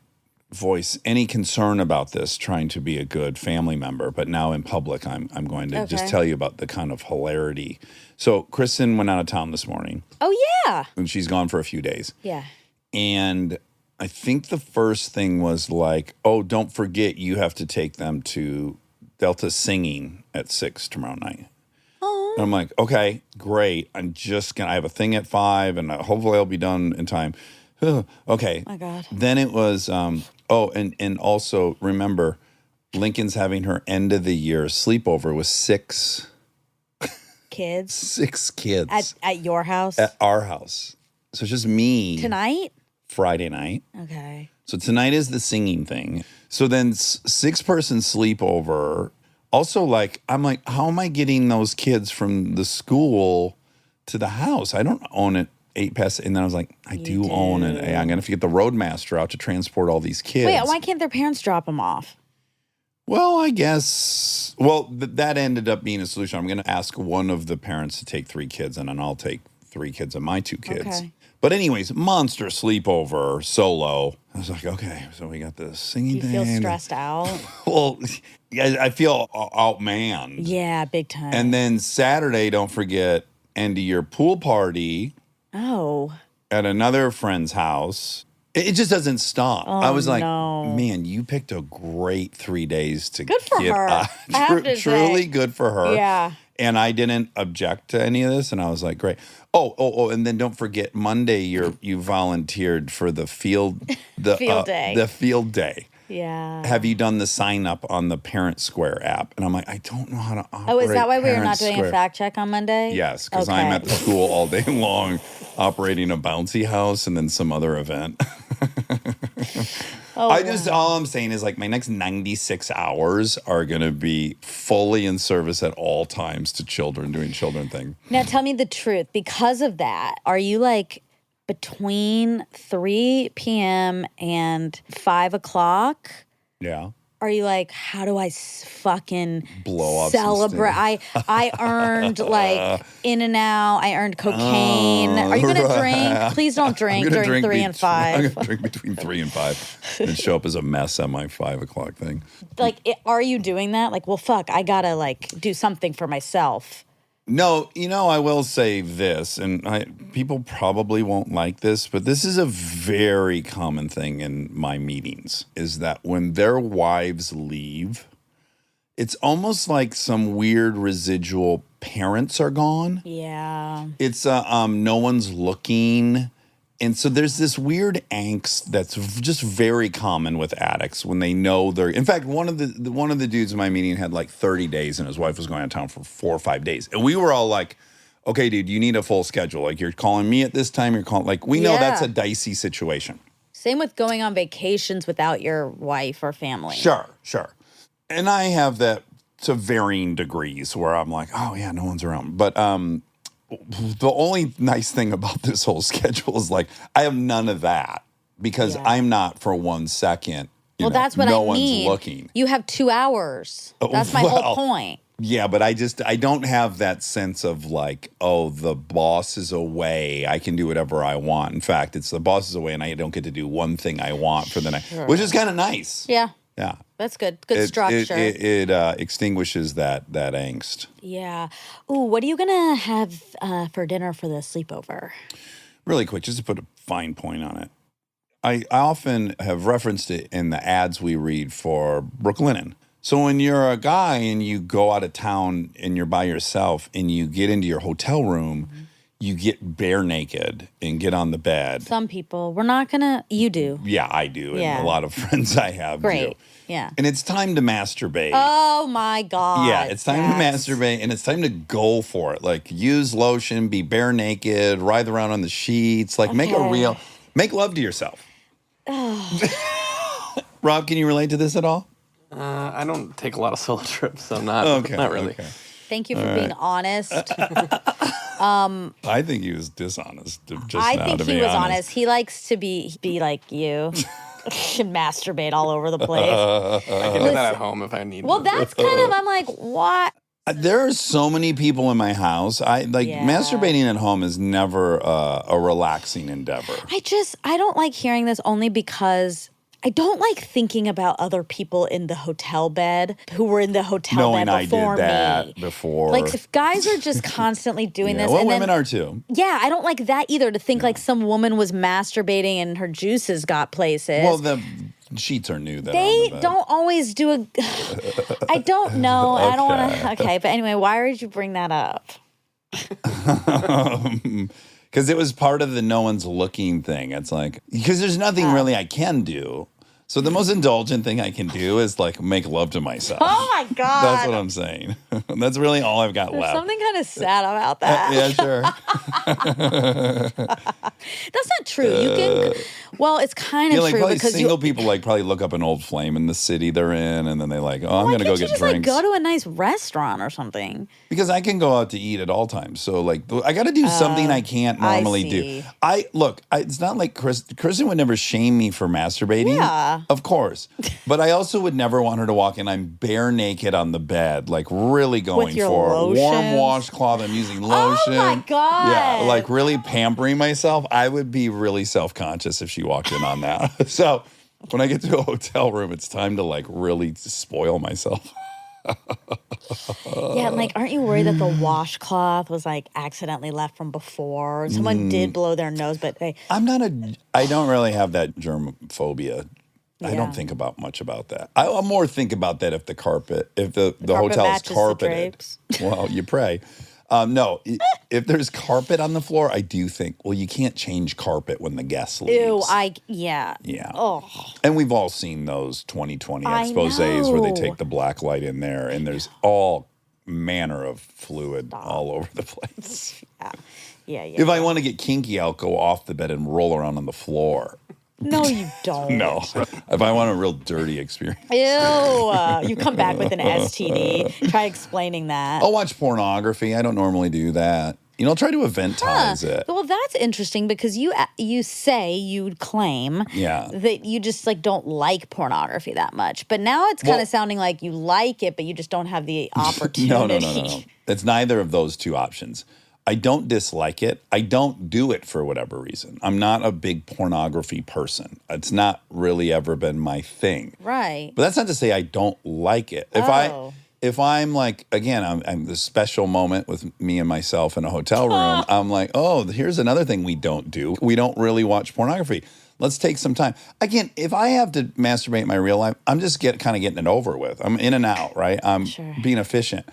voice any concern about this trying to be a good family member, but now in public I'm going to just Okay. tell you about the kind of hilarity. So Kristen went out of town this morning Oh yeah. and she's gone for a few days. Yeah. And I think the first thing was like, oh, don't forget you have to take them to Delta singing at 6 tomorrow night. And I'm like, okay, great. I have a thing at 5 and hopefully I'll be done in time. Okay. My God. Then it was, and also remember, Lincoln's having her end of the year sleepover with six Kids kids at your house at our house. So it's just me tonight. Friday night. Okay. So tonight is the singing thing. So then 6-person sleepover. Also, like, I'm like, how am I getting those kids from the school to the house? I don't own it 8 past. And then I was like, I do own it. I'm going to have to get the roadmaster out to transport all these kids. Wait, why can't their parents drop them off? Well, I guess, that ended up being a solution. I'm going to ask one of the parents to take 3 kids, and then I'll take 3 kids and my 2 kids. Okay. But anyways, monster sleepover, solo. I was like, okay, so we got the singing Do you thing. feel stressed out? Well, I feel outmanned. Yeah, big time. And then Saturday, don't forget, end of year pool party oh, at another friend's house. It just doesn't stop. I was like, no. man, you picked a great 3 days to Good for get her. out. I have to Truly say. good for her. Yeah. And I didn't object to any of this, and I was like, great. Oh, and then don't forget, Monday you volunteered for the field Field day. The field day. yeah. Have you done the sign up on the Parent Square app? And I'm like, I don't know how to operate. Oh, is that why we were Parent not doing Square. a fact check on Monday? Yes, because I'm at the school all day long operating a bouncy house and then some other event. Oh, All I'm saying is like my next 96 hours are going to be fully in service at all times to children doing children thing. Now tell me the truth. Because of that, are you like between 3 p.m. and 5 o'clock? Yeah. Are you like, how do I fucking Blow off some celebrate? steam. I earned like In-N-Out. I earned cocaine. Are you gonna drink? Please don't drink during 3 and 5. I'm going to drink between 3 and 5 and show up as a mess at my 5 o'clock thing. Like, are you doing that? Like, well, fuck, I gotta like do something for myself. No, I will say this, and people probably won't like this, but this is a very common thing in my meetings, is that when their wives leave, it's almost like some weird residual parents are gone. Yeah. It's no one's looking. And so there's this weird angst that's just very common with addicts when they know they're. In fact, one of the dudes in my meeting had like 30 days, and his wife was going out of town for 4 or 5 days, and we were all like, "Okay, dude, you need a full schedule. Like you're calling me at this time. You're calling like we know that's a dicey situation." Same with going on vacations without your wife or family. Sure. And I have that to varying degrees where I'm like, "Oh yeah, no one's around," but the only nice thing about this whole schedule is like I have none of that because I'm not for 1 second. That's what no I one's mean. looking. You have 2 hours. That's my whole point. Yeah, but I don't have that sense of like, oh, the boss is away. I can do whatever I want. In fact, it's the boss is away and I don't get to do one thing I want for the night, which is kind of nice. Yeah. Yeah. That's good. Good structure. It extinguishes that angst. Yeah. Ooh, what are you going to have for dinner for the sleepover? Really quick, just to put a fine point on it. I often have referenced it in the ads we read for Brooklinen. So when you're a guy and you go out of town and you're by yourself and you get into your hotel room, you get bare naked and get on the bed. Some people. We're not going to. You do. Yeah, I do. Yeah. And a lot of friends I have Great. do. Yeah. And it's time to masturbate. Oh, my God. Yeah, it's time to masturbate and it's time to go for it. Like use lotion, be bare naked, writhe around on the sheets, like make love to yourself. Rob, can you relate to this at all? I don't take a lot of solo trips, so not really. Okay. Thank you for being honest. I think he was dishonest. I think he was honest. He likes to be like you. And masturbate all over the place. I can do that at home if I need. Well, that's kind of, I'm like, what? There are so many people in my house. Masturbating at home is never a relaxing endeavor. I don't like hearing this only because I don't like thinking about other people in the hotel bed who were in the hotel bed before I did that me. Before. Like if guys are just constantly doing this. Well, and women are too. Yeah, I don't like that either to think like some woman was masturbating and her juices got places. Well, the sheets are new. They don't always do a. I don't know. Okay. I don't want to. Okay, but anyway, why did you bring that up? Because it was part of the no one's looking thing. It's like, because there's nothing really I can do. So the most indulgent thing I can do is like make love to myself. Oh my God. That's what I'm saying. That's really all I've got There's left. something kind of sad about that. Yeah, sure. That's not true. You can. Well, it's kind of true probably because single people probably look up an old flame in the city they're in, and then they I'm going to go get just drinks. Like go to a nice restaurant or something. Because I can go out to eat at all times. So like I got to do something I can't normally do. It's not like Kristen would never shame me for masturbating. Yeah. Of course. But I also would never want her to walk in. I'm bare naked on the bed, like really going With your for it. Warm lotions. washcloth. I'm using lotion. Oh my God. Yeah, like really pampering myself. I would be really self-conscious if she walked in on that. So when I get to a hotel room, it's time to like really spoil myself. Yeah, and like, aren't you worried that the washcloth was like accidentally left from before? Someone did blow their nose, but they. I don't really have that germ phobia. I don't think about much about that. I'll more think about that if the hotel is carpeted. Well, you pray. No, if there's carpet on the floor, I do think, well, you can't change carpet when the guest leaves. Yeah. Oh. And we've all seen those 2020 exposés where they take the black light in there and there's all manner of fluid all over the place. Yeah. If I want to get kinky, I'll go off the bed and roll around on the floor. No, you don't. No. If I want a real dirty experience. Ew. You come back with an STD. Try explaining that. I'll watch pornography. I don't normally do that. I'll try to eventize it. Well, that's interesting because you claim that you just like don't like pornography that much. But now it's kind of sounding like you like it, but you just don't have the opportunity. No. It's neither of those two options. I don't dislike it. I don't do it for whatever reason. I'm not a big pornography person. It's not really ever been my thing. Right. But that's not to say I don't like it. If I'm like, again, I'm this special moment with me and myself in a hotel room, I'm like, oh, here's another thing we don't do. We don't really watch pornography. Let's take some time. Again, if I have to masturbate in my real life, I'm just kind of getting it over with. I'm in and out, right? I'm being efficient.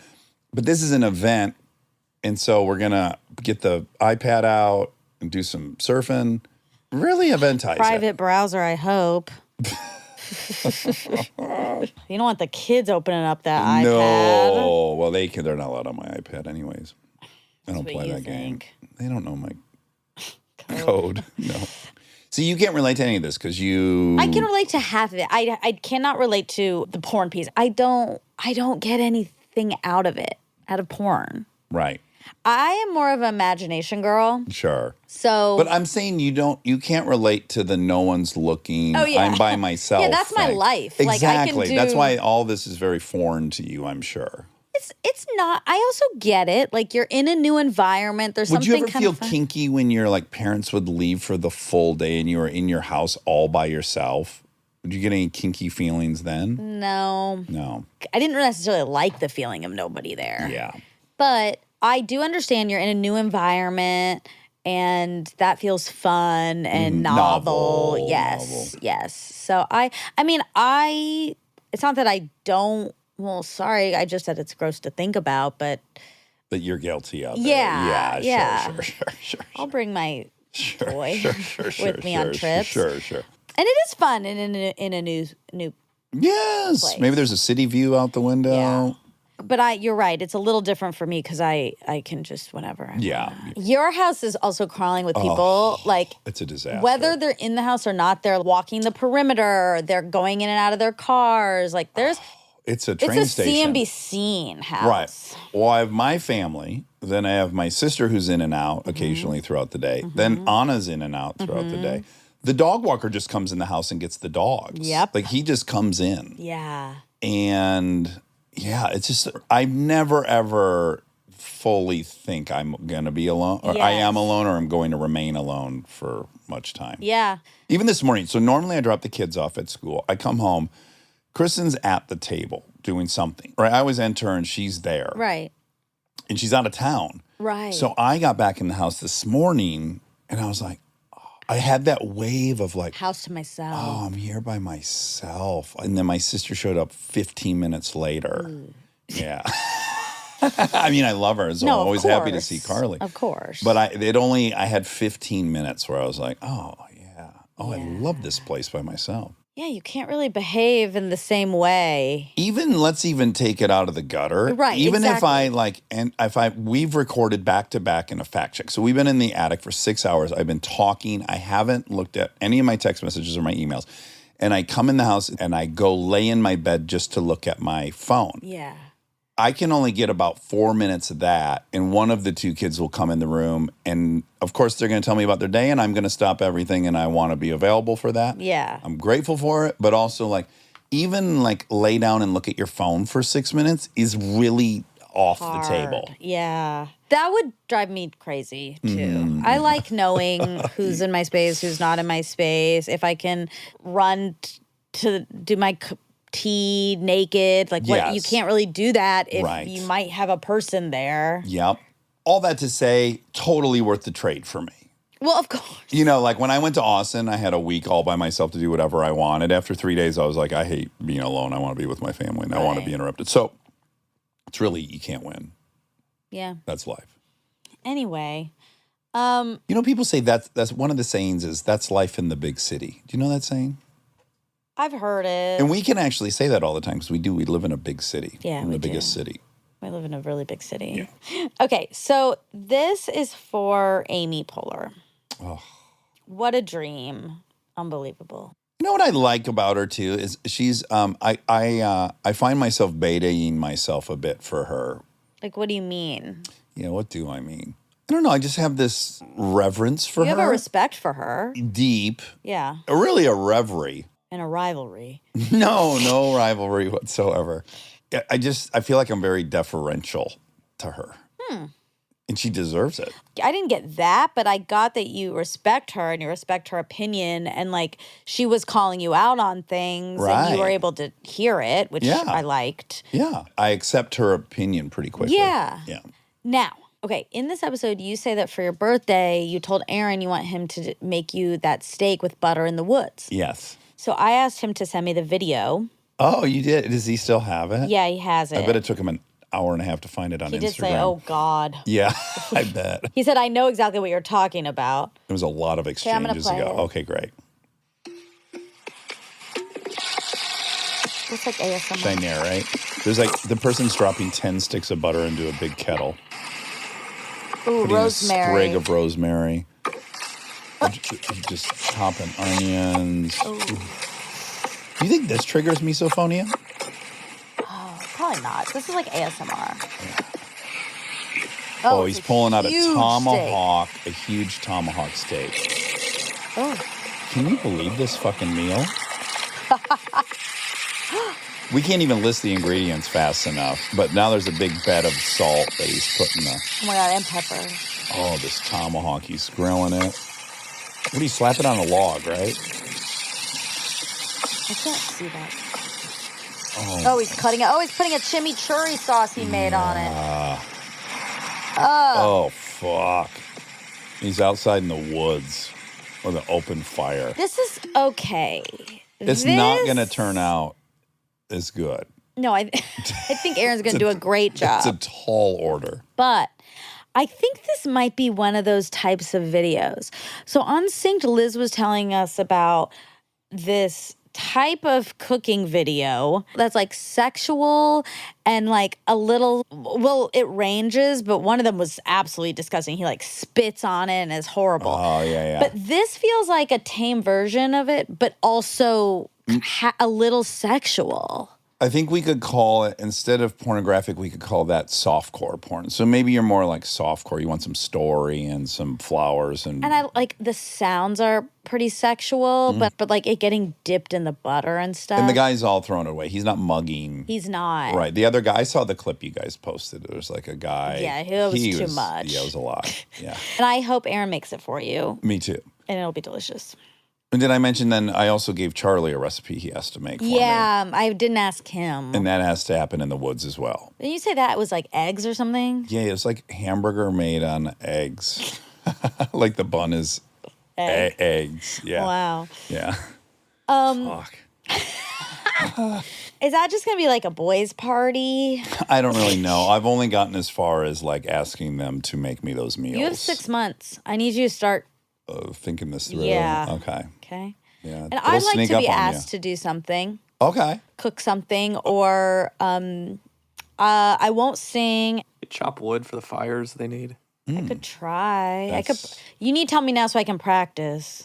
But this is an event. And so we're going to get the iPad out and do some surfing. Really eventize Private it. browser, I hope. You don't want the kids opening up that iPad. No. Well, they're not allowed on my iPad anyways. I don't what play you that game. think. They don't know my code. No. See, you can't relate to any of this because you. I can relate to half of it. I cannot relate to the porn piece. I don't get anything out of it, out of porn. Right. I am more of an imagination girl. Sure. So But I'm saying you can't relate to the no one's looking. Oh, yeah. I'm by myself. Yeah, that's my thing. life. Exactly. Like, I can do- That's why all this is very foreign to you, I'm sure. it's not. I also get it. Like, you're in a new environment. There's Would something you ever kind feel of fun. kinky when your like parents would leave for the full day and you were in your house all by yourself? Would you get any kinky feelings then? No. No. I didn't necessarily like the feeling of nobody there. Yeah. But I do understand you're in a new environment and that feels fun and novel. Novel, Yes. novel. Yes. So it's not that I don't, well, sorry, I just said it's gross to think about, but But you're guilty of it. Yeah, yeah. Sure. I'll bring my toy Sure. with me on trips. Sure. And it is fun in a new Yes. place. Maybe there's a city view out the window. Yeah. But you're right. It's a little different for me because I can just whenever. Yeah. Your house is also crawling with people. Like, It's a disaster. whether they're in the house or not, they're walking the perimeter. They're going in and out of their cars. Like, It's a it's train a station. see and be seen house. Right. Well, I have my family. Then I have my sister who's in and out occasionally throughout the day. Then Anna's in and out throughout the day. The dog walker just comes in the house and gets the dogs. Yep. Like he just comes in. Yeah. And yeah, it's just, I never ever fully think I'm going to be alone or I am Yes. alone or I'm going to remain alone for much time. Yeah. Even this morning. So normally I drop the kids off at school. I come home. Kristen's at the table doing something. Right. I always enter and she's there. Right. And she's out of town. Right. So I got back in the house this morning and I was like, I had that wave of like, House to myself. oh, I'm here by myself. And then my sister showed up 15 minutes later. Yeah. I mean, I love her. So No, I'm of always happy to course. see Carly. Of course. But I had 15 minutes where I was like, oh, yeah. Oh, I love this place by myself. yeah, you can't really behave in the same way. Let's even take it out of the gutter. Right, Even exactly. we've recorded back to back in a fact check. So we've been in the attic for 6 hours. I've been talking. I haven't looked at any of my text messages or my emails. And I come in the house and I go lay in my bed just to look at my phone. Yeah. I can only get about 4 minutes of that. And one of the two kids will come in the room. And of course, they're going to tell me about their day. And I'm going to stop everything. And I want to be available for that. Yeah. I'm grateful for it. But also, like, even like lay down and look at your phone for 6 minutes is really off the table. Yeah. That would drive me crazy too. I like knowing who's in my space, who's not in my space. If I can run to do my tea naked, like what you Yes. can't really do that if Right. you might have a person there. Yep. All that to say, totally worth the trade for me. Well, of course. You know, like when I went to Austin, I had a week all by myself to do whatever I wanted. After 3 days, I was like, I hate being alone. I want to be with my family and I want to be interrupted. So it's really, you can't win. Yeah. That's life. Anyway, You know, people say that's one of the sayings is that's life in the big city. Do you know that saying? I've heard it. And we can actually say that all the time because we do. We live in a big city. Yeah, in we the biggest do. city. I live in a really big city. Okay, so this is for Amy Poehler. Oh. What a dream. Unbelievable. You know what I like about her too is she's I find myself betaing myself a bit for her. Like, what do you mean? You know, what do I mean? I don't know. I just have this reverence for You her. have a respect for her. Deep, Yeah. really a reverie. And a rivalry. No rivalry whatsoever. I feel like I'm very deferential to her. And she deserves it. I didn't get that, but I got that you respect her and you respect her opinion. And like she was calling you out on things and you were Right. able to hear it, which Yeah. I liked. Yeah. I accept her opinion pretty quickly. Yeah. Yeah. Now, okay, in this episode, you say that for your birthday, you told Aaron you want him to make you that steak with butter in the woods. Yes. So I asked him to send me the video. Oh, you did? Does he still have it? Yeah, he has it. I bet it took him an hour and a half to find it on He Instagram. did say, "Oh God." Yeah, I bet. He said, "I know exactly what you're talking about." There was a lot of I'm gonna exchanges play ago. it. Okay, great. Looks like ASMR. Should I narrate? There's like the person's dropping 10 sticks of butter into a big kettle. Ooh, Putting rosemary. a sprig of rosemary. Just chopping onions. Ooh. Do you think this triggers misophonia? Probably not. This is like ASMR. Oh, it's he's pulling out a huge tomahawk, a huge tomahawk steak. steak. Oh. Can you believe this fucking meal? We can't even list the ingredients fast enough, but now there's a big bed of salt that he's putting the... Oh my God, and pepper. Oh, this tomahawk, he's grilling it. What do you slap it on a log, right? I can't see that. Oh, he's cutting it. Oh, he's putting a chimichurri sauce he made on it. Oh, fuck. He's outside in the woods with an open fire. This is okay. It's not going to turn out as good. No, I think Aaron's going to do a great job. It's a tall order. But I think this might be one of those types of videos. So on Synced, Liz was telling us about this type of cooking video that's like sexual and like a little, well, it ranges, but one of them was absolutely disgusting. He like spits on it and is horrible. Oh, yeah. But this feels like a tame version of it, but also a little sexual. I think we could call it, instead of pornographic, we could call that softcore porn. So maybe you're more like softcore. You want some story and some flowers. And I like the sounds are pretty sexual, but like it getting dipped in the butter and stuff. And the guy's all thrown away. He's not mugging. He's not. Right. The other guy, I saw the clip you guys posted. There was like a guy. Yeah, it was too much. Yeah, it was a lot. Yeah. And I hope Aaron makes it for you. Me too. And it'll be delicious. And did I mention then I also gave Charlie a recipe he has to make for me. Yeah, I didn't ask him. And that has to happen in the woods as well. Did you say that was like eggs or something? Yeah, it was like hamburger made on eggs. Like the bun is eggs. Yeah. Wow. Yeah. Fuck. Is that just going to be like a boys' party? I don't really know. I've only gotten as far as like asking them to make me those meals. You have 6 months. I need you to start. Thinking this through. Yeah. Okay. Okay. Yeah. And I'd like to be asked to do something. Okay. Cook something, or I won't sing. Chop wood for the fires they need. I could try. I could. You need to tell me now so I can practice.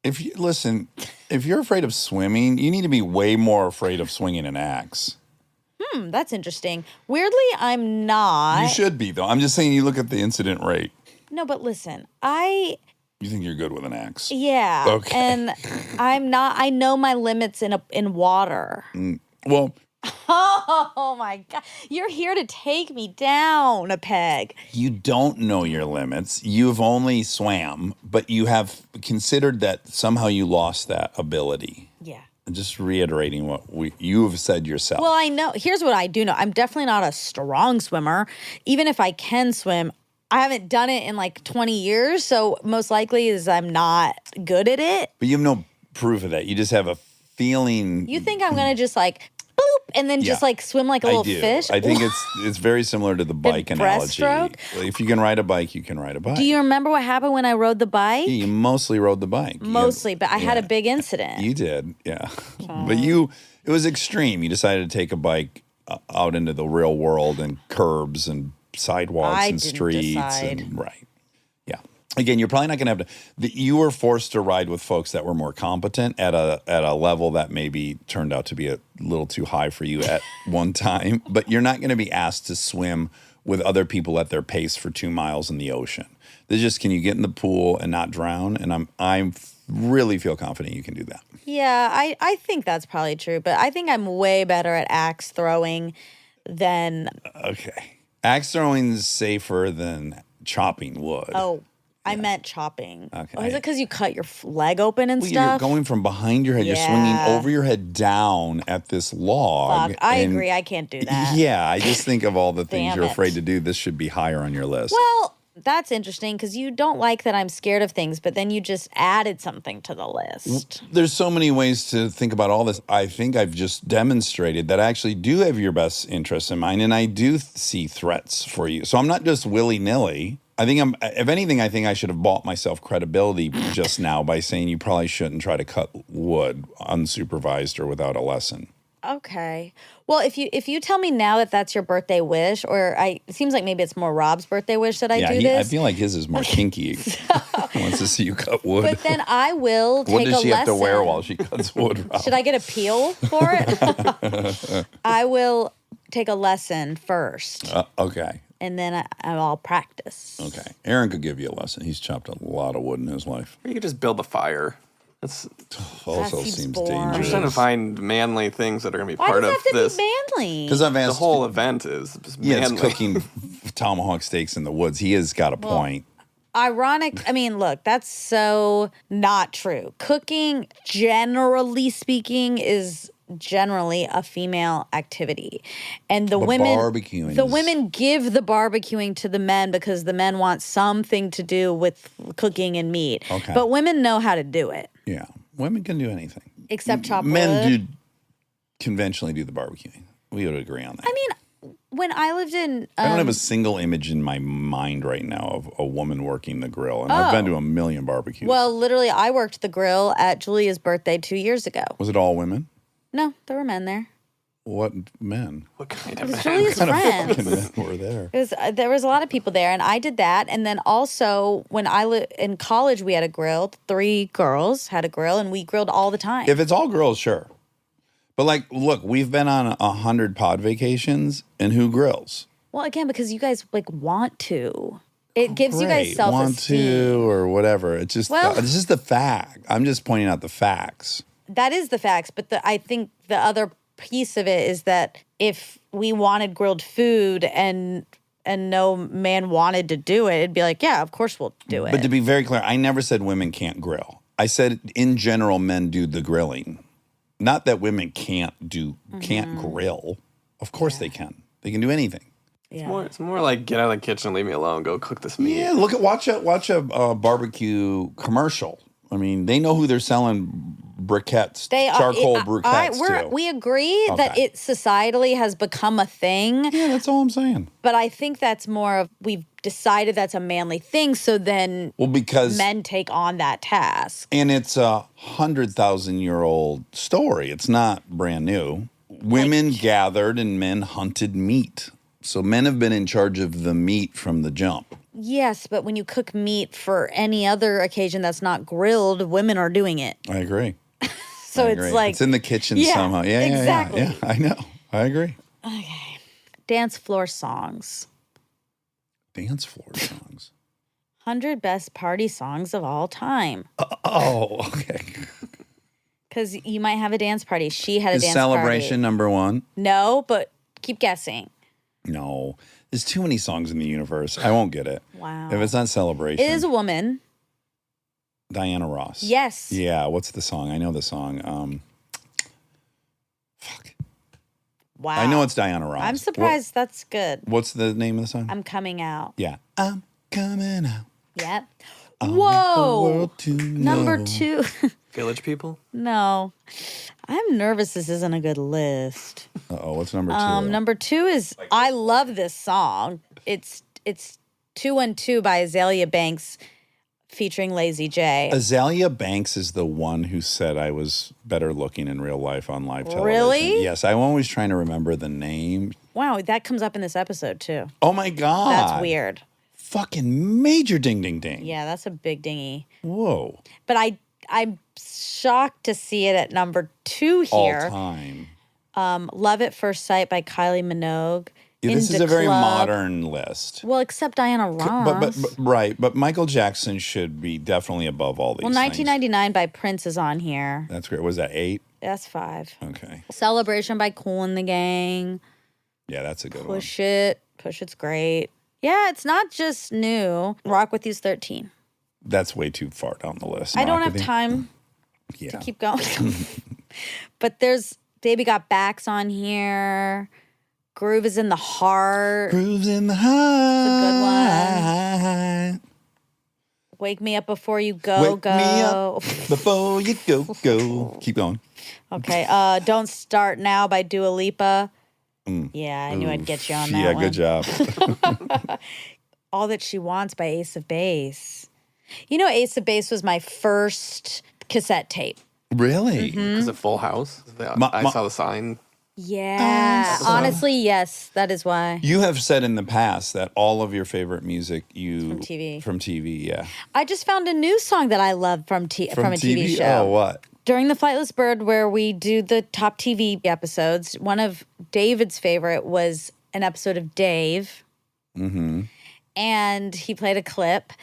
If you listen, if you're afraid of swimming, you need to be way more afraid of swinging an axe. That's interesting. Weirdly, I'm not. You should be though. I'm just saying. You look at the incident rate. No, but listen, You think you're good with an axe? Yeah. Okay. And I'm not. I know my limits in water. Well, Oh my God! You're here to take me down a peg. you don't know your limits. You've only swam, but you have considered that somehow you lost that ability. Yeah. Just reiterating what you have said yourself. Well, I know. Here's what I do know. I'm definitely not a strong swimmer. Even if I can swim, I haven't done it in like 20 years. So most likely is I'm not good at it. But you have no proof of that. You just have a feeling. You think I'm going to just like boop and then just like swim like a little fish? I think it's very similar to the bike analogy. breaststroke? If you can ride a bike, you can ride a bike. Do you remember what happened when I rode the bike? You mostly rode the bike. Mostly, but I had a big incident. You did, yeah. But it was extreme. You decided to take a bike out into the real world and curbs and sidewalks and streets. And right. Yeah. Again, you're probably not going to have to. You were forced to ride with folks that were more competent at a level that maybe turned out to be a little too high for you at one time. But you're not going to be asked to swim with other people at their pace for 2 miles in the ocean. There's just, can you get in the pool and not drown? And I really feel confident you can do that. Yeah, I think that's probably true. But I think I'm way better at axe throwing than. Okay. Axe throwing is safer than chopping wood. Oh, I meant chopping. Okay. Oh, is it because you cut your leg open and Well, stuff? you're going from behind your head. You're swinging over your head down at this log. Fuck, I agree. I can't do that. Yeah, I just think of all the things Damn you're it. afraid to do. This should be higher on your list. Well, that's interesting because you don't like that I'm scared of things, but then you just added something to the list. There's so many ways to think about all this. I think I've just demonstrated that I actually do have your best interests in mind, and I do see threats for you. So I'm not just willy-nilly. I think if anything, I think I should have bought myself credibility just now by saying you probably shouldn't try to cut wood unsupervised or without a lesson. Okay. Well, if you tell me now that that's your birthday wish, it seems like maybe it's more Rob's birthday wish that I do this. I feel like his is more kinky. He wants to see you cut wood. But then I will take a lesson. What does she have to wear while she cuts wood, Rob? Should I get a peel for it? I will take a lesson first. Okay. And then I'll practice. Okay. Aaron could give you a lesson. He's chopped a lot of wood in his life. Or you could just build a fire. That's also seems seems boring. I'm dangerous. trying to find manly things that are going to be Why part does of it have to this. be manly? Because I've The asked. whole event is just Yeah, manly. it's cooking tomahawk steaks in the woods. He has got a point. Ironic. I mean, look, that's so not true. Cooking, generally speaking, is generally a female activity, and the But women barbecuing the is- women give the barbecuing to the men because the men want something to do with cooking and meat. Okay. But women know how to do it, Yeah, women can do anything. except chop Men wood. do conventionally do the barbecuing. We would agree on that. I mean, when I lived in, I don't have a single image in my mind right now of a woman working the grill, and I've been to a million barbecues. well, literally, I worked the grill at Julia's birthday 2 years ago. Was it all women? No, there were men there. What men? What kind of man? Julia's What kind of friends. fucking men were there? There was a lot of people there, and I did that. And then also, when I in college, we had a grill. 3 girls had a grill, and we grilled all the time. If it's all girls, sure. But like, look, we've been on 100 pod vacations, and who grills? Well, again, because you guys want to. It gives you guys Great, self-esteem. want to or whatever. It's just it's just the fact. I'm just pointing out the facts. That is the facts, but I think the other piece of it is that if we wanted grilled food and no man wanted to do it, it'd be like, yeah, of course we'll do it. But to be very clear, I never said women can't grill. I said in general, men do the grilling. Not that women can't grill. Of course they can. They can do anything. It's more like get out of the kitchen and leave me alone. Go cook this meat. Yeah, watch a barbecue commercial. I mean, they know who they're selling briquettes, charcoal briquettes to. We agree that it societally has become a thing. Yeah, that's all I'm saying. But I think that's more of we've decided that's a manly thing. So then because men take on that task. And it's a 100,000-year-old story. It's not brand new. Women gathered and men hunted meat. So men have been in charge of the meat from the jump. Yes, but when you cook meat for any other occasion that's not grilled, women are doing it. I agree. So I it's agree. like It's in the kitchen Yeah, somehow. Yeah, exactly. yeah. I know. I agree. dance floor songs. Dance floor songs. 100 best party songs of all time. Oh, okay. Because you might have a dance party. She had a Is dance Celebration party. number one? No, but keep guessing. No. There's too many songs in the universe. I won't get it. Wow. If it's not Celebration. It is a woman. Diana Ross. Yes. Yeah. What's the song? I know the song. Fuck. Wow. I know it's Diana Ross. I'm surprised that's good. What's the name of the song? I'm coming out. Yeah. I'm coming out. Yep. I Whoa. want the world to Number know. 2. Village People? No. I'm nervous this isn't a good list. Uh-oh. What's number 2? Number 2 is I love this song. It's 212 by Azalea Banks featuring Lazy J. Azalea Banks is the one who said I was better looking in real life on live television. Really? Yes. I'm always trying to remember the name. Wow, that comes up in this episode too. Oh, my God. That's weird. Fucking major ding, ding, ding. Yeah, that's a big dingy. Whoa. But I'm shocked to see it at number 2 here. All time. Love at First Sight by Kylie Minogue. Yeah, this In is the a very Club. modern list. Well, except Diana Ross. But Michael Jackson should be definitely above all these Well, things. 1999 by Prince is on here. That's great. Was that 8? That's 5. Okay. Celebration by Kool and the Gang. Yeah, that's a good Push It. Push It's great. Yeah, it's not just new. Rock With You's 13. one. That's way too far down the list. I don't Rock have with You. time Yeah. to keep going. But there's Baby Got Back's on here. Groove is in the Heart. Grooves in the heart. Wake Me Up Before You Go, Wake me up before you go. Keep going. Okay. Don't Start Now by Dua Lipa. Yeah, I knew I'd get you on that one. Yeah, good job. All That She Wants by Ace of Base. You know, Ace of Base was my first cassette tape. Really? Is it Full House? I saw the sign. Yeah. Honestly, yes, that is why. You have said in the past that all of your favorite music From TV. From TV, yeah. I just found a new song that I love from a TV show. Oh, what? During the Flightless Bird, where we do the top TV episodes, one of David's favorite was an episode of Dave. Mm-hmm. And he played a clip,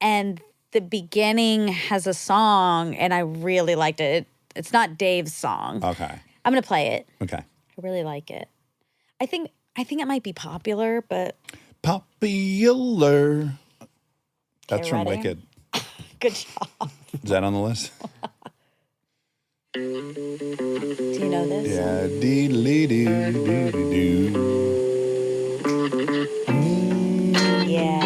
and the beginning has a song, and I really liked it. It's not Dave's song. Okay. I'm going to play it. Okay. I really like it. I think it might be popular, but Popular. That's Okay, from ready? Wicked. good job. Is that on the list? Do you know this? Yeah. Dee-dee-dee-dee-dee-doo. Yeah.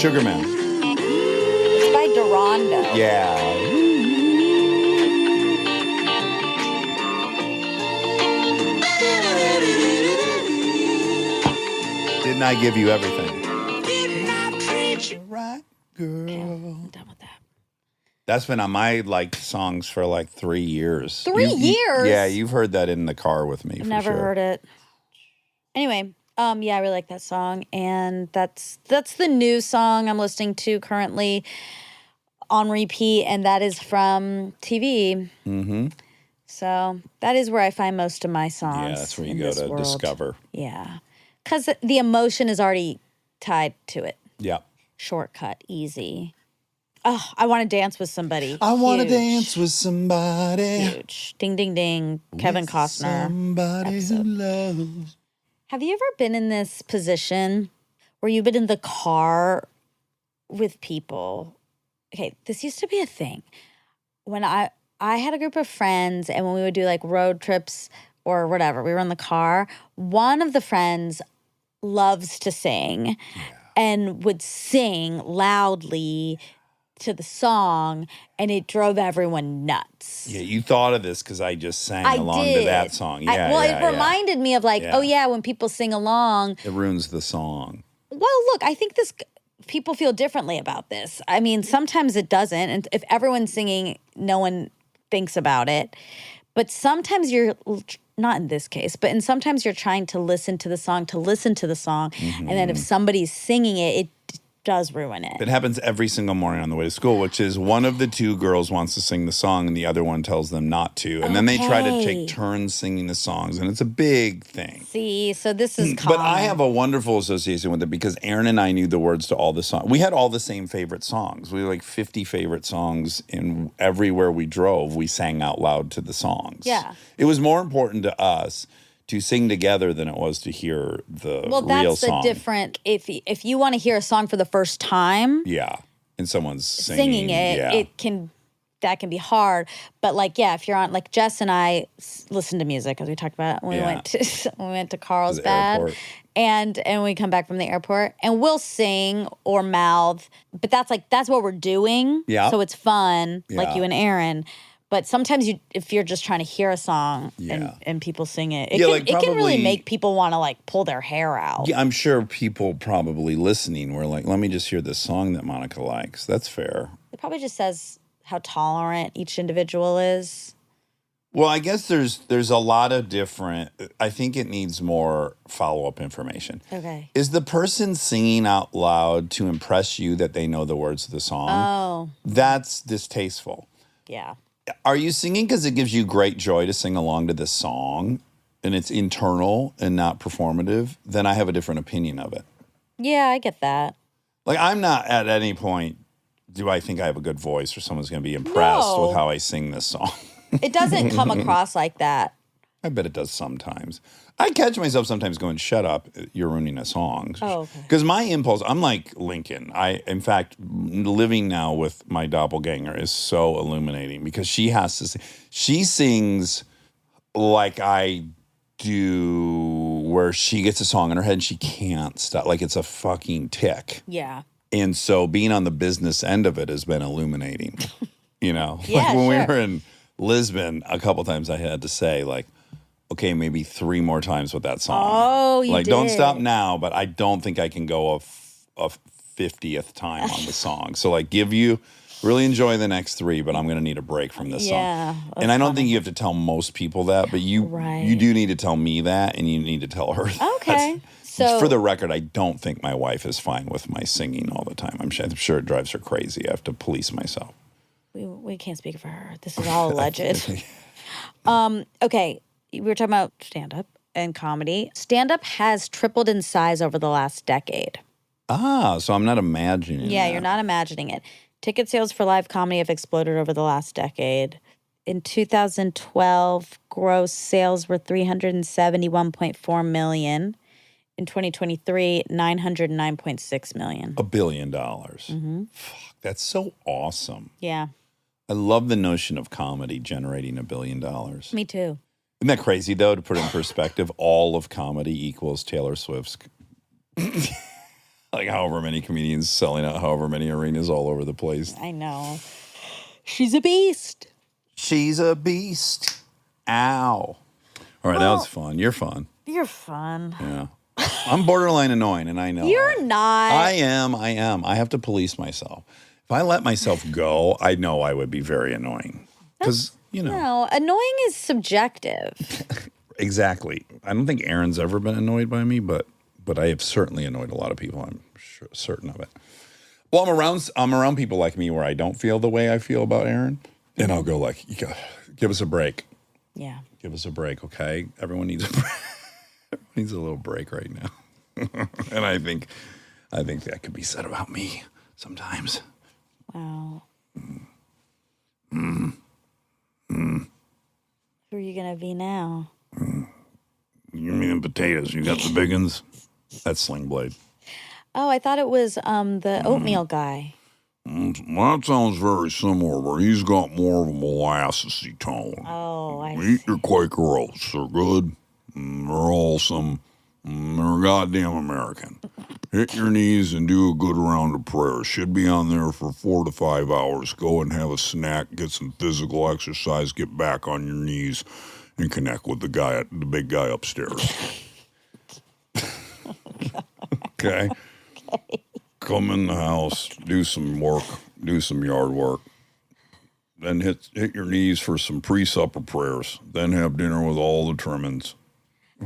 Sugar Man. It's by Durando. Yeah. Didn't I give you everything? Didn't I treat you right, girl? I'm done with that. That's been on my songs for 3 years. 3 years? Yeah, you've heard that in the car with me. I've never heard it. Anyway, yeah, I really like that song, and that's the new song I'm listening to currently on repeat, and that is from TV. Mm-hmm. So that is where I find most of my songs. Yeah, that's where you in go this to world. discover. Yeah, because the emotion is already tied to it. Yeah. Shortcut, easy. Oh, I want to dance with somebody. I want to Huge. dance with somebody. Huge. Ding, ding, ding. Kevin With Costner. Somebody episode. who loves. Have you ever been in this position where you've been in the car with people? Okay, this used to be a thing. When I had a group of friends, and when we would do road trips or whatever, we were in the car. One of the friends loves to sing and would sing loudly to the song, and it drove everyone nuts. Yeah, you thought of this because I just sang I along did. to that song. Yeah, it reminded me of Yeah. oh yeah, when people sing along. It ruins the song. Well, look, I think people feel differently about this. I mean, sometimes it doesn't, and if everyone's singing, no one thinks about it. But sometimes you're not in this case, but sometimes you're trying to listen to the song, and then if somebody's singing it, it does ruin it. It happens every single morning on the way to school, which is one of the two girls wants to sing the song and the other one tells them not to. And then they try to Okay. take turns singing the songs, and it's a big thing. See, so this is common. But I have a wonderful association with it because Aaron and I knew the words to all the songs. We had all the same favorite songs. We had 50 favorite songs, and everywhere we drove, we sang out loud to the songs. Yeah. It was more important to us to sing together than it was to hear the well, real that's song. the different. If you want to hear a song for the first time, Yeah. And someone's singing it, yeah. that can be hard. But if you're on Jess and I listen to music, as we talked about when we went to Carlsbad, airport. and we come back from the airport, and we'll sing or mouth. But that's what we're doing. Yeah. So it's fun, Yeah. like you and Aaron. But sometimes if you're just trying to hear a song Yeah. and people sing it, Yeah, it can really probably- make people want to pull their hair out. Yeah, I'm sure people probably listening were like, let me just hear this song that Monica likes. That's fair. It probably just says how tolerant each individual is. Well, I guess there's a lot of different. I think it needs more follow-up information. Okay. Is the person singing out loud to impress you that they know the words of the song? Oh, That's distasteful. yeah. Are you singing because it gives you great joy to sing along to this song and it's internal and not performative? Then I have a different opinion of it. Yeah, I get that. I'm not at any point, do I think I have a good voice or someone's going to be impressed No. with how I sing this song? It doesn't come across like that. I bet it does sometimes. I catch myself sometimes going, shut up, you're ruining a song. Oh, okay. Because my impulse, I'm like Lincoln. In fact, living now with my doppelganger is so illuminating because she sings like I do, where she gets a song in her head and she can't stop. Like it's a fucking tick. Yeah. And so being on the business end of it has been illuminating. Yeah, like when we sure. were in Lisbon, a couple times I had to say like, okay, maybe 3 more times with that song. Oh, you like, did. don't stop now, but I don't think I can go a 50th time on the song. So, like, really enjoy the next 3, but I'm going to need a break from this Yeah, song. that's And I don't funny. think you have to tell most people that, but you do need to tell me that, and you need to tell her that. Okay. So for the record, I don't think my wife is fine with my singing all the time. I'm sure it drives her crazy. I have to police myself. we can't speak for her. This is all alleged. Okay. We were talking about stand-up and comedy. Stand-up has tripled in size over the last decade. So I'm not imagining Yeah, that. you're not imagining it. Ticket sales for live comedy have exploded over the last decade. In 2012, gross sales were $371.4 million. In 2023, $909.6 million. $1 billion. Fuck, that's so awesome. Yeah, I love the notion of comedy generating $1 billion. me too. Isn't that crazy, though, to put it in perspective? All of comedy equals Taylor Swift's, like however many comedians selling out however many arenas all over the place. I know. She's a beast. She's a beast. Ow. All right, that was fun. You're fun. You're fun. Yeah. I'm borderline annoying, and I know. You're not. I am. I have to police myself. If I let myself go, I know I would be very annoying. Because, No, annoying is subjective. Exactly. I don't think Aaron's ever been annoyed by me, but I have certainly annoyed a lot of people. I'm certain of it. Well, I'm around people like me where I don't feel the way I feel about Aaron, and I'll go like, give us a break. Yeah. Give us a break, okay? Everyone needs a break. Everyone needs a little break right now. And I think that could be said about me sometimes. Wow. Who are you gonna be now? You mean the potatoes? You got the big ones? That's Sling Blade. Oh, I thought it was the oatmeal guy. Well, that sounds very similar, but he's got more of a molassesy tone. Oh, I Eat your Quaker oats. They're good. They're awesome. They're goddamn American. Hit your knees and do a good round of prayer. Should be on there for 4 to 5 hours. Go and have a snack, get some physical exercise, get back on your knees, and connect with the big guy upstairs. Okay? Come in the house, do some work, do some yard work. Then hit your knees for some pre-supper prayers. Then have dinner with all the trimmings.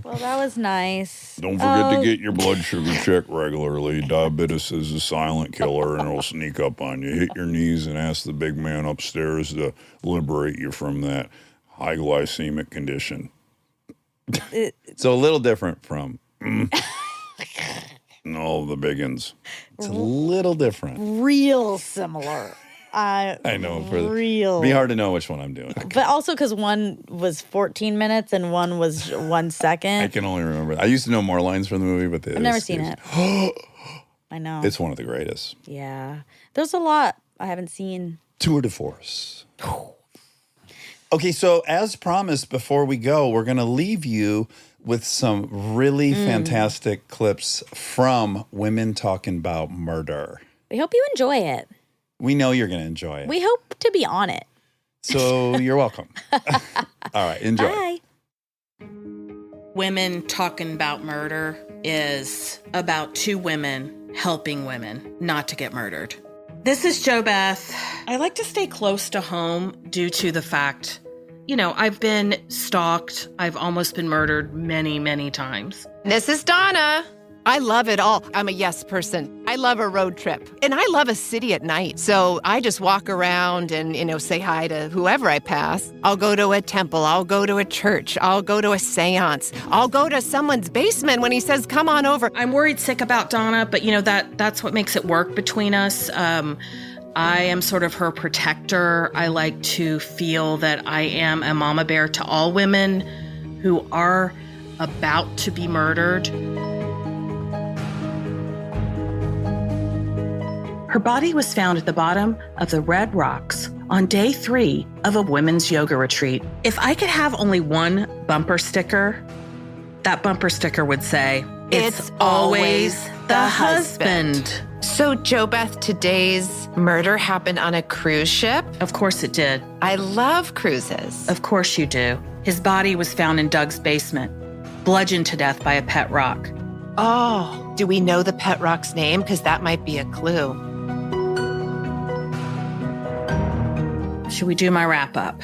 Well, that was nice. Don't forget to get your blood sugar checked regularly. Diabetes is a silent killer, and it'll sneak up on you. Hit your knees and ask the big man upstairs to liberate you from that high glycemic condition. So a little different from all the biggins. it's a little different. Real similar. I know. Real. It'd be hard to know which one I'm doing. But also because one was 14 minutes and one was 1 second. I can only remember. I used to know more lines from the movie, but I've never seen it. I know. It's one of the greatest. Yeah. There's a lot I haven't seen. Tour de force. Okay, so as promised, before we go, we're going to leave you with some really fantastic clips from Women Talking About Murder. We hope you enjoy it. We know you're going to enjoy it. We hope to be on it. So you're welcome. All right, enjoy. Bye. Women Talking About Murder is about 2 women helping women not to get murdered. This is Jo Beth. I like to stay close to home due to the fact, I've been stalked. I've almost been murdered many, many times. This is Donna. I love it all. I'm a yes person. I love a road trip. And I love a city at night. So I just walk around and, say hi to whoever I pass. I'll go to a temple. I'll go to a church. I'll go to a seance. I'll go to someone's basement when he says, come on over. I'm worried sick about Donna, but that's what makes it work between us. I am sort of her protector. I like to feel that I am a mama bear to all women who are about to be murdered. Her body was found at the bottom of the Red Rocks on day 3 of a women's yoga retreat. If I could have only one bumper sticker, that bumper sticker would say, "It's always the husband." So, JoBeth, today's murder happened on a cruise ship? Of course it did. I love cruises. Of course you do. His body was found in Doug's basement, bludgeoned to death by a pet rock. Oh, do we know the pet rock's name? Because that might be a clue. Should we do my wrap up?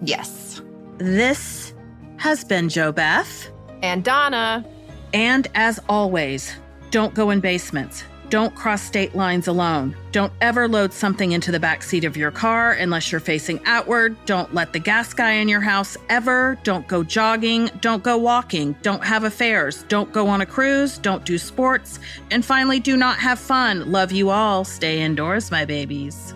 Yes. This has been JoBeth. And Donna. And as always, don't go in basements. Don't cross state lines alone. Don't ever load something into the back seat of your car unless you're facing outward. Don't let the gas guy in your house ever. Don't go jogging. Don't go walking. Don't have affairs. Don't go on a cruise. Don't do sports. And finally, do not have fun. Love you all. Stay indoors, my babies.